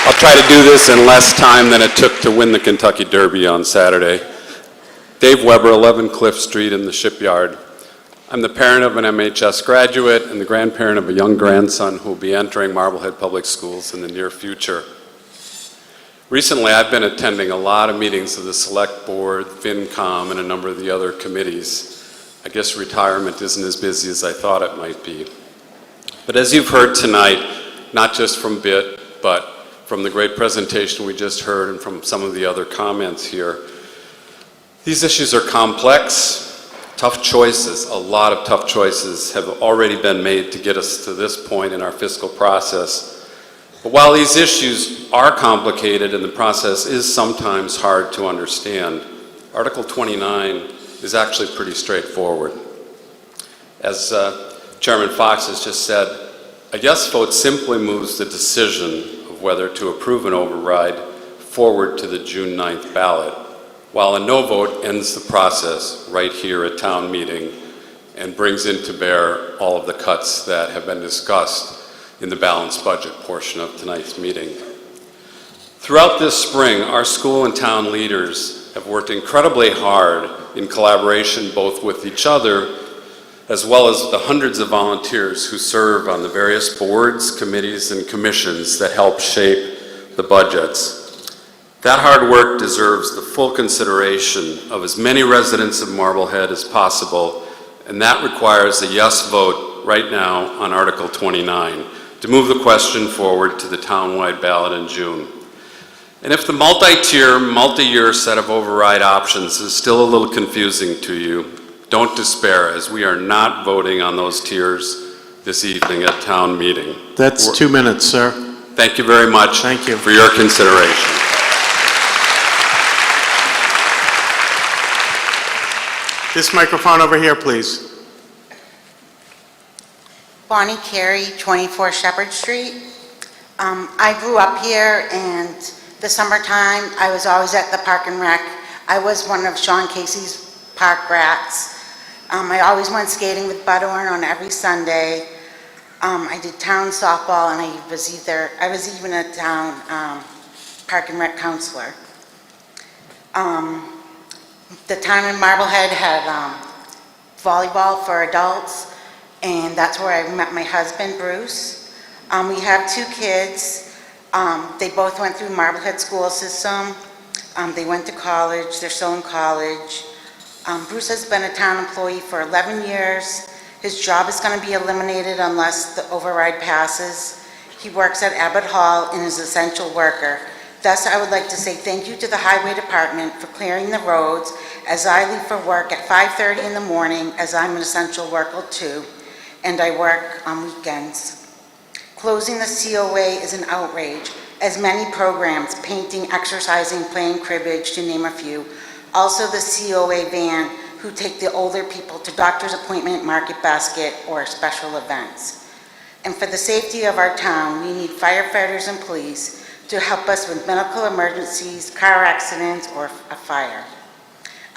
I'll try to do this in less time than it took to win the Kentucky Derby on Saturday. Dave Weber, 11 Cliff Street in the Shipyard. I'm the parent of an MHS graduate and the grandparent of a young grandson who will be entering Marblehead Public Schools in the near future. Recently, I've been attending a lot of meetings of the Select Board, FinCom, and a number of the other committees. I guess retirement isn't as busy as I thought it might be. But as you've heard tonight, not just from BIT, but from the great presentation we just heard and from some of the other comments here, these issues are complex, tough choices. A lot of tough choices have already been made to get us to this point in our fiscal process. But while these issues are complicated and the process is sometimes hard to understand, Article 29 is actually pretty straightforward. As Chairman Fox has just said, a yes vote simply moves the decision of whether to approve an override forward to the June 9th ballot, while a no vote ends the process right here at town meeting and brings into bear all of the cuts that have been discussed in the balanced budget portion of tonight's meeting. Throughout this spring, our school and town leaders have worked incredibly hard in collaboration both with each other as well as the hundreds of volunteers who serve on the various boards, committees, and commissions that help shape the budgets. That hard work deserves the full consideration of as many residents of Marblehead as possible, and that requires a yes vote right now on Article 29 to move the question forward to the townwide ballot in June. And if the multi-tier, multi-year set of override options is still a little confusing to you, don't despair, as we are not voting on those tiers this evening at town meeting.
That's 2 minutes, sir.
Thank you very much.
Thank you.
For your consideration.
This microphone over here, please.
Bonnie Carey, 24 Shepherd Street. I grew up here, and the summertime, I was always at the Park and Rec. I was one of Sean Casey's park rats. I always went skating with Bud Orrin on every Sunday. I did town softball, and I was even a town Park and Rec counselor. The town in Marblehead had volleyball for adults, and that's where I met my husband, Bruce. We have 2 kids. They both went through Marblehead school system. They went to college. They're still in college. Bruce has been a town employee for 11 years. His job is going to be eliminated unless the override passes. He works at Abbott Hall and is an essential worker. Thus, I would like to say thank you to the Highway Department for clearing the roads as I leave for work at 5:30 in the morning, as I'm an essential worker too, and I work on weekends. Closing the COA is an outrage, as many programs, painting, exercising, playing cribbage, to name a few. Also the COA van, who take the older people to doctor's appointment, market basket, or special events. And for the safety of our town, we need firefighters and police to help us with medical emergencies, car accidents, or a fire.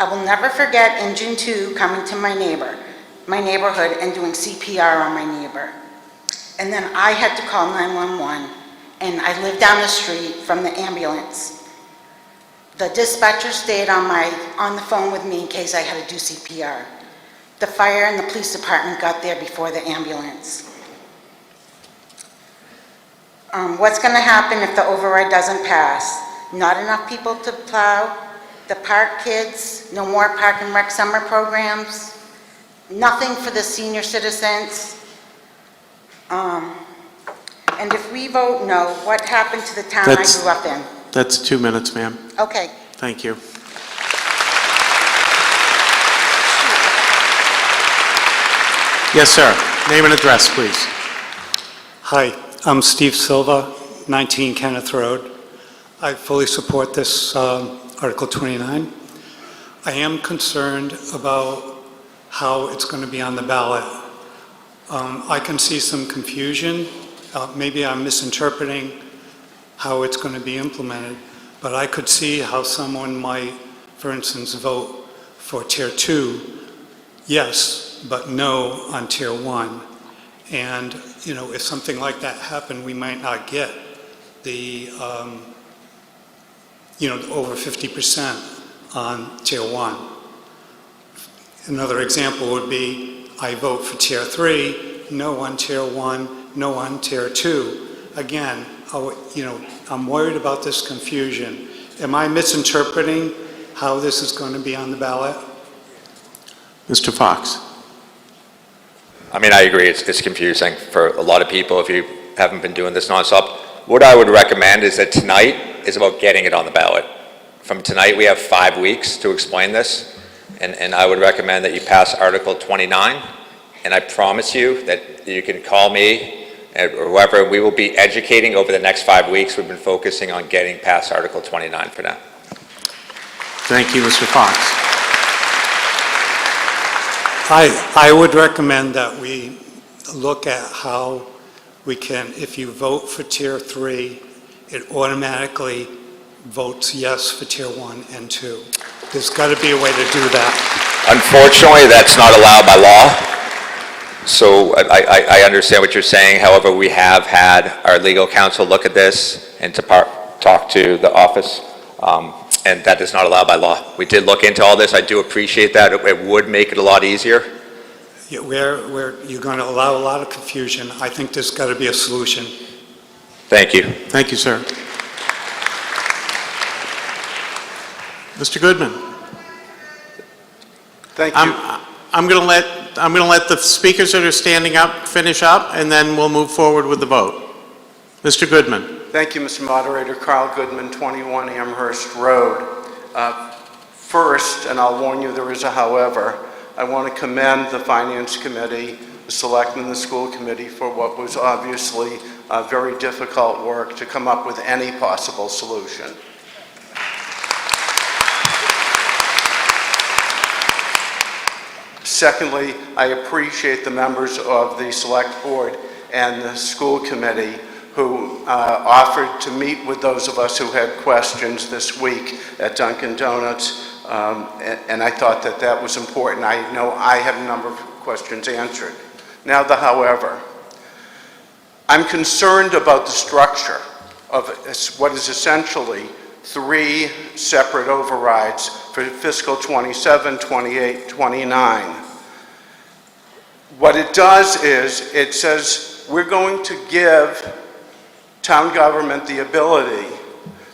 I will never forget Engine 2 coming to my neighborhood and doing CPR on my neighbor. And then I had to call 911, and I lived down the street from the ambulance. The dispatcher stayed on the phone with me in case I had to do CPR. The fire and the police department got there before the ambulance. What's going to happen if the override doesn't pass? Not enough people to plow, the park kids, no more Park and Rec summer programs, nothing for the senior citizens. And if we vote no, what happened to the town I grew up in?
That's 2 minutes, ma'am.
Okay.
Thank you. Yes, sir. Name and address, please.
Hi, I'm Steve Silva, 19 Kenneth Road. I fully support this Article 29. I am concerned about how it's going to be on the ballot. I can see some confusion. Maybe I'm misinterpreting how it's going to be implemented, but I could see how someone might, for instance, vote for Tier 2, yes, but no on Tier 1. And, you know, if something like that happened, we might not get the, over 50% on Tier 1. Another example would be, I vote for Tier 3, no on Tier 1, no on Tier 2. Again, I'm worried about this confusion. Am I misinterpreting how this is going to be on the ballot?
Mr. Fox.
I mean, I agree, it's confusing for a lot of people if you haven't been doing this nonstop. What I would recommend is that tonight is about getting it on the ballot. From tonight, we have 5 weeks to explain this, and I would recommend that you pass Article 29, and I promise you that you can call me or whoever, we will be educating over the next 5 weeks. We've been focusing on getting past Article 29 for now.
Thank you, Mr. Fox.
I would recommend that we look at how we can, if you vote for Tier 3, it automatically votes yes for Tier 1 and 2. There's got to be a way to do that.
Unfortunately, that's not allowed by law. So I understand what you're saying. However, we have had our legal counsel look at this and to talk to the office, and that is not allowed by law. We did look into all this. I do appreciate that. It would make it a lot easier.
Yeah, you're going to allow a lot of confusion. I think there's got to be a solution.
Thank you.
Thank you, sir. Mr. Goodman.
Thank you.
I'm going to let the speakers that are standing up finish up, and then we'll move forward with the vote. Mr. Goodman.
Thank you, Mr. Moderator. Carl Goodman, 21 Amherst Road. First, and I'll warn you there is a however,
I want to commend the Finance Committee, the Selectmen, and the School Committee for what was obviously very difficult work to come up with any possible solution. Secondly, I appreciate the members of the Select Board and the School Committee who offered to meet with those of us who had questions this week at Dunkin' Donuts, and I thought that that was important. I know I had a number of questions answered. Now the however. I'm concerned about the structure of what is essentially 3 separate overrides for fiscal 27, 28, 29. What it does is it says we're going to give town government the ability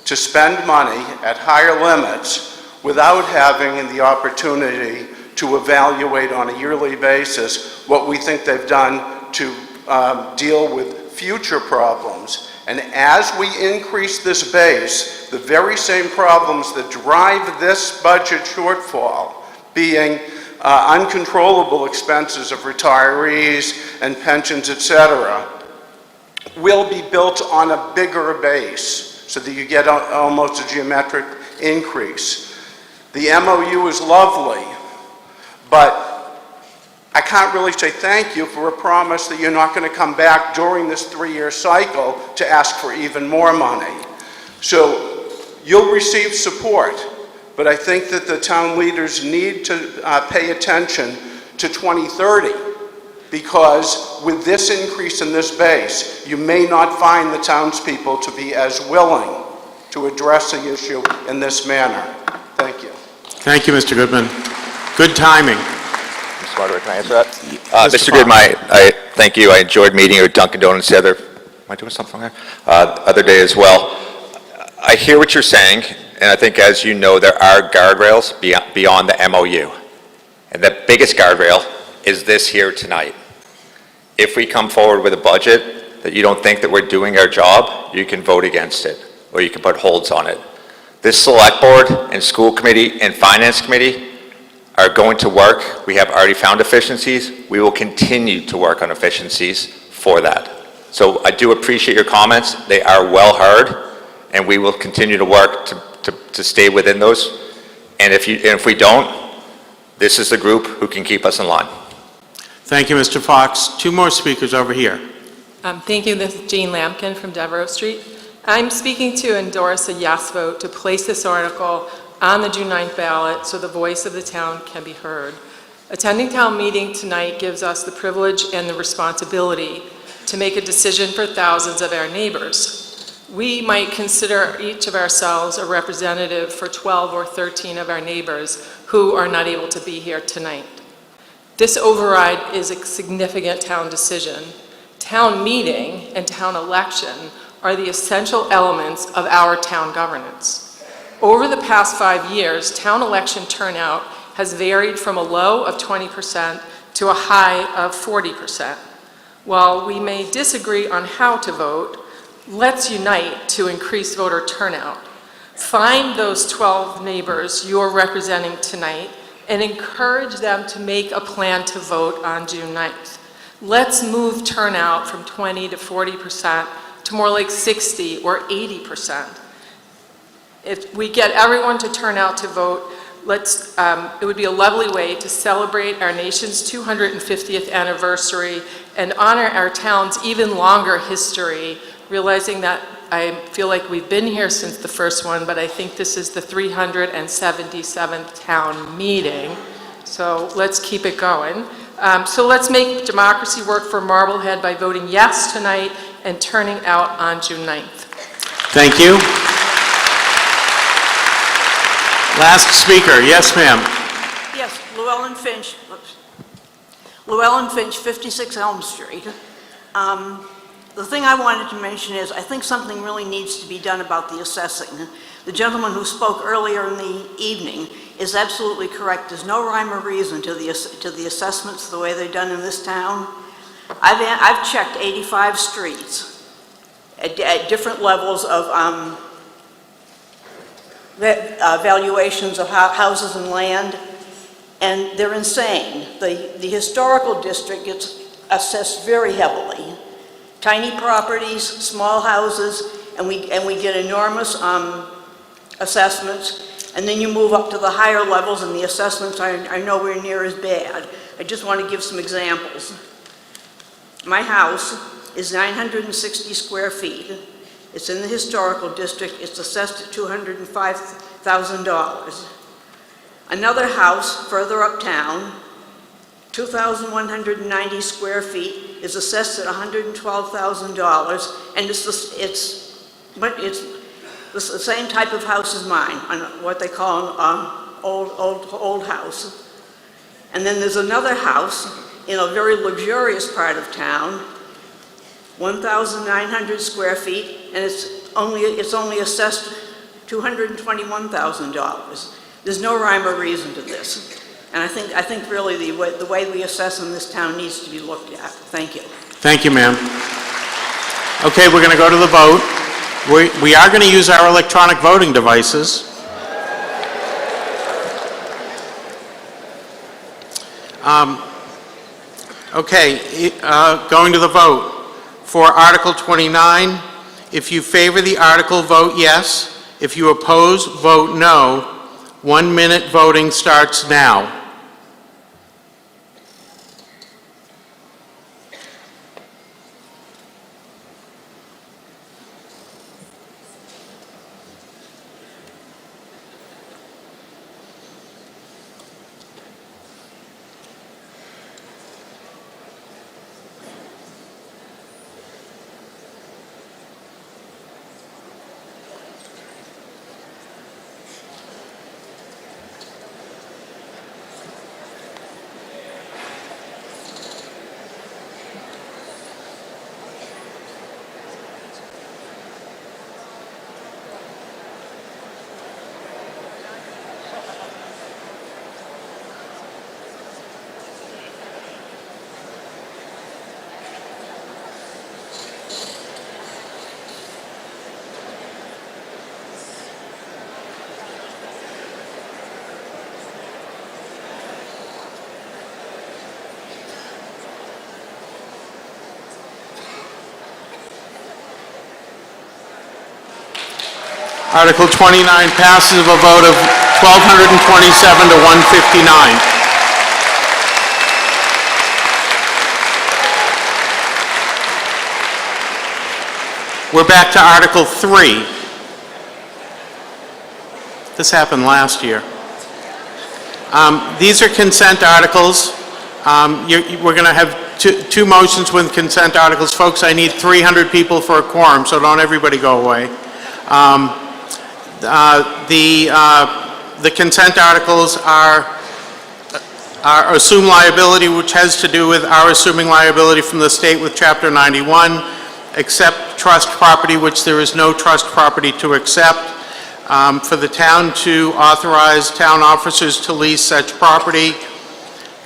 to spend money at higher limits without having the opportunity to evaluate on a yearly basis what we think they've done to deal with future problems. And as we increase this base, the very same problems that drive this budget shortfall, being uncontrollable expenses of retirees and pensions, etc., will be built on a bigger base so that you get almost a geometric increase. The MOU is lovely, but I can't really say thank you for a promise that you're not going to come back during this 3-year cycle to ask for even more money. So you'll receive support, but I think that the town leaders need to pay attention to 2030, because with this increase in this base, you may not find the townspeople to be as willing to address the issue in this manner. Thank you.
Thank you, Mr. Goodman. Good timing.
Mr. Moderator, can I answer that? Mr. Goodman, I thank you. I enjoyed meeting you at Dunkin' Donuts the other, am I doing something there? Other day as well. I hear what you're saying, and I think, as you know, there are guardrails beyond the MOU. And the biggest guardrail is this here tonight. If we come forward with a budget that you don't think that we're doing our job, you can vote against it, or you can put holds on it. This Select Board and School Committee and Finance Committee are going to work. We have already found efficiencies. We will continue to work on efficiencies for that. So I do appreciate your comments. They are well heard, and we will continue to work to stay within those. And if we don't, this is the group who can keep us in line.
Thank you, Mr. Fox. 2 more speakers over here.
Thank you. This is Jean Lampkin from Devereux Street. I'm speaking to endorse a yes vote to place this article on the June 9th ballot so the voice of the town can be heard. Attending town meeting tonight gives us the privilege and the responsibility to make a decision for thousands of our neighbors. We might consider each of ourselves a representative for 12 or 13 of our neighbors who are not able to be here tonight. This override is a significant town decision. Town meeting and town election are the essential elements of our town governance. Over the past 5 years, town election turnout has varied from a low of 20% to a high of 40%. While we may disagree on how to vote, let's unite to increase voter turnout. Find those 12 neighbors you're representing tonight and encourage them to make a plan to vote on June 9th. Let's move turnout from 20 to 40% to more like 60 or 80%. If we get everyone to turn out to vote, it would be a lovely way to celebrate our nation's 250th anniversary and honor our town's even longer history, realizing that I feel like we've been here since the first one, but I think this is the 377th town meeting. So let's keep it going. So let's make democracy work for Marblehead by voting yes tonight and turning out on June 9th.
Thank you. Last speaker. Yes, ma'am.
Yes, Llewellyn Finch. Llewellyn Finch, 56 Elm Street. The thing I wanted to mention is I think something really needs to be done about the assessing. The gentleman who spoke earlier in the evening is absolutely correct. There's no rhyme or reason to the assessments the way they're done in this town. I've checked 85 streets at different levels of valuations of houses and land. and they're insane. The historical district gets assessed very heavily. Tiny properties, small houses, and we get enormous assessments. And then you move up to the higher levels and the assessments are nowhere near as bad. I just want to give some examples. My house is 960 square feet. It's in the historical district. It's assessed at $205,000. Another house further uptown, 2,190 square feet, is assessed at $112,000, and it's the same type of house as mine, on what they call an old house. And then there's another house in a very luxurious part of town, 1,900 square feet, and it's only assessed $221,000. There's no rhyme or reason to this. And I think really the way we assess in this town needs to be looked at. Thank you.
Thank you, ma'am. Okay, we're going to go to the vote. We are going to use our electronic voting devices. Going to the vote. For Article 29, if you favor the article, vote yes. If you oppose, vote no. 1 minute voting starts now. Article 29 passes with a vote of 1,227 to 159. We're back to Article 3. This happened last year. These are consent articles. We're going to have two motions with consent articles. Folks, I need 300 people for a quorum, so don't everybody go away. The consent articles are assume liability, which has to do with our assuming liability from the state with Chapter 91, accept trust property, which there is no trust property to accept, for the town to authorize town officers to lease such property,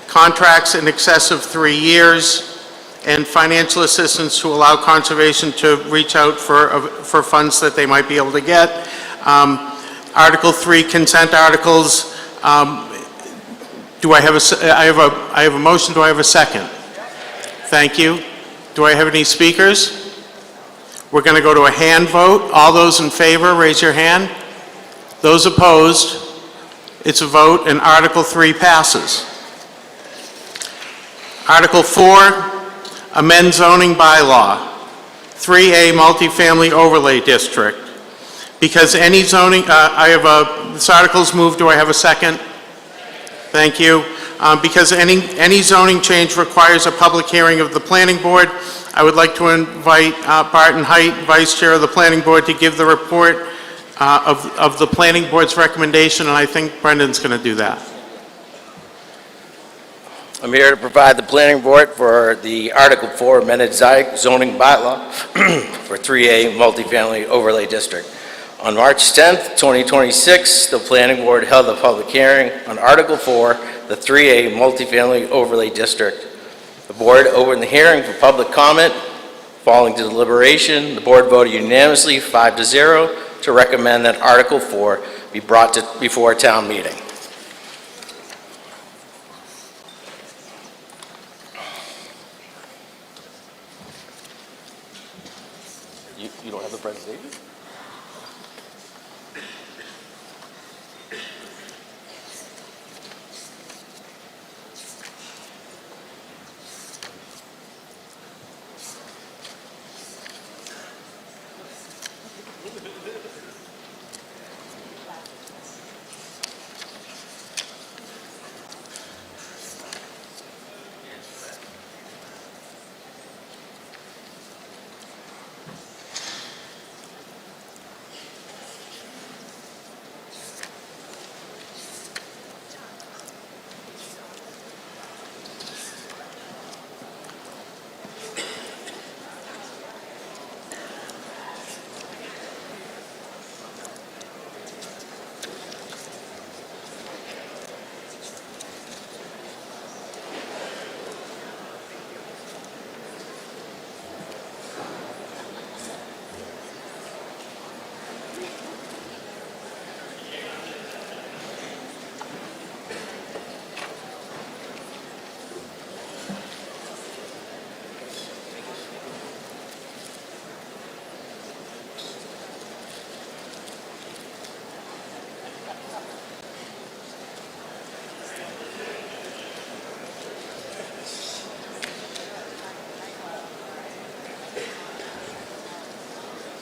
contracts in excess of 3 years, and financial assistance to allow conservation to reach out for funds that they might be able to get. Article 3, consent articles. Do I have I have a motion. Do I have a second? Thank you. Do I have any speakers? We're going to go to a hand vote. All those in favor, raise your hand. Those opposed, it's a vote, and Article 3 passes. Article 4, amend zoning bylaw, 3A multifamily overlay district. Because any zoning, this article's moved, do I have a second? Thank you. Because any zoning change requires a public hearing of the planning board, I would like to invite Barton Height, Vice Chair of the Planning Board, to give the report of the planning board's recommendation, and I think Brendan's going to do that.
I'm here to provide the planning board for the Article 4 amended zoning bylaw for 3A multifamily overlay district. On March 10th, 2026, the planning board held a public hearing on Article 4, the 3A multifamily overlay district. The board opened the hearing for public comment. Following deliberation, the board voted unanimously 5-0 to recommend that Article 4 be brought before a town meeting. You don't have the presentation?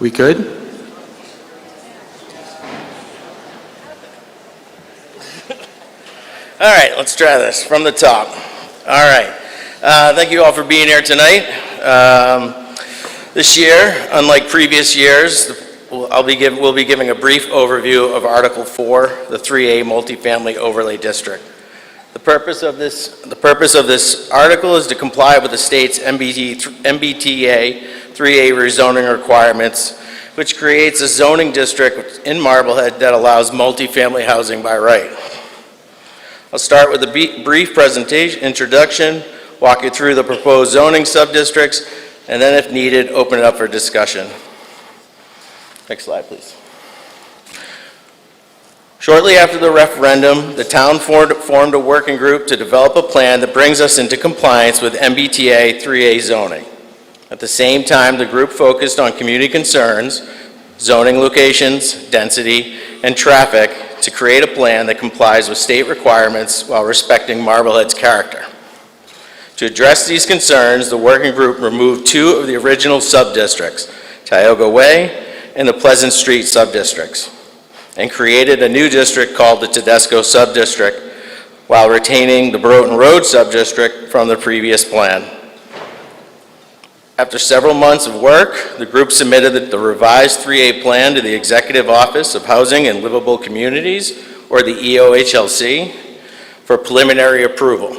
We good?
All right, let's try this from the top. All right. Thank you all for being here tonight. This year, unlike previous years, we'll be giving a brief overview of Article 4, the 3A multifamily overlay district. The purpose of this article is to comply with the state's MBTA 3A rezoning requirements, which creates a zoning district in Marblehead that allows multifamily housing by right. I'll start with a brief introduction, walk you through the proposed zoning subdistricts, and then if needed, open it up for discussion. Next slide, please. Shortly after the referendum, the town formed a working group to develop a plan that brings us into compliance with MBTA 3A zoning. At the same time, the group focused on community concerns, zoning locations, density, and traffic to create a plan that complies with state requirements while respecting Marblehead's character. To address these concerns, the working group removed two of the original subdistricts, Tioga Way and the Pleasant Street subdistricts, and created a new district called the Tedesco subdistrict while retaining the Broughton Road subdistrict from the previous plan. After several months of work, the group submitted the revised 3A plan to the Executive Office of Housing and Livable Communities, or the EOHLC, for preliminary approval.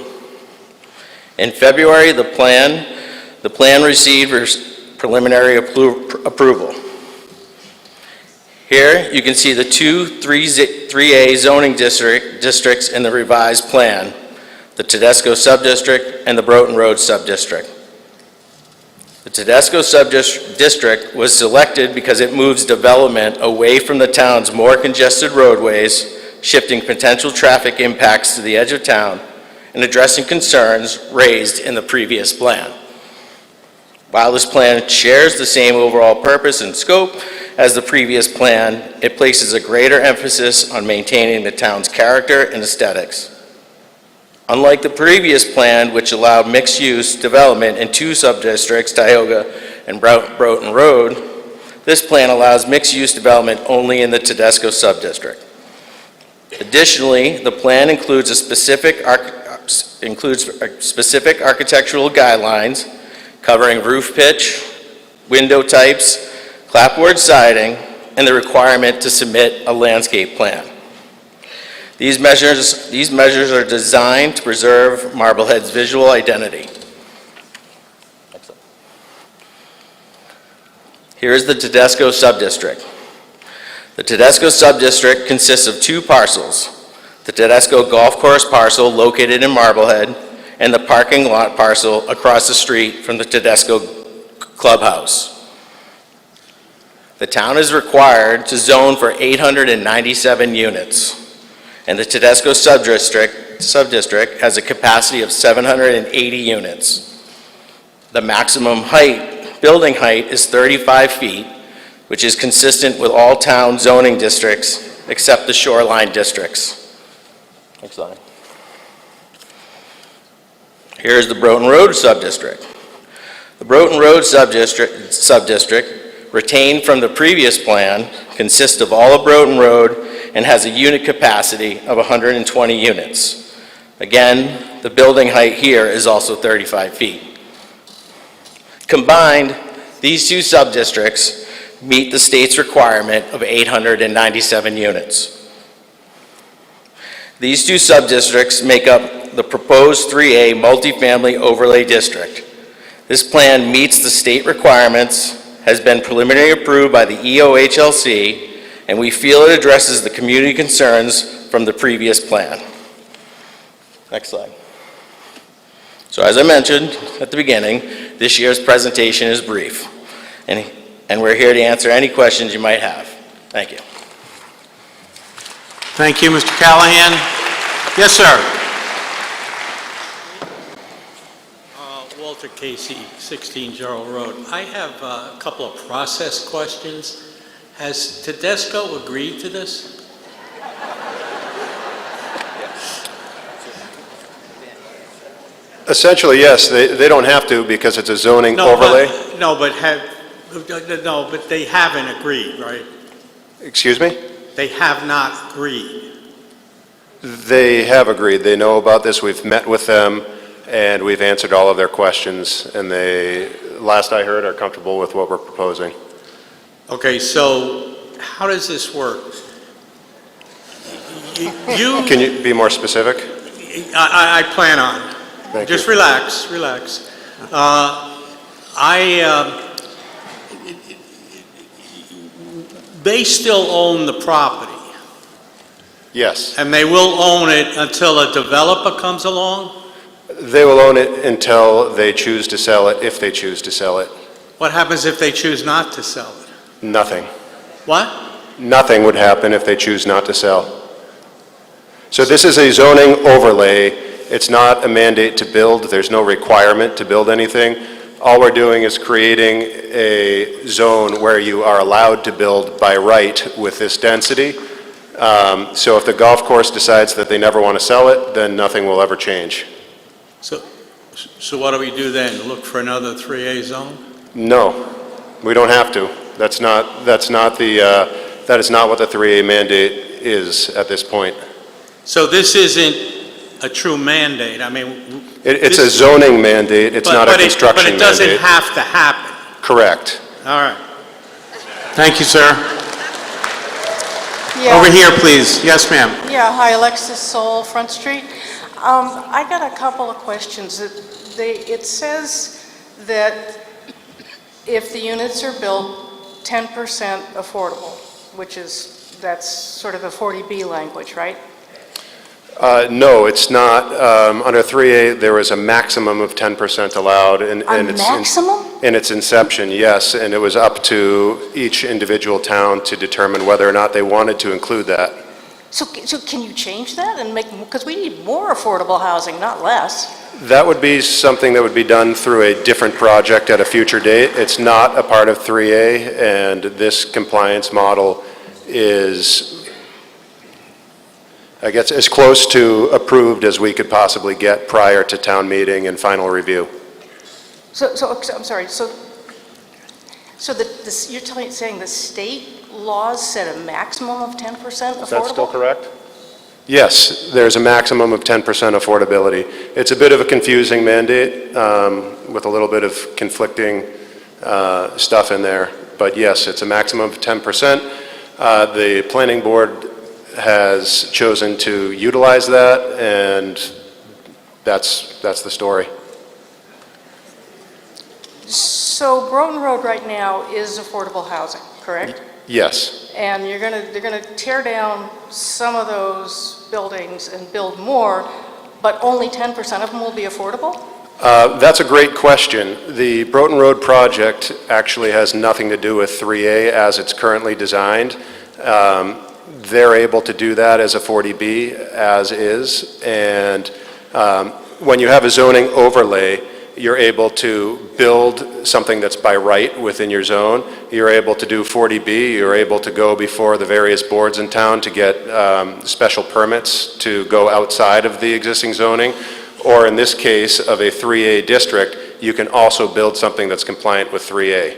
In February, the plan received preliminary approval. Here, you can see the two 3A zoning districts in the revised plan, the Tedesco subdistrict and the Broughton Road subdistrict. The Tedesco subdistrict was selected because it moves development away from the town's more congested roadways, shifting potential traffic impacts to the edge of town and addressing concerns raised in the previous plan. While this plan shares the same overall purpose and scope as the previous plan, it places a greater emphasis on maintaining the town's character and aesthetics. Unlike the previous plan, which allowed mixed-use development in two subdistricts, Tioga and Broughton Road, this plan allows mixed-use development only in the Tedesco subdistrict. Additionally, the plan includes specific architectural guidelines covering roof pitch, window types, clapboard siding, and the requirement to submit a landscape plan. These measures are designed to preserve Marblehead's visual identity. Here is the Tedesco subdistrict. The Tedesco subdistrict consists of two parcels, the Tedesco golf course parcel located in Marblehead and the parking lot parcel across the street from the Tedesco clubhouse. The town is required to zone for 897 units. And the Tedesco subdistrict has a capacity of 780 units. The maximum building height is 35 feet, which is consistent with all town zoning districts except the shoreline districts. Next slide. Here's the Broughton Road subdistrict. The Broughton Road subdistrict, retained from the previous plan, consists of all of Broughton Road and has a unit capacity of 120 units. Again, the building height here is also 35 feet. Combined, these two subdistricts meet the state's requirement of 897 units. These two subdistricts make up the proposed 3A multifamily overlay district. This plan meets the state requirements, has been preliminarily approved by the EOHLC, and we feel it addresses the community concerns from the previous plan. Next slide. So as I mentioned at the beginning, this year's presentation is brief, and we're here to answer any questions you might have. Thank you.
Thank you, Mr. Callahan. Yes, sir.
Walter Casey, 16 Gerald Road. I have a couple of process questions. Has Tedesco agreed to this?
Essentially, yes. They don't have to because it's a zoning overlay.
But they haven't agreed, right?
Excuse me?
They have not agreed.
They have agreed. They know about this. We've met with them, and we've answered all of their questions, and they, last I heard, are comfortable with what we're proposing.
Okay, so how does this work?
Can you be more specific?
I plan on.
Thank
Just
you.
relax. They still own the property.
Yes.
And they will own it until a developer comes along?
They will own it until they choose to sell it, if they choose to sell it.
What happens if they choose not to sell it?
Nothing.
What?
Nothing would happen if they choose not to sell. So this is a zoning overlay. It's not a mandate to build. There's no requirement to build anything. All we're doing is creating a zone where you are allowed to build by right with this density. So if the golf course decides that they never want to sell it, then nothing will ever change.
So what do we do then? Look for another 3A zone?
No, we don't have to. That is not what the 3A mandate is at this point.
So this isn't a true mandate? I mean...
It's a zoning mandate, it's not a construction mandate.
But it doesn't have to happen?
Correct.
All right.
Thank you, sir.
Yeah.
Over here, please. Yes, ma'am.
Yeah, hi, Alexis Soul, Front Street. I got a couple of questions. It says that if the units are built 10% affordable, that's sort of a 40B language, right?
No, it's not. Under 3A, there was a maximum of 10% allowed.
Maximum?
In its inception, yes, and it was up to each individual town to determine whether or not they wanted to include that.
So can you change that and because we need more affordable housing, not less.
That would be something that would be done through a different project at a future date. It's not a part of 3A, and this compliance model is, I guess, as close to approved as we could possibly get prior to town meeting and final review.
So I'm sorry, so you're saying the state laws set a maximum of 10% affordable?
Is that still correct? Yes, there's a maximum of 10% affordability. It's a bit of a confusing mandate with a little bit of conflicting stuff in there, but yes, it's a maximum of 10%. The planning board has chosen to utilize that, and that's the story.
So Broughton Road right now is affordable housing, correct?
Yes.
And they're gonna tear down some of those buildings and build more, but only 10% of them will be affordable?
That's a great question. The Broughton Road project actually has nothing to do with 3A as it's currently designed. They're able to do that as a 40B as is, and when you have a zoning overlay, you're able to build something that's by right within your zone. You're able to do 40B. You're able to go before the various boards in town to get special permits to go outside of the existing zoning. Or in this case of a 3A district, you can also build something that's compliant with 3A.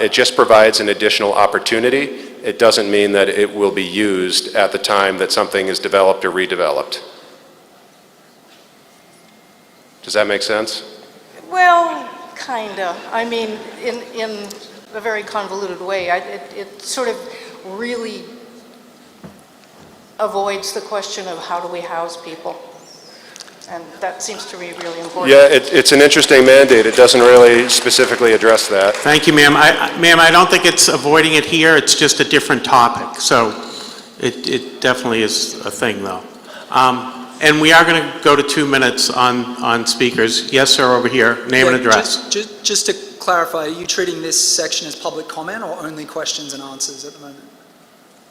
It just provides an additional opportunity. It doesn't mean that it will be used at the time that something is developed or redeveloped. Does that make sense?
Well, kinda. I mean, in a very convoluted way. It sort of really avoids the question of how do we house people. And that seems to me really important.
Yeah, it's an interesting mandate. It doesn't really specifically address that.
Thank you, ma'am. Ma'am, I don't think it's avoiding it here. It's just a different topic. So it definitely is a thing, though. And we are going to go to 2 minutes on speakers. Yes, sir, over here. Name and address.
Just to clarify, are you treating this section as public comment or only questions and answers at the moment?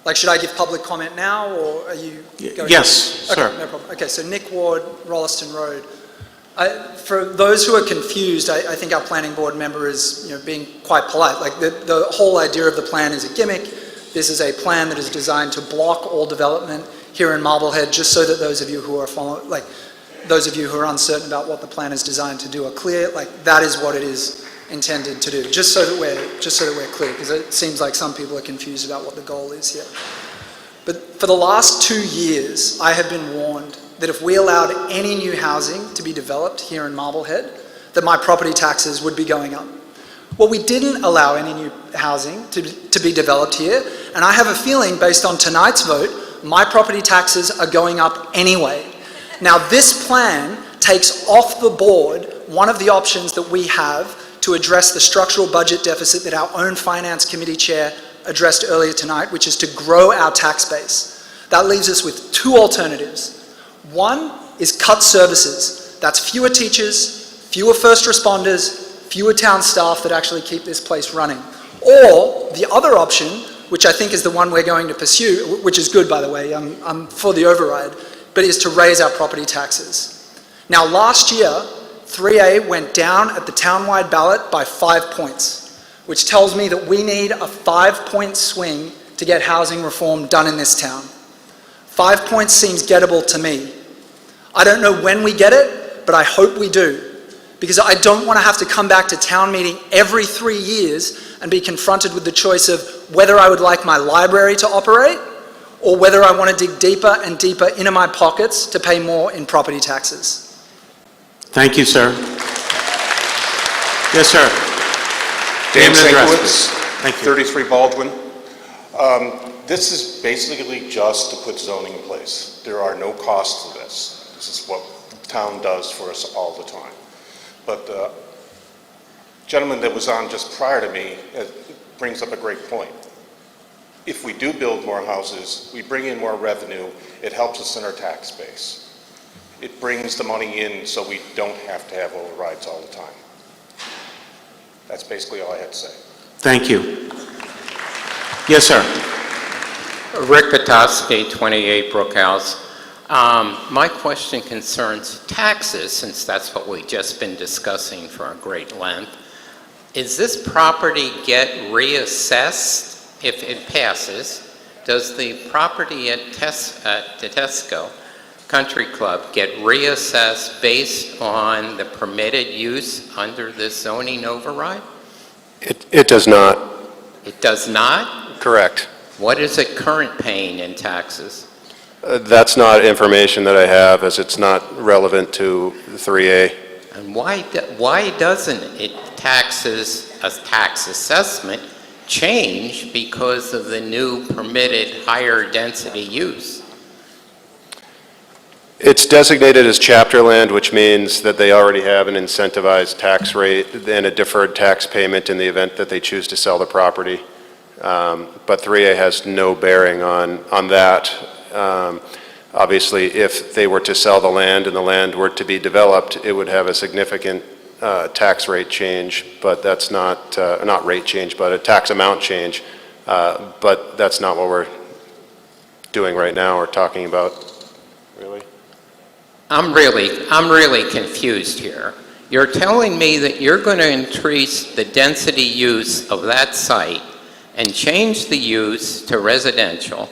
Like, should I give public comment now, or are you going
Yes,
okay,
sir.
No problem. Okay, so Nick Ward, Rolliston Road. For those who are confused, I think our planning board member is, being quite polite. Like, the whole idea of the plan is a gimmick. This is a plan that is designed to block all development here in Marblehead, just so that those of you who are those of you who are uncertain about what the plan is designed to do are clear. Like, that is what it is intended to do, just so that we're clear, because it seems like some people are confused about what the goal is here. But for the last 2 years, I have been warned that if we allowed any new housing to be developed here in Marblehead, that my property taxes would be going up. Well, we didn't allow any new housing to be developed here, and I have a feeling, based on tonight's vote, my property taxes are going up anyway. Now, this plan takes off the board one of the options that we have to address the structural budget deficit that our own Finance Committee Chair addressed earlier tonight, which is to grow our tax base. That leaves us with 2 alternatives. One is cut services. That's fewer teachers, fewer first responders, fewer town staff that actually keep this place running. Or the other option, which I think is the one we're going to pursue, which is good, by the way, I'm for the override, but is to raise our property taxes. Now, last year, 3A went down at the townwide ballot by 5 points, which tells me that we need a 5-point swing to get housing reform done in this town. 5 points seems gettable to me. I don't know when we get it, but I hope we do, because I don't want to have to come back to town meeting every 3 years and be confronted with the choice of whether I would like my library to operate or whether I want to dig deeper and deeper into my pockets to pay more in property taxes.
Thank you, sir. Yes, sir.
Dan
Name and address,
Sinkowitz,
Thank you.
33 Baldwin. This is basically just to put zoning in place. There are no costs to this. This is what the town does for us all the time. But the gentleman that was on just prior to me brings up a great point. If we do build more houses, we bring in more revenue, it helps us in our tax base. It brings the money in so we don't have to have overrides all the time. That's basically all I had to say.
Thank you. Yes, sir.
Rick Petoskey, 28 Brookhouse. My question concerns taxes, since that's what we've just been discussing for a great length. Is this property get reassessed if it passes? Does the property at Tesco Country Club get reassessed based on the permitted use under this zoning override?
It does not.
It does not?
Correct.
What is it current paying in taxes?
That's not information that I have, as it's not relevant to 3A.
And why doesn't a tax assessment change because of the new permitted higher density use?
It's designated as chapter land, which means that they already have an incentivized tax rate and a deferred tax payment in the event that they choose to sell the property. But 3A has no bearing on that. Obviously, if they were to sell the land and the land were to be developed, it would have a significant tax rate change, but that's not rate change, but a tax amount change. But that's not what we're doing right now or talking about, really.
I'm really confused here. You're telling me that you're going to increase the density use of that site and change the use to residential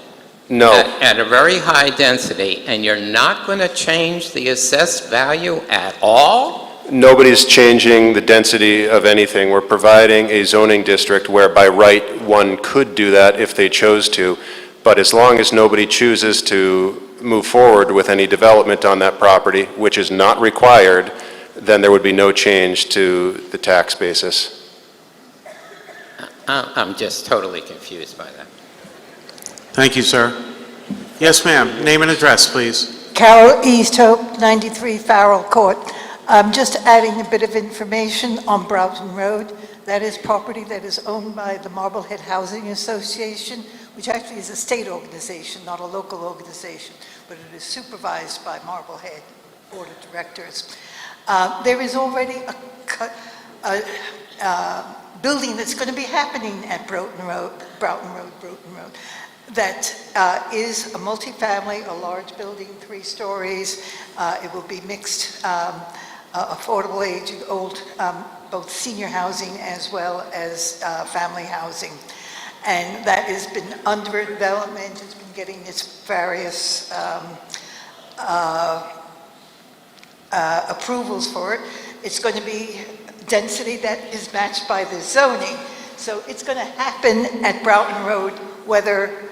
No.
at a very high density, and you're not going to change the assessed value at all?
Nobody's changing the density of anything. We're providing a zoning district where by right one could do that if they chose to, but as long as nobody chooses to move forward with any development on that property, which is not required, then there would be no change to the tax basis.
I'm just totally confused by that.
Thank you, sir. Yes, ma'am. Name and address, please.
Carol Easthope, 93 Farrell Court. I'm just adding a bit of information on Broughton Road. That is property that is owned by the Marblehead Housing Association, which actually is a state organization, not a local organization, but it is supervised by Marblehead Board of Directors. There is already a building that's going to be happening at Broughton Road, that is a multifamily, a large building, 3 stories. It will be mixed, affordable age, old, both senior housing as well as family housing. And that has been under development. It's been getting its various approvals for it. It's going to be density that is matched by the zoning. So it's going to happen at Broughton Road, whether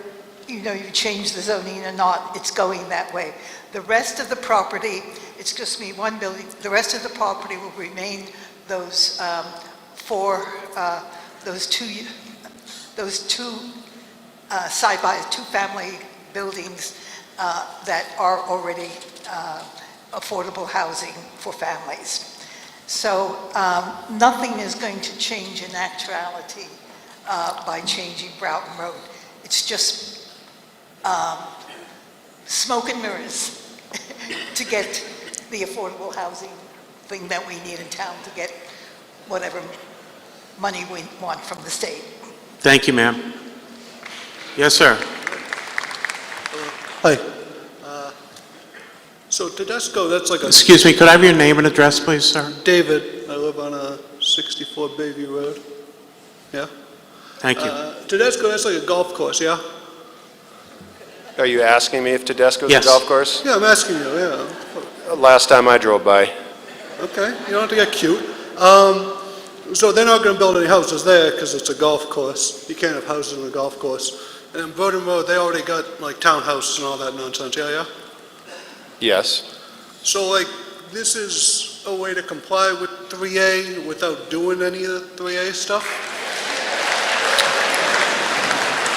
you change the zoning or not, it's going that way. The rest of the property, it's just me, one building, the rest of the property will remain those two family buildings that are already affordable housing for families. So nothing is going to change in actuality by changing Broughton Road. It's just smoke and mirrors to get the affordable housing thing that we need in town to get whatever money we want from the state.
Thank you, ma'am. Yes, sir.
Hi. So Tedesco, that's like a...
Excuse me, could I have your name and address, please, sir?
David, I live on 64 Bayview Road. Yeah?
Thank you.
Tedesco, that's like a golf course, yeah?
Are you asking me if Tedesco's
Yes.
a golf course?
Yeah, I'm asking you, yeah.
Last time I drove by.
Okay, you don't have to get cute. So they're not going to build any houses there because it's a golf course. You can't have houses on a golf course. And in Broughton Road, they already got like townhouses and all that nonsense, yeah?
Yes.
So like, this is a way to comply with 3A without doing any of the 3A stuff?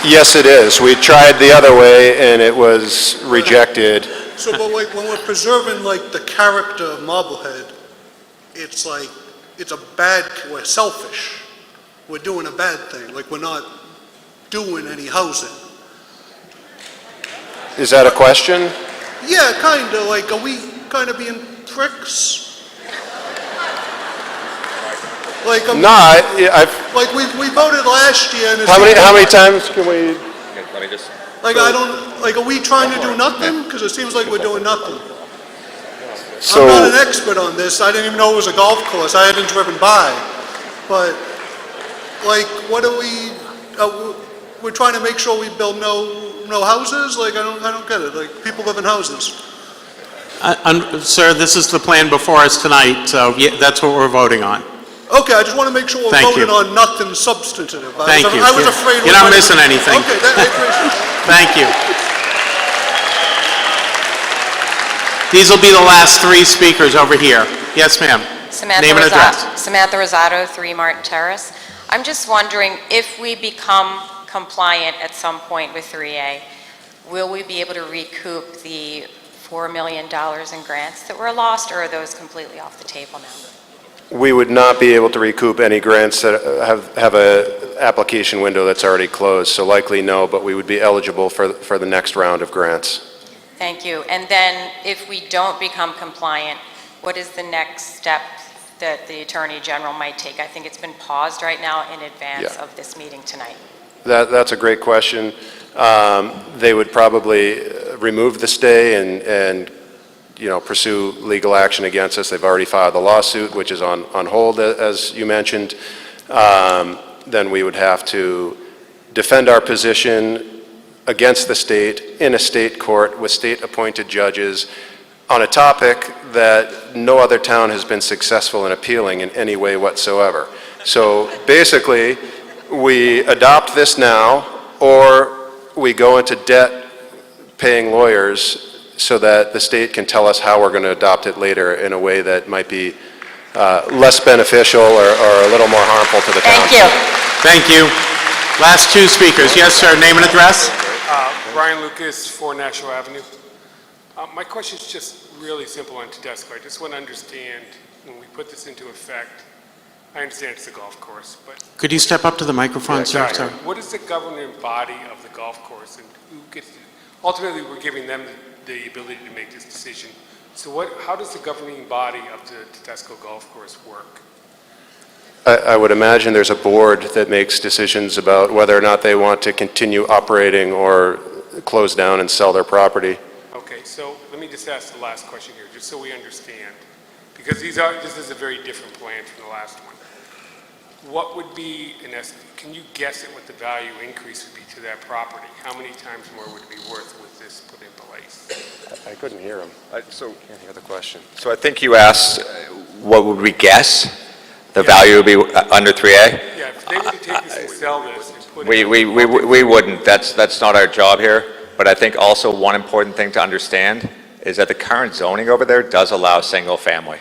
Yes, it is. We tried the other way and it was rejected.
So, but like, when we're preserving like the character of Marblehead, it's like, we're selfish. We're doing a bad thing, like we're not doing any housing.
Is that a question?
Yeah, kinda, like, are we kinda being pricks? Like,
I've...
like we voted last year and it's...
How many times can we...
Let me just...
Like, are we trying to do nothing? Because it seems like we're doing nothing.
So,
I'm not an expert on this. I didn't even know it was a golf course. I hadn't driven by. But, like, what are we... we're trying to make sure we build no houses? Like, I don't get it. Like, people live in houses.
Sir, this is the plan before us tonight, so that's what we're voting on.
Okay, I just want to make sure we're
Thank
voting
you.
on nothing substantive.
Thank you.
I was afraid...
You're not missing anything.
Okay, I appreciate it.
Thank you. These will be the last 3 speakers over here. Yes, ma'am. Name and address.
Samantha Rosato, 3 Martin Terrace. I'm just wondering, if we become compliant at some point with 3A, will we be able to recoup the $4 million in grants that were lost, or are those completely off the table now?
we would not be able to recoup any grants that have a application window that's already closed, so likely no, but we would be eligible for the next round of grants.
Thank you. And then if we don't become compliant, what is the next step that the Attorney General might take? I think it's been paused right now in advance of this meeting tonight.
That's a great question. They would probably remove the stay and pursue legal action against us. They've already filed the lawsuit, which is on hold, as you mentioned. Then we would have to defend our position against the state in a state court with state-appointed judges on a topic that no other town has been successful in appealing in any way whatsoever. So basically, we adopt this now, or we go into debt paying lawyers so that the state can tell us how we're going to adopt it later in a way that might be less beneficial or a little more harmful to the town.
Thank you.
Thank you. Last two speakers. Yes, sir. Name and address.
Brian Lucas, 4 National Avenue. My question is just really simple on Tedesco. I just want to understand, when we put this into effect, I understand it's a golf course, but...
Could you step up to the microphone, sir? Sorry.
What is the governing body of the golf course, and who gets to... Ultimately, we're giving them the ability to make this decision. So how does the governing body of the Tedesco golf course work?
I would imagine there's a board that makes decisions about whether or not they want to continue operating or close down and sell their property.
Okay, so let me just ask the last question here, just so we understand, because this is a very different plan from the last one. What would be, can you guess at what the value increase would be to that property? How many times more would it be worth with this put in place?
I couldn't hear him. So can't hear the question.
So I think you asked, what would we guess the value would be under 3A?
Yeah, if they were to take this and sell this and put
We wouldn't. That's not our job here. But I think also one important thing to understand is that the current zoning over there does allow single family.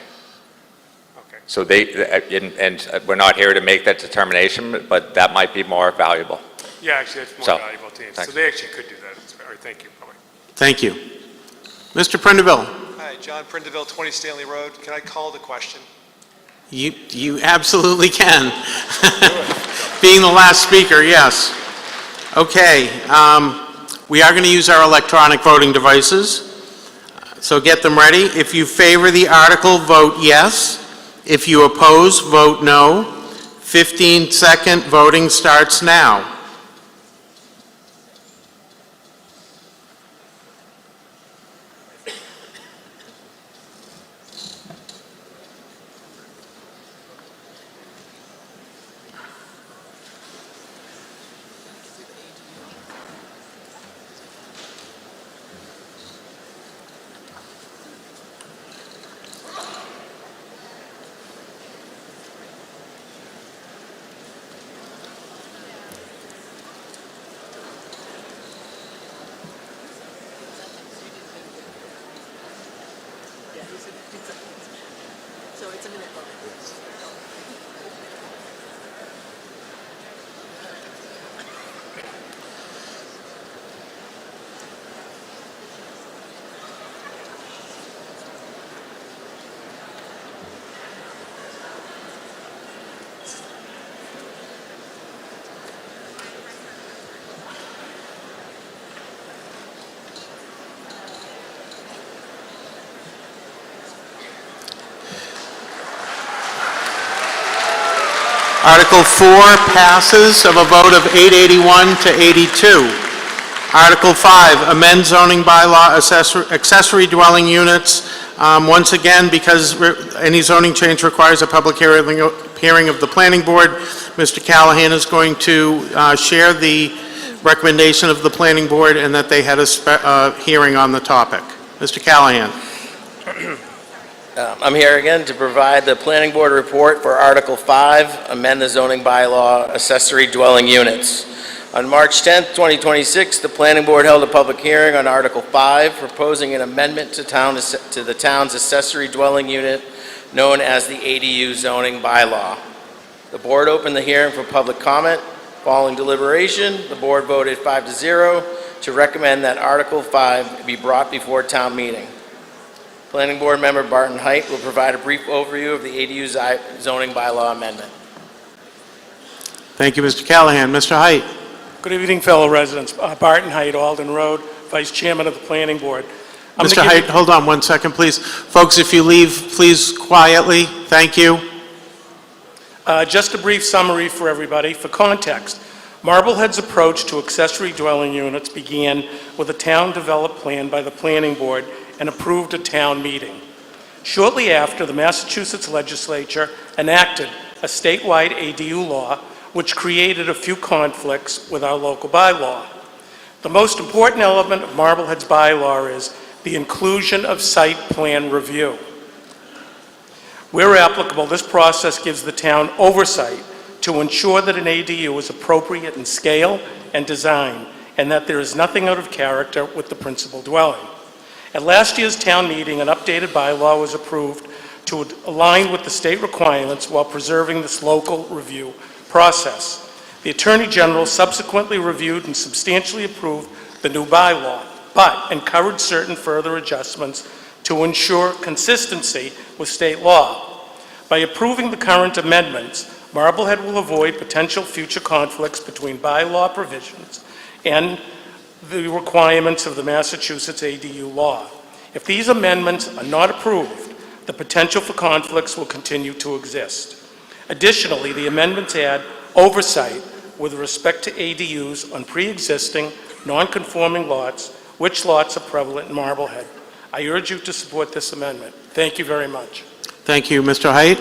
Okay.
So and we're not here to make that determination, but that might be more valuable.
Yeah, actually, that's more valuable to him. So
thanks.
they actually could do that. All right, thank you. Bye-bye.
Thank you. Mr. Prindiville.
Hi, John Prindiville, 20 Stanley Road. Can I call the question?
You absolutely can. Being the last speaker, yes. Okay, we are going to use our electronic voting devices, so get them ready. If you favor the article, vote yes. If you oppose, vote no. 15-second voting starts now. Article 4 passes of a vote of 881 to 82. Article 5, amend zoning bylaw accessory dwelling units. Once again, because any zoning change requires a public hearing of the planning board, Mr. Callahan is going to share the recommendation of the planning board and that they had a hearing on the topic. Mr. Callahan.
I'm here again to provide the planning board report for Article 5, amend the zoning bylaw accessory dwelling units. On March 10th, 2026, the planning board held a public hearing on Article 5, proposing an amendment to the town's accessory dwelling unit known as the ADU zoning bylaw. The board opened the hearing for public comment. Following deliberation, the board voted 5-0 to recommend that Article 5 be brought before town meeting. Planning Board Member Barton Height will provide a brief overview of the ADU zoning bylaw amendment.
Thank you, Mr. Callahan. Mr. Height.
Good evening, fellow residents. Barton Height, Alden Road, Vice Chairman of the Planning Board.
Mr. Height, hold on 1 second, please. Folks, if you leave, please quietly. Thank you.
Just a brief summary for everybody. For context, Marblehead's approach to accessory dwelling units began with a town-developed plan by the Planning Board and approved at town meeting. Shortly after, the Massachusetts legislature enacted a statewide ADU law, which created a few conflicts with our local bylaw. The most important element of Marblehead's bylaw is the inclusion of site plan review. Where applicable, this process gives the town oversight to ensure that an ADU is appropriate in scale and design, and that there is nothing out of character with the principal dwelling. At last year's town meeting, an updated bylaw was approved to align with the state requirements while preserving this local review process. The Attorney General subsequently reviewed and substantially approved the new bylaw, but encouraged certain further adjustments to ensure consistency with state law. By approving the current amendments, Marblehead will avoid potential future conflicts between bylaw provisions and the requirements of the Massachusetts ADU law. If these amendments are not approved, the potential for conflicts will continue to exist. Additionally, the amendments add oversight with respect to ADUs on pre-existing, non-conforming lots, which lots are prevalent in Marblehead. I urge you to support this amendment. Thank you very much.
Thank you, Mr. Height.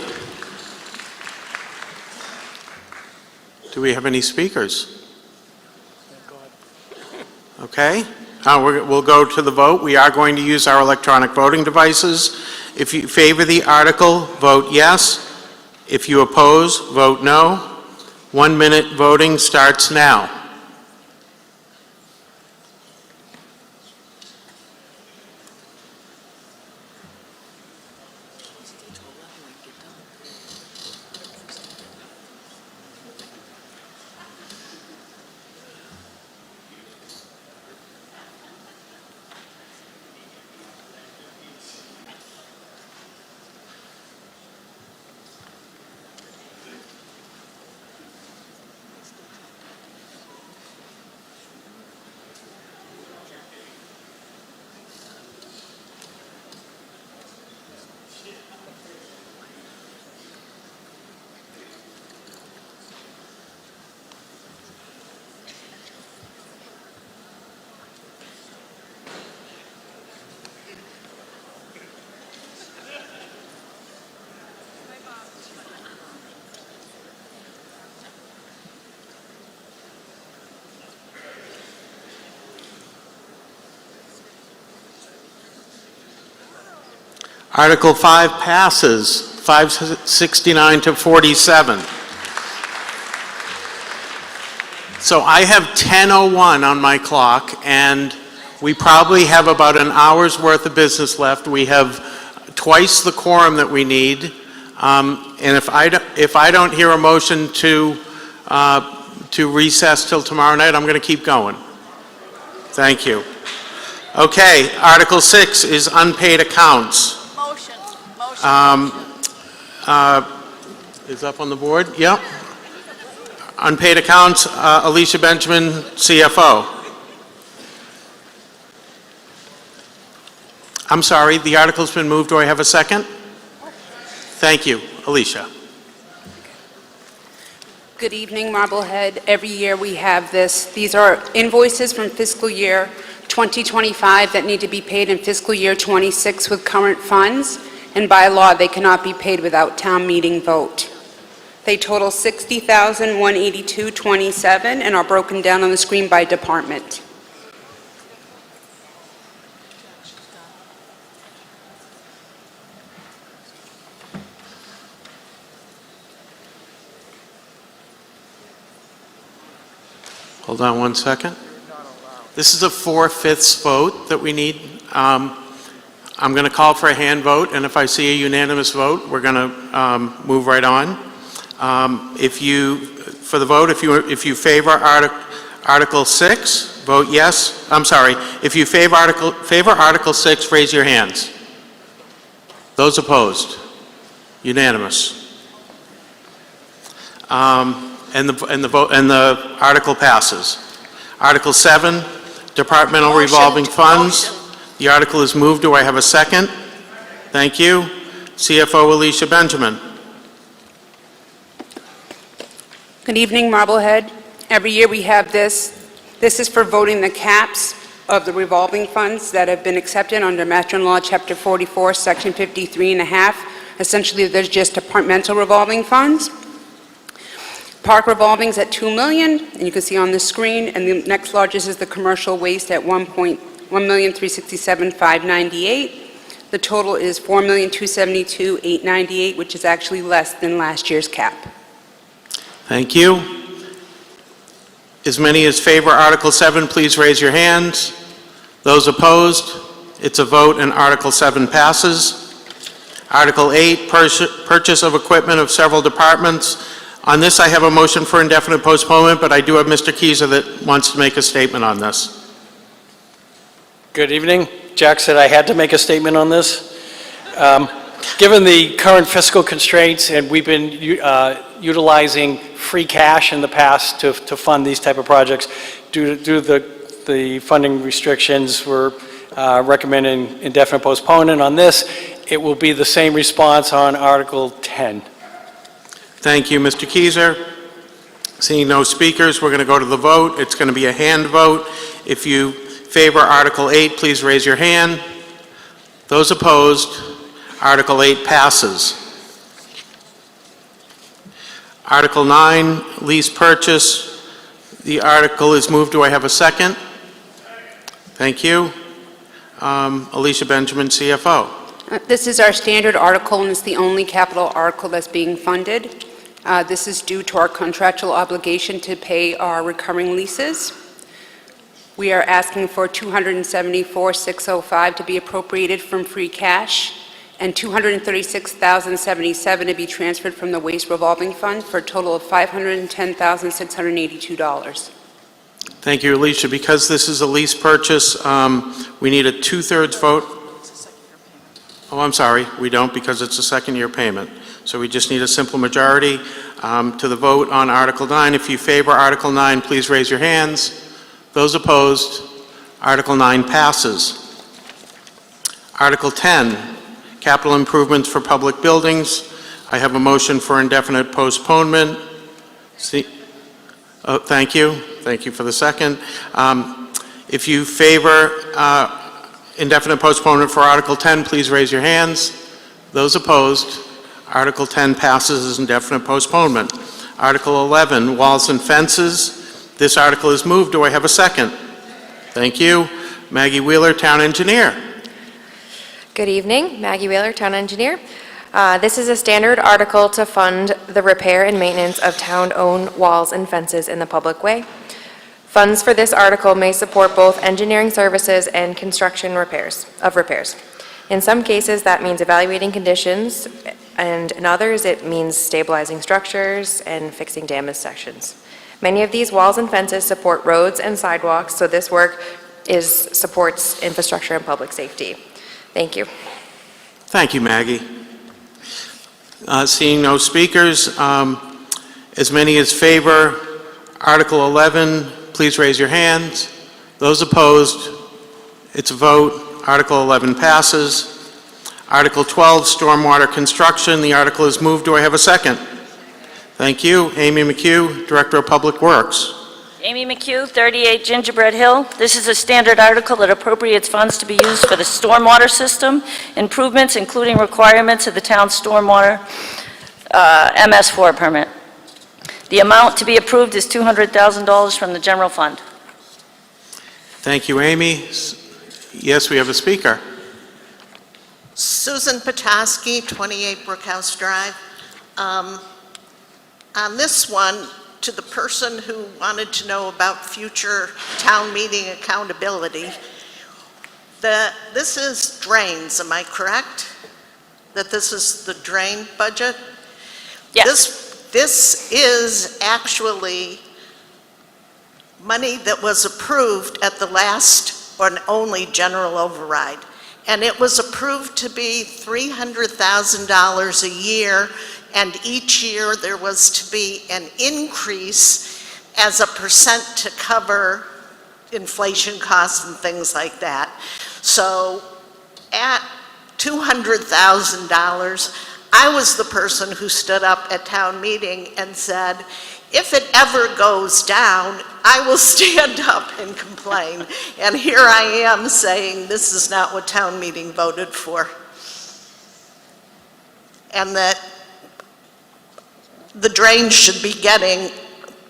Do we have any speakers? Okay, we'll go to the vote. We are going to use our electronic voting devices. If you favor the article, vote yes. If you oppose, vote no. 1 minute voting starts now. Article 5 passes, 569 to 47. So I have 10:01 on my clock, and we probably have about an hour's worth of business left. We have twice the quorum that we need, and if I don't hear a motion to recess till tomorrow night, I'm going to keep going. Thank you. Okay, Article 6 is unpaid accounts. Is up on the board? Yep. Unpaid accounts, Alicia Benjamin, CFO. I'm sorry, the article's been moved. Do I have a second? Thank you. Alicia.
Good evening, Marblehead. Every year we have this. These are invoices from fiscal year 2025 that need to be paid in fiscal year 26 with current funds. And by law, they cannot be paid without town meeting vote. They total $60,182.27 and are broken down on the screen by department.
Hold on one second. This is a 4/5 vote that we need. I'm going to call for a hand vote, and if I see a unanimous vote, we're going to move right on. If you favor Article 6, vote yes. I'm sorry. If you favor Article 6, raise your hands. Those opposed? Unanimous. And the article passes. Article 7, Departmental Revolving Funds. The article is moved. Do I have a second? Thank you. CFO Alicia Benjamin.
Good evening, Marblehead. Every year we have this. This is for voting the caps of the revolving funds that have been accepted under Mass General Law, Chapter 44, Section 53 and a half. Essentially, there's just departmental revolving funds. Park revolving's at $2 million, and you can see on the screen, and the next largest is the commercial waste at $1,367,598. The total is $4,272,898, which is actually less than last year's cap.
Thank you. As many as favor Article 7, please raise your hands. Those opposed, it's a vote and Article 7 passes. Article 8, purchase of equipment of several departments. On this, I have a motion for indefinite postponement, but I do have Mr. Keyser that wants to make a statement on this.
Good evening. Jack said I had to make a statement on this. Given the current fiscal constraints, and we've been utilizing free cash in the past to fund these type of projects, due to the funding restrictions, we're recommending indefinite postponement on this. It will be the same response on Article 10.
Thank you, Mr. Keyser. Seeing no speakers, we're going to go to the vote. It's going to be a hand vote. If you favor Article 8, please raise your hand. Those opposed, Article 8 passes. Article 9, lease purchase. The article is moved. Do I have a second? Thank you. Alicia Benjamin, CFO.
This is our standard article, and it's the only capital article that's being funded. This is due to our contractual obligation to pay our recurring leases. We are asking for $274,605 to be appropriated from free cash and $236,077 to be transferred from the waste revolving fund for a total of $510,682.
Thank you, Alicia. Because this is a lease purchase, we need a two-thirds vote. Oh, I'm sorry, we don't, because it's a second-year payment. So we just need a simple majority to the vote on Article 9. If you favor Article 9, please raise your hands. Those opposed, Article 9 passes. Article 10, capital improvements for public buildings. I have a motion for indefinite postponement. Thank you. Thank you for the second. If you favor indefinite postponement for Article 10, please raise your hands. Those opposed, Article 10 passes as indefinite postponement. Article 11, walls and fences. This article is moved. Do I have a second? Thank you. Maggie Wheeler, Town Engineer.
Good evening, Maggie Wheeler, Town Engineer. This is a standard article to fund the repair and maintenance of town-owned walls and fences in the public way. Funds for this article may support both engineering services and construction repairs. In some cases, that means evaluating conditions, and in others, it means stabilizing structures and fixing damaged sections. Many of these walls and fences support roads and sidewalks, so this work supports infrastructure and public safety. Thank you.
Thank you, Maggie. Seeing no speakers, as many as favor Article 11, please raise your hands. Those opposed, it's a vote. Article 11 passes. Article 12, stormwater construction. The article is moved. Do I have a second? Thank you. Amy McHugh, Director of Public Works.
Amy McHugh, 38 Gingerbread Hill. This is a standard article that appropriates funds to be used for the stormwater system improvements, including requirements of the town's stormwater MS4 permit. The amount to be approved is $200,000 from the general fund.
Thank you, Amy. Yes, we have a speaker.
Susan Petoskey, 28 Brookhouse Drive. On this one, to the person who wanted to know about future town meeting accountability, this is drains, am I correct? That this is the drain budget?
Yes.
This is actually money that was approved at the last or only general override. And it was approved to be $300,000 a year, and each year there was to be an increase as a percent to cover inflation costs and things like that. So at $200,000, I was the person who stood up at town meeting and said, if it ever goes down, I will stand up and complain. And here I am saying this is not what town meeting voted for. And that the drain should be getting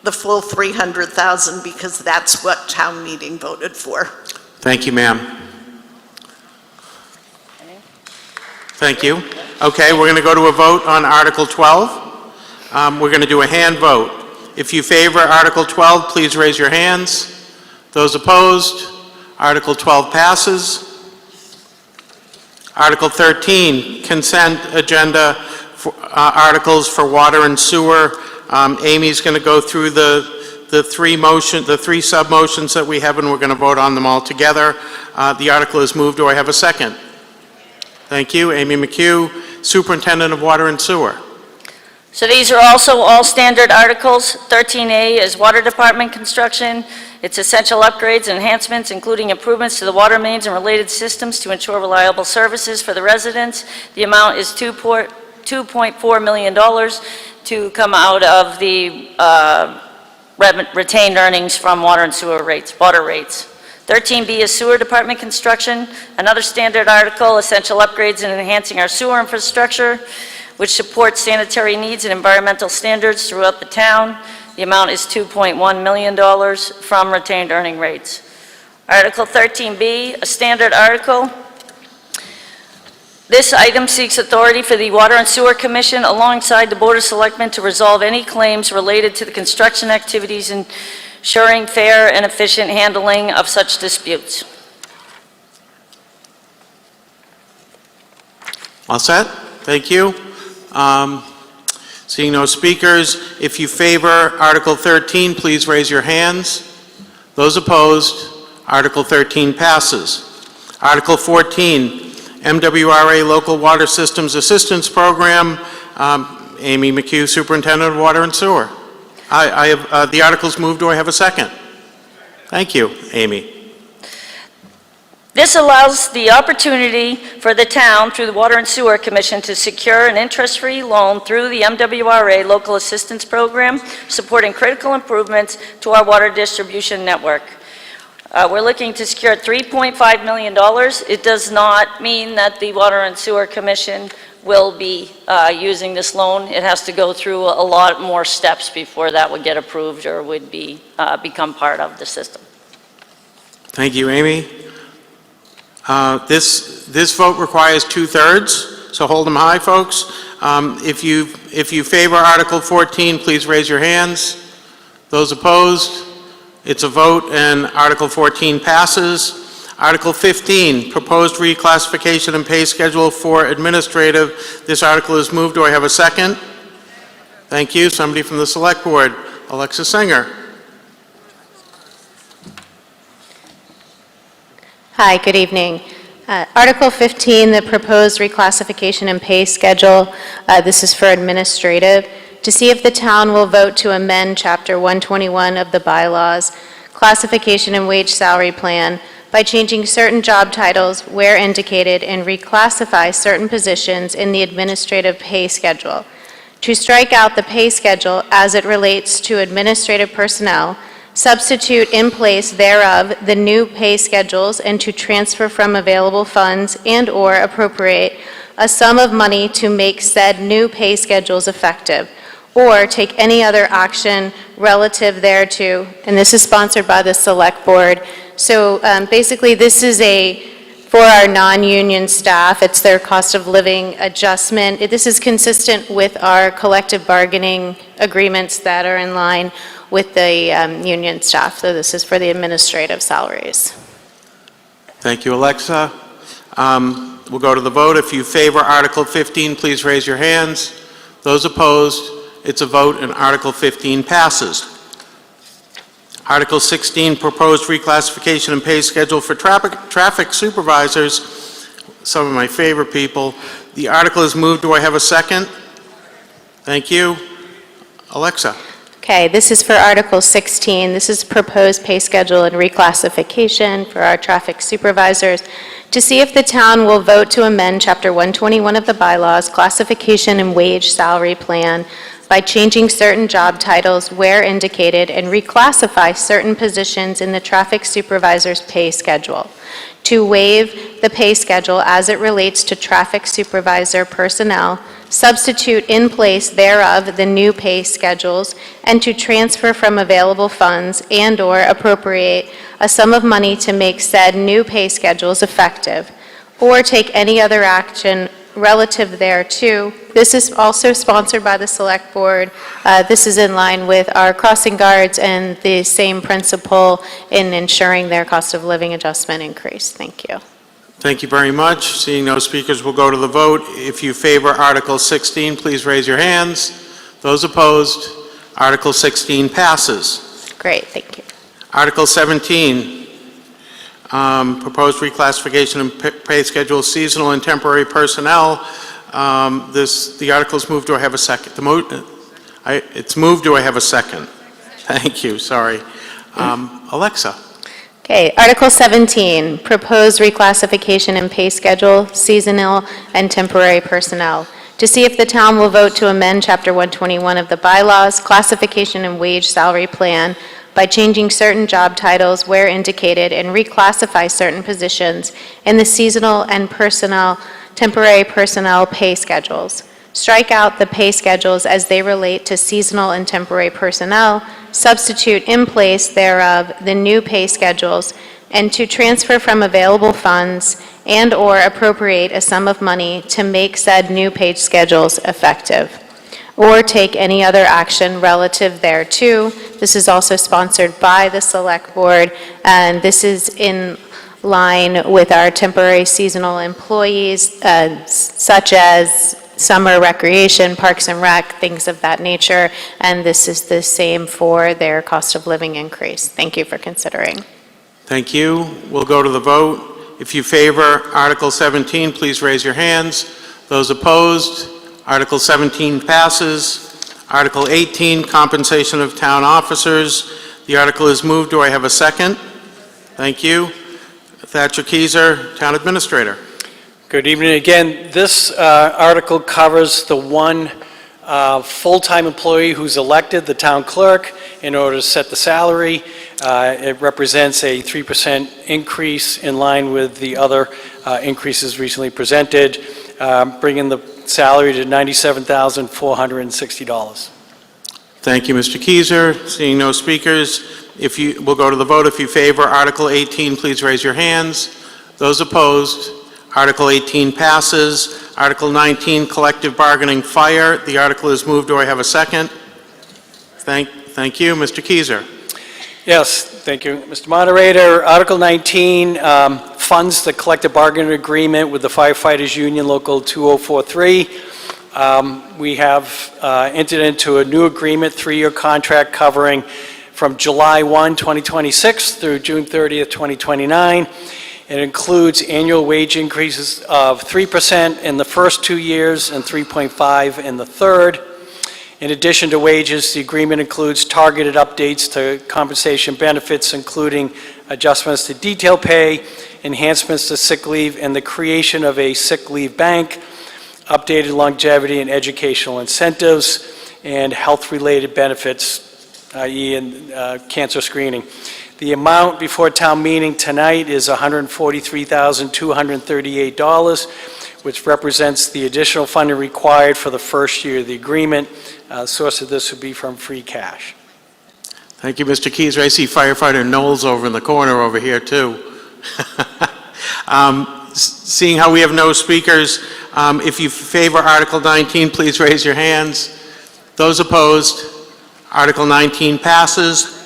the full 300,000 because that's what town meeting voted for.
Thank you, ma'am. Thank you. Okay, we're going to go to a vote on Article 12. We're going to do a hand vote. If you favor Article 12, please raise your hands. Those opposed, Article 12 passes. Article 13, consent agenda for, articles for water and sewer. Amy's going to go through the three sub-motions that we have, and we're going to vote on them all together. The article is moved. Do I have a second? Thank you. Amy McHugh, Superintendent of Water and Sewer.
So these are also all standard articles. 13A is Water Department construction. It's essential upgrades and enhancements, including improvements to the water mains and related systems to ensure reliable services for the residents. The amount is $2.4 million to come out of the retained earnings from water and sewer rates, water rates. 13B is sewer department construction, another standard article, essential upgrades and enhancing our sewer infrastructure, which supports sanitary needs and environmental standards throughout the town. The amount is $2.1 million from retained earning rates. Article 13B, a standard article. This item seeks authority for the Water and Sewer Commission alongside the Board of Selectmen to resolve any claims related to the construction activities and ensuring fair and efficient handling of such disputes.
All set? Thank you. Seeing no speakers, if you favor Article 13, please raise your hands. Those opposed, Article 13 passes. Article 14, MWRA Local Water Systems Assistance Program. Amy McHugh, Superintendent of Water and Sewer. I have, the article's moved. Do I have a second? Thank you, Amy.
This allows the opportunity for the town, through the Water and Sewer Commission, to secure an interest-free loan through the MWRA Local Assistance Program, supporting critical improvements to our water distribution network. We're looking to secure $3.5 million. It does not mean that the Water and Sewer Commission will be using this loan. It has to go through a lot more steps before that would get approved or would be become part of the system.
Thank you, Amy. This vote requires 2/3, so hold them high, folks. If you favor Article 14, please raise your hands. Those opposed, it's a vote, and Article 14 passes. Article 15, proposed reclassification and pay schedule for administrative. This article is moved. Do I have a second? Thank you. Somebody from the Select Board. Alexa Singer.
Hi, good evening. Article 15, the proposed reclassification and pay schedule. This is for administrative. To see if the town will vote to amend Chapter 121 of the bylaws, classification and wage salary plan, by changing certain job titles where indicated and reclassify certain positions in the administrative pay schedule. To strike out the pay schedule as it relates to administrative personnel, substitute in place thereof the new pay schedules, and to transfer from available funds and/or appropriate a sum of money to make said new pay schedules effective, or take any other action relative thereto. And this is sponsored by the Select Board. So basically, this is for our non-union staff. It's their cost of living adjustment. This is consistent with our collective bargaining agreements that are in line with the union staff. So this is for the administrative salaries.
Thank you, Alexa. We'll go to the vote. If you favor Article 15, please raise your hands. Those opposed, it's a vote, and Article 15 passes. Article 16, proposed reclassification and pay schedule for traffic supervisors, some of my favorite people. The article is moved. Do I have a second? Thank you. Alexa.
Okay. Okay, this is for Article 16. This is proposed pay schedule and reclassification for our traffic supervisors to see if the town will vote to amend Chapter 121 of the bylaws, classification and wage salary plan by changing certain job titles where indicated and reclassify certain positions in the traffic supervisor's pay schedule, to waive the pay schedule as it relates to traffic supervisor personnel, substitute in place thereof the new pay schedules, and to transfer from available funds and/or appropriate a sum of money to make said new pay schedules effective, or take any other action relative thereto. This is also sponsored by the Select Board. This is in line with our crossing guards and the same principle in ensuring their cost of living adjustment increase. Thank you.
Thank you very much. Seeing no speakers, we'll go to the vote. If you favor Article 16, please raise your hands. Those opposed, Article 16 passes.
Great, thank you.
Article 17, proposed reclassification and pay schedule, seasonal and temporary personnel. The article is moved. Do I have a second? It's moved. Do I have a second? Thank you, sorry. Alexa.
Okay, Article 17, proposed reclassification and pay schedule, seasonal and temporary personnel. To see if the town will vote to amend Chapter 121 of the bylaws, classification and wage salary plan by changing certain job titles where indicated and reclassify certain positions in the seasonal and temporary personnel pay schedules. Strike out the pay schedules as they relate to seasonal and temporary personnel, substitute in place thereof the new pay schedules, and to transfer from available funds and/or appropriate a sum of money to make said new pay schedules effective, or take any other action relative thereto. This is also sponsored by the Select Board, and this is in line with our temporary seasonal employees, such as summer recreation, parks and rec, things of that nature, and this is the same for their cost of living increase. Thank you for considering.
Thank you. We'll go to the vote. If you favor Article 17, please raise your hands. Those opposed, Article 17 passes. Article 18, compensation of town officers. The article is moved. Do I have a second? Thank you. Thatcher Keyser, Town Administrator.
Good evening again. This article covers the one full-time employee who's elected, the town clerk, in order to set the salary. It represents a 3% increase in line with the other increases recently presented, bringing the salary to $97,460.
Thank you, Mr. Keyser. Seeing no speakers, we'll go to the vote. If you favor Article 18, please raise your hands. Those opposed, Article 18 passes. Article 19, collective bargaining fire. The article is moved. Do I have a second? Thank you, Mr. Keyser.
Yes, thank you, Mr. Moderator. Article 19 funds the collective bargaining agreement with the Firefighters Union Local 2043. We have entered into a new agreement, 3-year contract covering from July 1, 2026 through June 30th, 2029. It includes annual wage increases of 3% in the first 2 years and 3.5% in the third. In addition to wages, the agreement includes targeted updates to compensation benefits, including adjustments to detail pay, enhancements to sick leave, and the creation of a sick leave bank, updated longevity and educational incentives, and health-related benefits, i.e. cancer screening. The amount before town meeting tonight is $143,238, which represents the additional funding required for the first year of the agreement. The source of this would be from free cash.
Thank you, Mr. Keyser. I see firefighter Knowles over in the corner over here, too. Seeing how we have no speakers, if you favor Article 19, please raise your hands. Those opposed, Article 19 passes.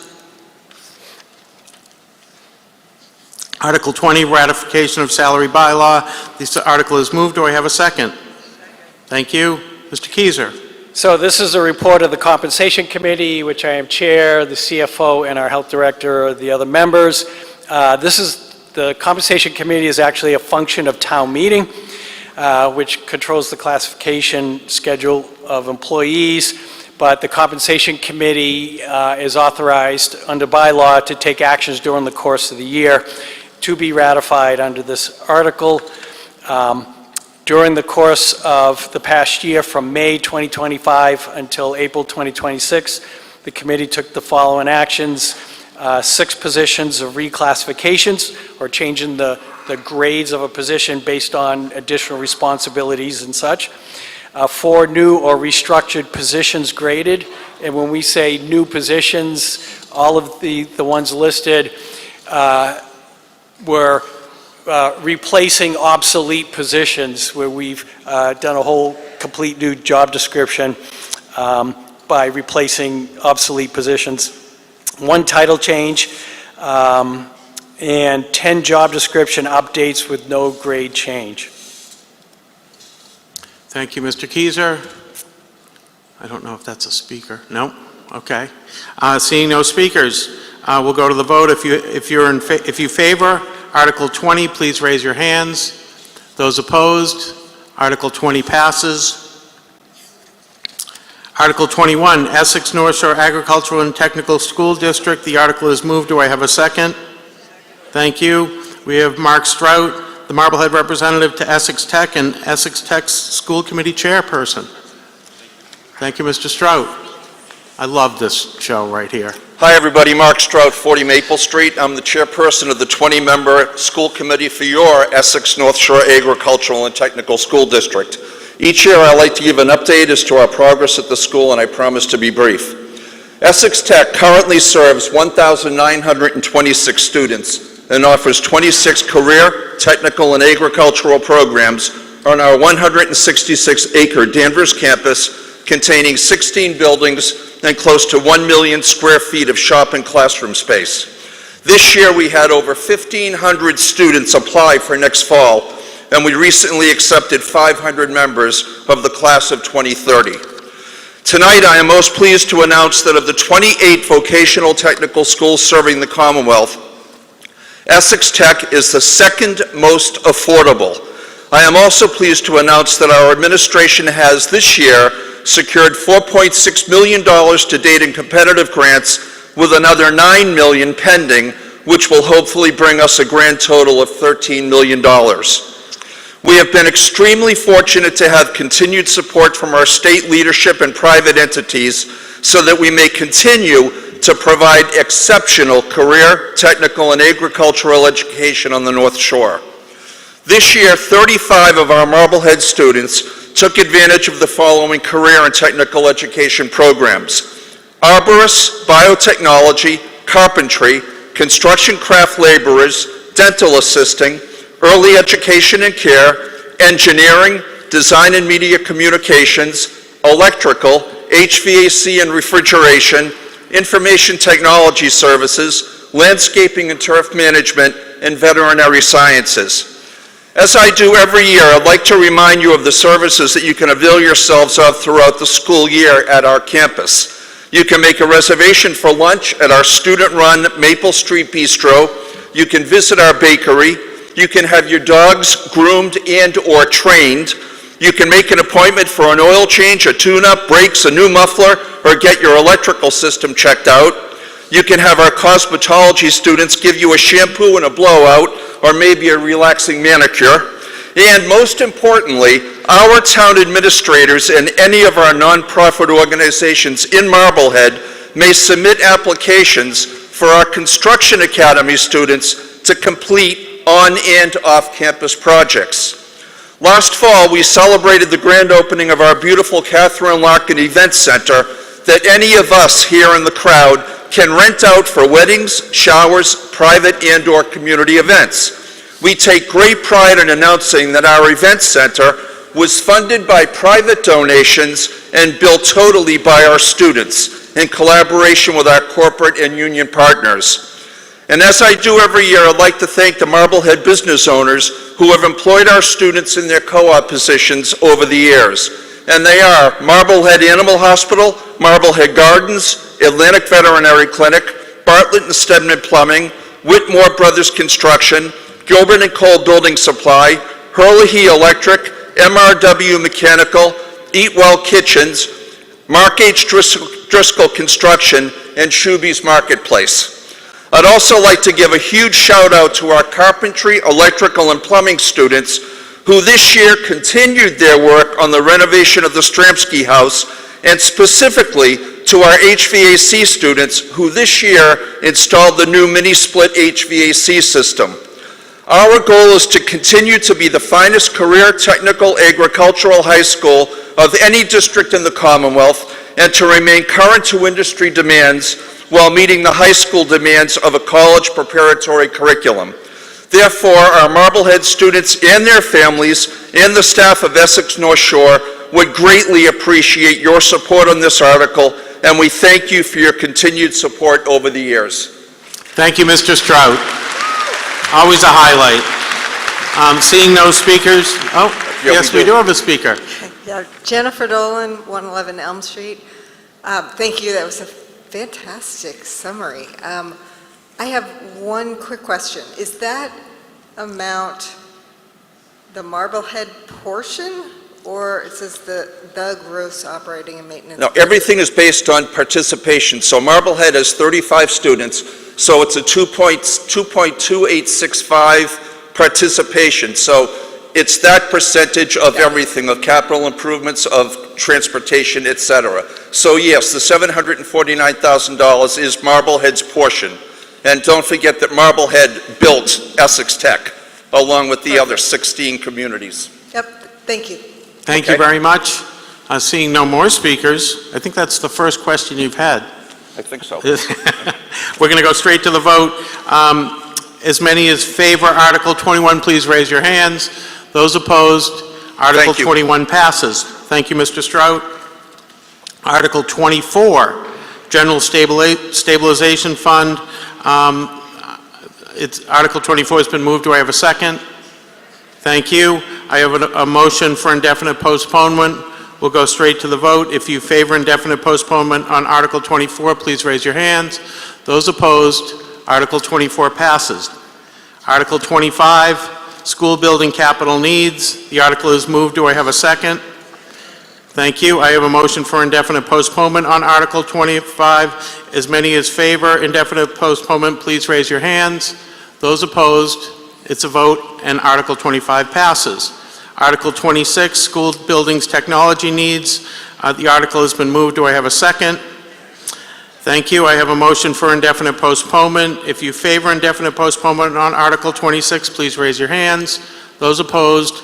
Article 20, ratification of salary bylaw. This article is moved. Do I have a second? Thank you. Mr. Keyser.
So this is a report of the Compensation Committee, which I am chair, the CFO, and our health director, the other members. The Compensation Committee is actually a function of town meeting, which controls the classification schedule of employees. but the Compensation Committee is authorized under bylaw to take actions during the course of the year to be ratified under this article. During the course of the past year, from May 2025 until April 2026, the committee took the following actions. 6 positions of reclassifications, or changing the grades of a position based on additional responsibilities and such. 4 new or restructured positions graded. And when we say new positions, all of the ones listed were replacing obsolete positions, where we've done a whole complete new job description by replacing obsolete positions. 1 title change, and 10 job description updates with no grade change.
Thank you, Mr. Keiser. I don't know if that's a speaker. No? Okay. Seeing no speakers, we'll go to the vote. If you favor Article 20, please raise your hands. Those opposed, Article 20 passes. Article 21, Essex North Shore Agricultural and Technical School District. The article is moved. Do I have a second? Thank you. We have Mark Strout, the Marblehead representative to Essex Tech and Essex Tech's School Committee chairperson. Thank you, Mr. Strout. I love this show right here.
Hi, everybody. Mark Strout, 40 Maple Street. I'm the chairperson of the 20-member school committee for your Essex North Shore Agricultural and Technical School District. Each year, I like to give an update as to our progress at the school, and I promise to be brief. Essex Tech currently serves 1,926 students and offers 26 career, technical, and agricultural programs on our 166-acre Danvers campus, containing 16 buildings and close to 1 million square feet of shop and classroom space. This year, we had over 1,500 students apply for next fall, and we recently accepted 500 members of the class of 2030. Tonight, I am most pleased to announce that of the 28 vocational technical schools serving the Commonwealth, Essex Tech is the second most affordable. I am also pleased to announce that our administration has this year secured $4.6 million to date in competitive grants, with another $9 million pending, which will hopefully bring us a grand total of $13 million. We have been extremely fortunate to have continued support from our state leadership and private entities so that we may continue to provide exceptional career, technical, and agricultural education on the North Shore. This year, 35 of our Marblehead students took advantage of the following career and technical education programs: arborists, biotechnology, carpentry, construction craft laborers, dental assisting, early education and care, engineering, design and media communications, electrical, HVAC and refrigeration, information technology services, landscaping and turf management, and veterinary sciences. As I do every year, I'd like to remind you of the services that you can avail yourselves of throughout the school year at our campus. You can make a reservation for lunch at our student-run Maple Street Bistro. You can visit our bakery. You can have your dogs groomed and/or trained. You can make an appointment for an oil change, a tune-up, brakes, a new muffler, or get your electrical system checked out. You can have our cosmetology students give you a shampoo and a blowout, or maybe a relaxing manicure. And most importantly, our town administrators and any of our nonprofit organizations in Marblehead may submit applications for our Construction Academy students to complete on and off-campus projects. Last fall, we celebrated the grand opening of our beautiful Catherine Larkin Event Center that any of us here in the crowd can rent out for weddings, showers, private and/or community events. We take great pride in announcing that our event center was funded by private donations and built totally by our students in collaboration with our corporate and union partners. And as I do every year, I'd like to thank the Marblehead business owners who have employed our students in their co-op positions over the years. And they are Marblehead Animal Hospital, Marblehead Gardens, Atlantic Veterinary Clinic, Bartlett and Stedman Plumbing, Whitmore Brothers Construction, Gilbert and Cole Building Supply, Hurley Electric, MRW Mechanical, Eat Well Kitchens, Mark H. Driscoll Construction, and Shuby's Marketplace. I'd also like to give a huge shout out to our carpentry, electrical, and plumbing students who this year continued their work on the renovation of the Stramsky House, and specifically to our HVAC students who this year installed the new mini-split HVAC system. Our goal is to continue to be the finest career technical agricultural high school of any district in the Commonwealth and to remain current to industry demands while meeting the high school demands of a college preparatory curriculum. Therefore, our Marblehead students and their families and the staff of Essex North Shore would greatly appreciate your support on this article, and we thank you for your continued support over the years.
Thank you, Mr. Strout. Always a highlight. Seeing no speakers, yes, we do have a speaker.
Yeah, Jennifer Dolan, 111 Elm Street. Thank you, that was a fantastic summary. I have one quick question. Is that amount the Marblehead portion, or it says the gross operating and maintenance?
No, everything is based on participation. So Marblehead has 35 students, so it's a 2.2865 participation. So it's that percentage of everything, of capital improvements, of transportation, et cetera. So yes, the $749,000 is Marblehead's portion. And don't forget that Marblehead built Essex Tech, along with the other 16 communities.
Yep, thank you.
Thank you very much. Seeing no more speakers, I think that's the first question you've had.
I think so.
We're going to go straight to the vote. As many as favor Article 21, please raise your hands. Those opposed, Article 21 passes. Thank you, Mr. Strout. Article 24, General Stabilization Fund. Article 24 has been moved. Do I have a second? Thank you. I have a motion for indefinite postponement. We'll go straight to the vote. If you favor indefinite postponement on Article 24, please raise your hands. Those opposed, Article 24 passes. Article 25, School Building Capital Needs. The article is moved. Do I have a second? Thank you. I have a motion for indefinite postponement on Article 25. As many as favor indefinite postponement, please raise your hands. Those opposed, it's a vote, and Article 25 passes. Article 26, School Buildings Technology Needs. The article has been moved. Do I have a second? Thank you. I have a motion for indefinite postponement. If you favor indefinite postponement on Article 26, please raise your hands. Those opposed,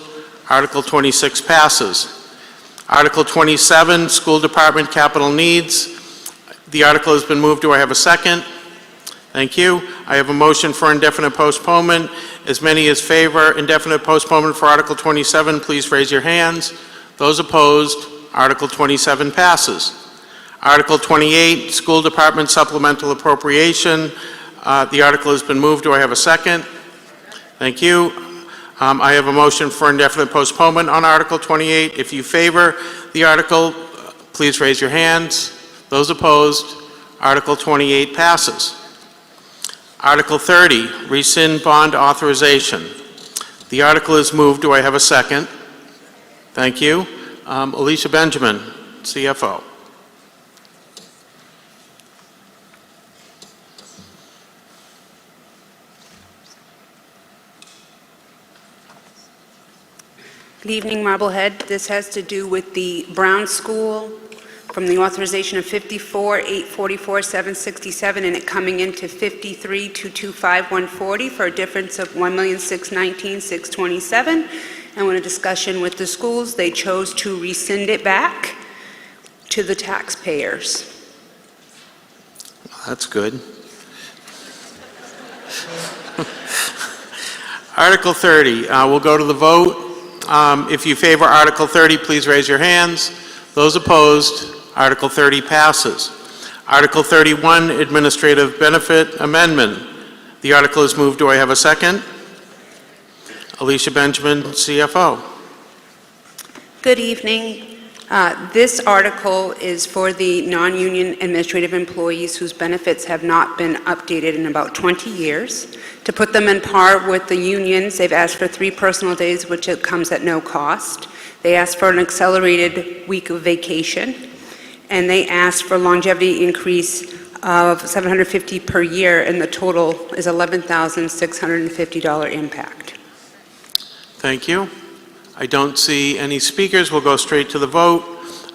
Article 26 passes. Article 27, School Department Capital Needs. The article has been moved. Do I have a second? Thank you. I have a motion for indefinite postponement. As many as favor indefinite postponement for Article 27, please raise your hands. Those opposed, Article 27 passes. Article 28, School Department Supplemental Appropriation. The article has been moved. Do I have a second? Thank you. I have a motion for indefinite postponement on Article 28. If you favor the article, please raise your hands. Those opposed, Article 28 passes. Article 30, rescind bond authorization. The article is moved. Do I have a second? Thank you. Alicia Benjamin, CFO.
Good evening, Marblehead. This has to do with the Brown School from the authorization of 54,844,767 and it coming into 53,225,140 for a difference of $1,619,627. And when a discussion with the schools, they chose to rescind it back to the taxpayers.
That's good. Article 30, we'll go to the vote. If you favor Article 30, please raise your hands. Those opposed, Article 30 passes. Article 31, Administrative Benefit Amendment. The article is moved. Do I have a second? Alicia Benjamin, CFO.
Good evening. This article is for the non-union administrative employees whose benefits have not been updated in about 20 years. To put them in par with the unions, they've asked for 3 personal days, which it comes at no cost. They asked for an accelerated week of vacation. and they asked for longevity increase of $750 per year, and the total is $11,650 impact.
Thank you. I don't see any speakers. We'll go straight to the vote.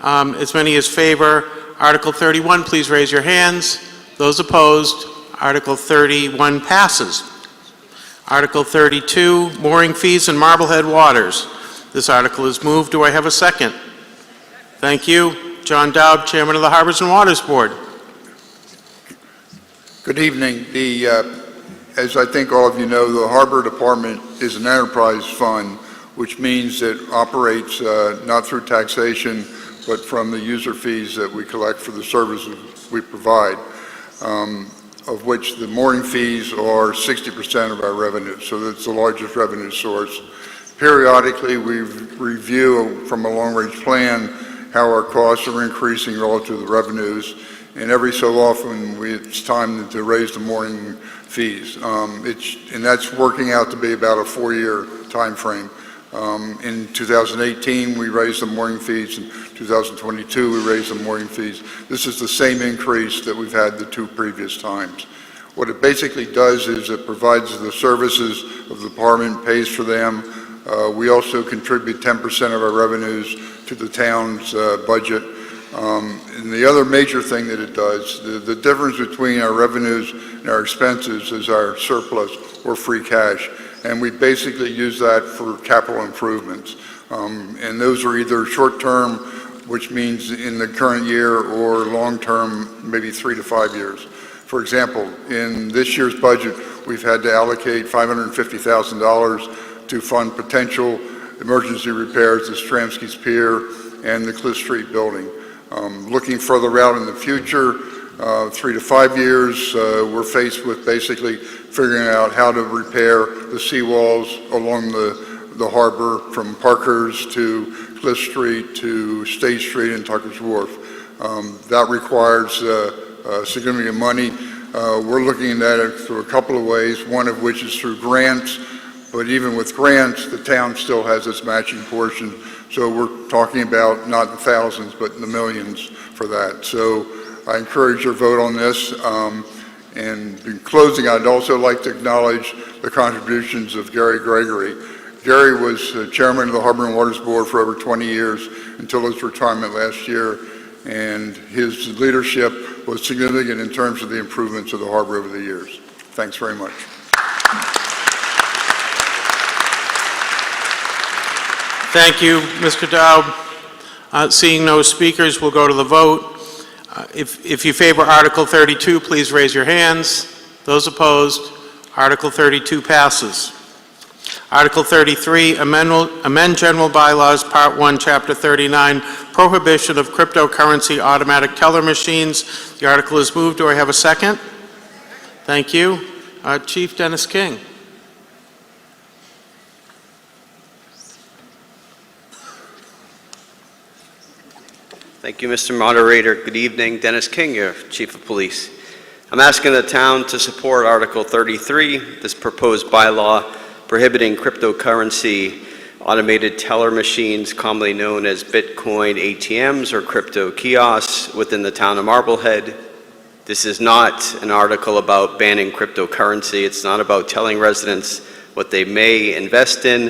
As many as favor Article 31, please raise your hands. Those opposed, Article 31 passes. Article 32, mooring fees in Marblehead waters. This article is moved. Do I have a second? Thank you. John Dowd, Chairman of the Harbors and Waters Board.
Good evening. As I think all of you know, the Harbor Department is an enterprise fund, which means it operates not through taxation, but from the user fees that we collect for the services we provide, of which the mooring fees are 60% of our revenue, so that's the largest revenue source. Periodically, we review from a long-range plan how our costs are increasing relative to the revenues, and every so often it's time to raise the mooring fees. And that's working out to be about a 4-year time frame. In 2018, we raised the mooring fees. In 2022, we raised the mooring fees. This is the same increase that we've had the 2 previous times. What it basically does is it provides the services of the department, pays for them. We also contribute 10% of our revenues to the town's budget. And the other major thing that it does, the difference between our revenues and our expenses is our surplus or free cash. And we basically use that for capital improvements. And those are either short-term, which means in the current year, or long-term, maybe 3 to 5 years. For example, in this year's budget, we've had to allocate $550,000 to fund potential emergency repairs at Stramsky's Pier and the Cliff Street building. Looking further out in the future, 3 to 5 years, we're faced with basically figuring out how to repair the seawalls along the harbor from Parker's to Cliff Street to State Street and Tucker's Wharf. That requires significant money. We're looking at it through a couple of ways, one of which is through grants, but even with grants, the town still has its matching portion. So we're talking about not the thousands, but in the millions for that. So I encourage your vote on this. And in closing, I'd also like to acknowledge the contributions of Gary Gregory. Gary was chairman of the Harbor and Waters Board for over 20 years until his retirement last year. And his leadership was significant in terms of the improvements of the harbor over the years. Thanks very much.
Thank you, Mr. Dowd. Seeing no speakers, we'll go to the vote. If you favor Article 32, please raise your hands. Those opposed, Article 32 passes. Article 33, amend general bylaws, Part 1, Chapter 39, prohibition of cryptocurrency automatic teller machines. The article is moved. Do I have a second? Thank you. Chief Dennis King.
Thank you, Mr. Moderator. Good evening. Dennis King, your Chief of Police. I'm asking the town to support Article 33, this proposed bylaw prohibiting cryptocurrency automated teller machines, commonly known as Bitcoin ATMs or crypto kiosks, within the town of Marblehead. This is not an article about banning cryptocurrency. It's not about telling residents what they may invest in.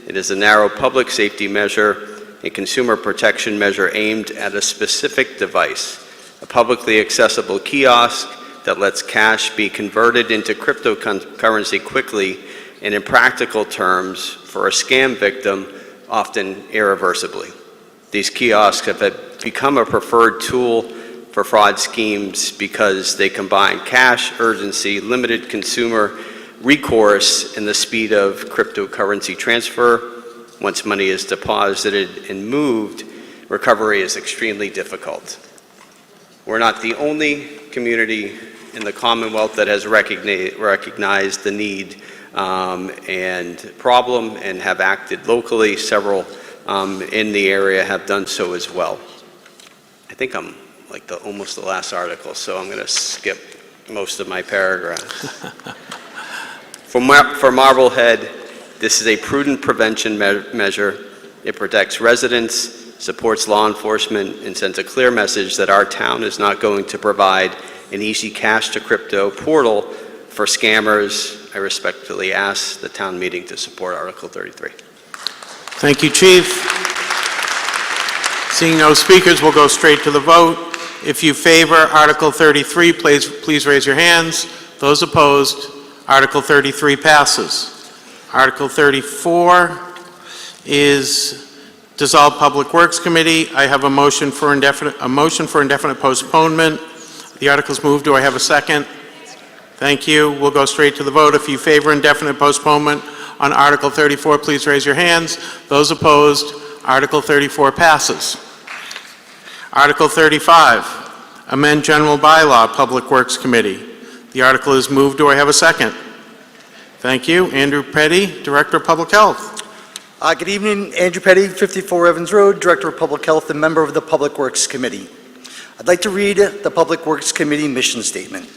It is a narrow public safety measure, a consumer protection measure aimed at a specific device, a publicly accessible kiosk that lets cash be converted into cryptocurrency quickly and in practical terms for a scam victim, often irreversibly. These kiosks have become a preferred tool for fraud schemes because they combine cash, urgency, limited consumer recourse, and the speed of cryptocurrency transfer. Once money is deposited and moved, recovery is extremely difficult. We're not the only community in the Commonwealth that has recognized the need and problem and have acted locally. Several in the area have done so as well. I think I'm like almost the last article, so I'm going to skip most of my paragraph. For Marblehead, this is a prudent prevention measure. It protects residents, supports law enforcement, and sends a clear message that our town is not going to provide an easy cash to crypto portal for scammers. I respectfully ask the town meeting to support Article 33.
Thank you, Chief. Seeing no speakers, we'll go straight to the vote. If you favor Article 33, please raise your hands. Those opposed, Article 33 passes. Article 34 is dissolve Public Works Committee. I have a motion for indefinite postponement. The article is moved. Do I have a second? Thank you. We'll go straight to the vote. If you favor indefinite postponement on Article 34, please raise your hands. Those opposed, Article 34 passes. Article 35, amend General Bylaw, Public Works Committee. The article is moved. Do I have a second? Thank you. Andrew Petty, Director of Public Health.
Good evening. Andrew Petty, 54 Evans Road, Director of Public Health and member of the Public Works Committee. I'd like to read the Public Works Committee mission statement.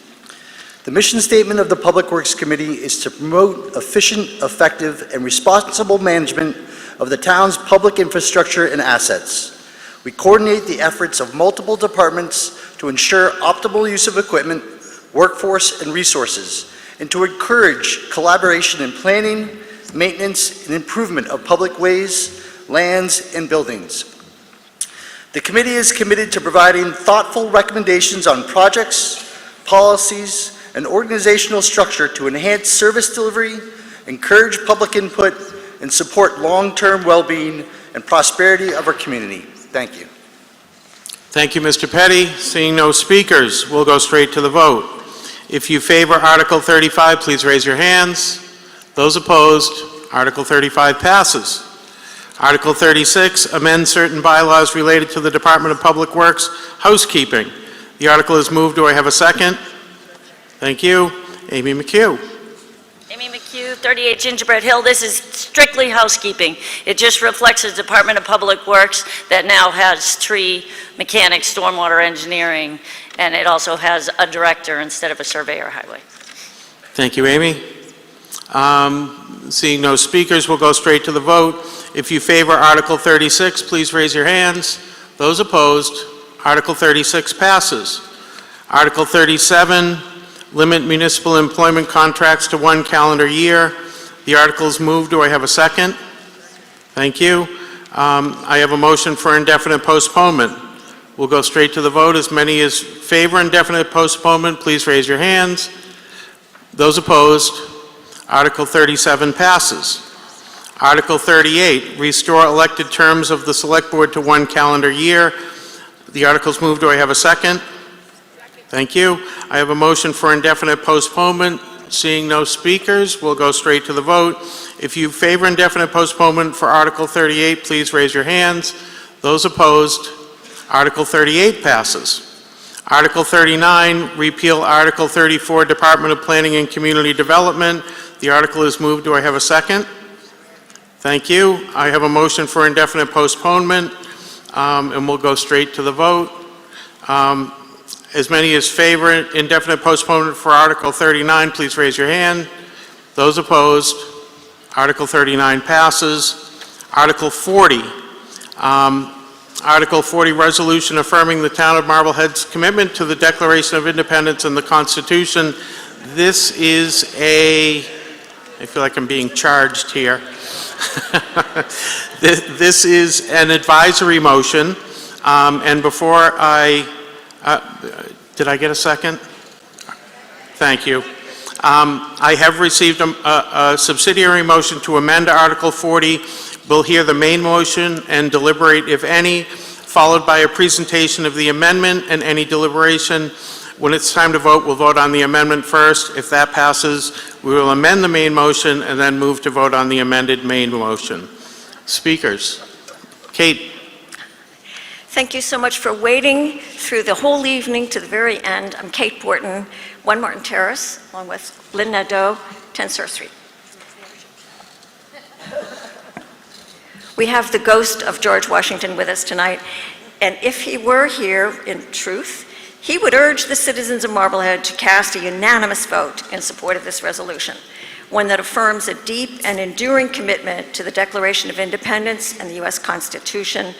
The mission statement of the Public Works Committee is to promote efficient, effective, and responsible management of the town's public infrastructure and assets. We coordinate the efforts of multiple departments to ensure optimal use of equipment, workforce, and resources, and to encourage collaboration in planning, maintenance, and improvement of public ways, lands, and buildings. The committee is committed to providing thoughtful recommendations on projects, policies, and organizational structure to enhance service delivery, encourage public input, and support long-term well-being and prosperity of our community. Thank you.
Thank you, Mr. Petty. Seeing no speakers, we'll go straight to the vote. If you favor Article 35, please raise your hands. Those opposed, Article 35 passes. Article 36, amend certain bylaws related to the Department of Public Works housekeeping. The article is moved. Do I have a second? Thank you. Amy McHugh.
Amy McHugh, 38 Gingerbread Hill. This is strictly housekeeping. It just reflects the Department of Public Works that now has tree mechanics, stormwater engineering, and it also has a director instead of a surveyor highway.
Thank you, Amy. Seeing no speakers, we'll go straight to the vote. If you favor Article 36, please raise your hands. Those opposed, Article 36 passes. Article 37, limit municipal employment contracts to 1 calendar year. The article is moved. Do I have a second? Thank you. I have a motion for indefinite postponement. We'll go straight to the vote. As many as favor indefinite postponement, please raise your hands. Those opposed, Article 37 passes. Article 38, restore elected terms of the Select Board to 1 calendar year. The article is moved. Do I have a second? Thank you. I have a motion for indefinite postponement. Seeing no speakers, we'll go straight to the vote. If you favor indefinite postponement for Article 38, please raise your hands. Those opposed, Article 38 passes. Article 39, repeal Article 34, Department of Planning and Community Development. The article is moved. Do I have a second? Thank you. I have a motion for indefinite postponement, and we'll go straight to the vote. As many as favor indefinite postponement for Article 39, please raise your hand. Those opposed, Article 39 passes. Article 40, Article 40, resolution affirming the town of Marblehead's commitment to the Declaration of Independence and the Constitution. This is I feel like I'm being charged here. This is an advisory motion, and before did I get a second? Thank you. I have received a subsidiary motion to amend Article 40. We'll hear the main motion and deliberate, if any, followed by a presentation of the amendment and any deliberation. When it's time to vote, we'll vote on the amendment first. If that passes, we will amend the main motion and then move to vote on the amended main motion. Speakers. Kate.
Thank you so much for waiting through the whole evening to the very end. I'm Kate Borton, 1 Martin Terrace, along with Lynn Nadeau, 10 Surf Street. We have the ghost of George Washington with us tonight, and if he were here in truth, he would urge the citizens of Marblehead to cast a unanimous vote in support of this resolution, one that affirms a deep and enduring commitment to the Declaration of Independence and the U.S. Constitution,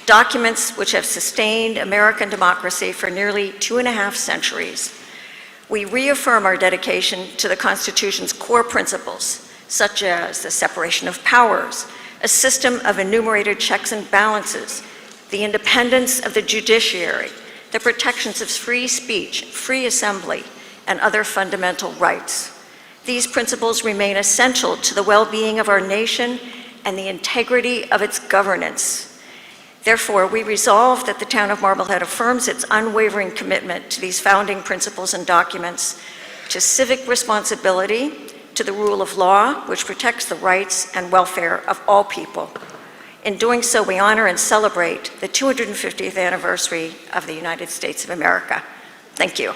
documents which have sustained American democracy for nearly 2.5 centuries. We reaffirm our dedication to the Constitution's core principles, such as the separation of powers, a system of enumerated checks and balances, the independence of the judiciary, the protections of free speech, free assembly, and other fundamental rights. These principles remain essential to the well-being of our nation and the integrity of its governance. Therefore, we resolve that the town of Marblehead affirms its unwavering commitment to these founding principles and documents, to civic responsibility, to the rule of law, which protects the rights and welfare of all people. In doing so, we honor and celebrate the 250th anniversary of the United States of America. Thank you.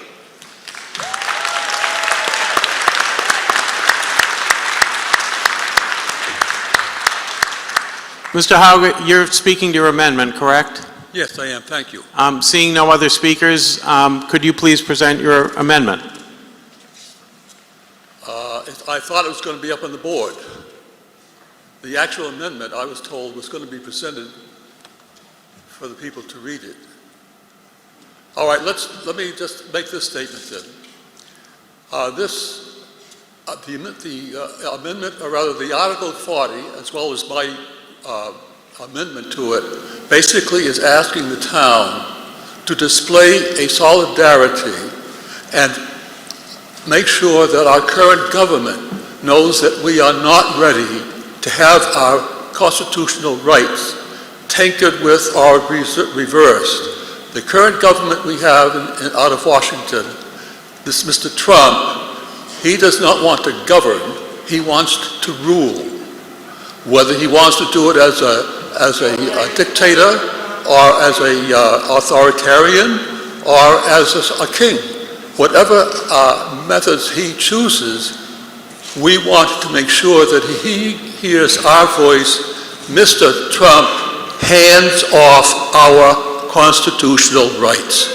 Mr. Hauge, you're speaking to your amendment, correct?
Yes, I am. Thank you.
Seeing no other speakers, could you please present your amendment?
I thought it was going to be up on the board. The actual amendment, I was told, was going to be presented for the people to read it. All right, let me just make this statement then. The amendment, or rather the Article 40, as well as my amendment to it, basically is asking the town to display a solidarity and make sure that our current government knows that we are not ready to have our constitutional rights tainted with or reversed. The current government we have out of Washington, this Mr. Trump, he does not want to govern, he wants to rule. Whether he wants to do it as a dictator or as an authoritarian or as a king. Whatever methods he chooses, we want to make sure that he hears our voice. Mr. Trump, hands off our constitutional rights.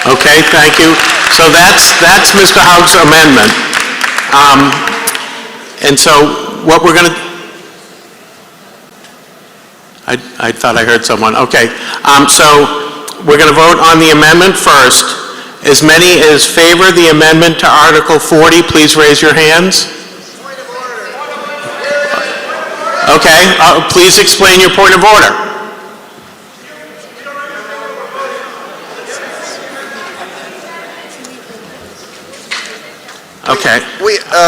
Okay, thank you. So that's Mr. Hauge's amendment. And so what we're going to... I thought I heard someone. Okay, so we're going to vote on the amendment first. As many as favor the amendment to Article 40, please raise your hands. Okay, please explain your point of order. Okay.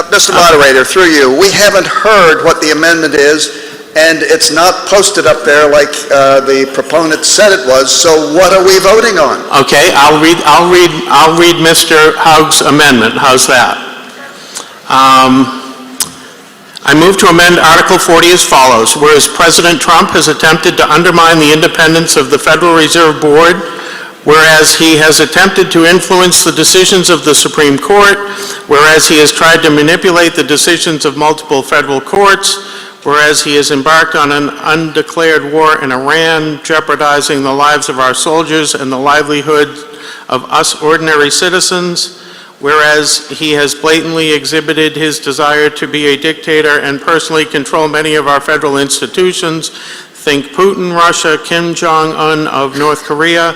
Mr. Moderator, through you, we haven't heard what the amendment is, and it's not posted up there like the proponent said it was, so what are we voting on?
Okay, I'll read Mr. Hauge's amendment. How's that? I move to amend Article 40 as follows. Whereas President Trump has attempted to undermine the independence of the Federal Reserve Board, whereas he has attempted to influence the decisions of the Supreme Court, whereas he has tried to manipulate the decisions of multiple federal courts, whereas he has embarked on an undeclared war in Iran, jeopardizing the lives of our soldiers and the livelihood of us ordinary citizens, whereas he has blatantly exhibited his desire to be a dictator and personally control many of our federal institutions, think Putin, Russia, Kim Jong-un of North Korea.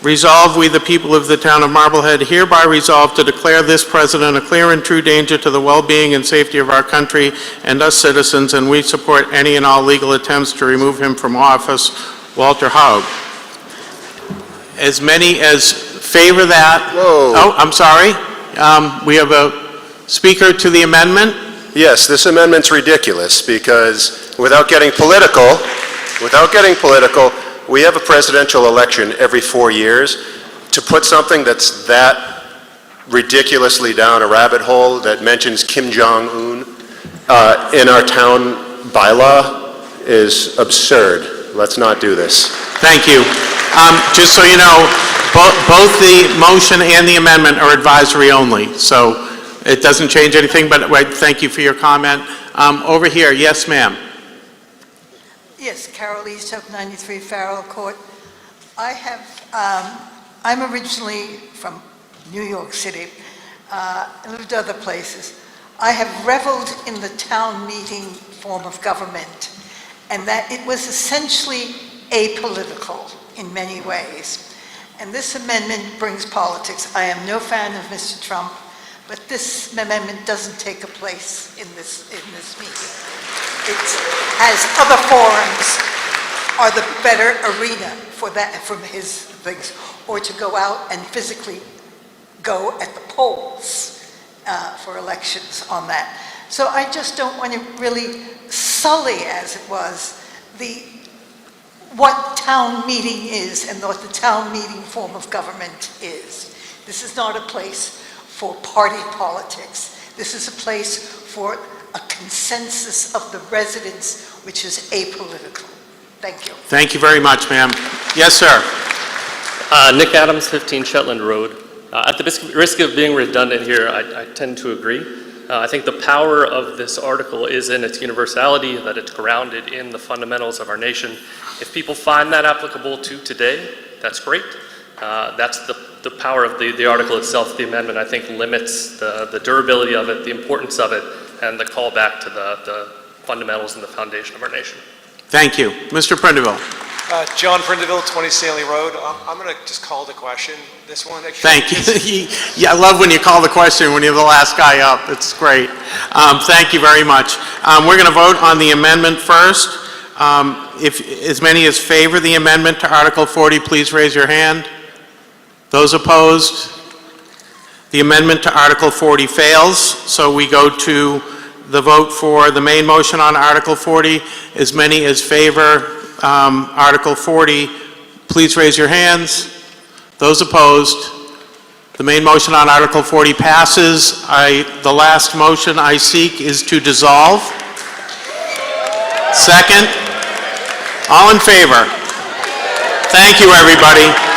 Resolve, we the people of the town of Marblehead hereby resolve to declare this president a clear and true danger to the well-being and safety of our country and us citizens, and we support any and all legal attempts to remove him from office. Walter Hauge. As many as favor that...
Whoa.
Oh, I'm sorry. We have a speaker to the amendment.
Yes, this amendment's ridiculous because without getting political, we have a presidential election every 4 years. To put something that's that ridiculously down a rabbit hole that mentions Kim Jong-un in our town bylaw is absurd. Let's not do this.
Thank you. Just so you know, both the motion and the amendment are advisory only, so it doesn't change anything, but thank you for your comment. Over here, yes, ma'am.
Yes, Carol Easthope, 93 Farrell Court. I'm originally from New York City, lived other places. I have reveled in the town meeting form of government, and that it was essentially apolitical in many ways. And this amendment brings politics. I am no fan of Mr. Trump, but this amendment doesn't take a place in this meeting. It has other forums are the better arena for that, from his things, or to go out and physically go at the polls for elections on that. So I just don't want to really sully, as it was, what town meeting is and what the town meeting form of government is. This is not a place for party politics. This is a place for a consensus of the residents, which is apolitical. Thank you.
Thank you very much, ma'am. Yes, sir.
Nick Adams, 15 Shetland Road. At the risk of being redundant here, I tend to agree. I think the power of this article is in its universality, that it's grounded in the fundamentals of our nation. If people find that applicable to today, that's great. That's the power of the article itself. The amendment, I think, limits the durability of it, the importance of it, and the call back to the fundamentals and the foundation of our nation.
Thank you. Mr. Prindiville.
John Prindiville, 20 Stanley Road. I'm going to just call the question. This one.
Thank you. Yeah, I love when you call the question when you're the last guy up. It's great. Thank you very much. We're going to vote on the amendment first. If as many as favor the amendment to Article 40, please raise your hand. Those opposed? The amendment to Article 40 fails, so we go to the vote for the main motion on Article 40. As many as favor Article 40, please raise your hands. Those opposed? The main motion on Article 40 passes. The last motion I seek is to dissolve. Second. All in favor? Thank you, everybody.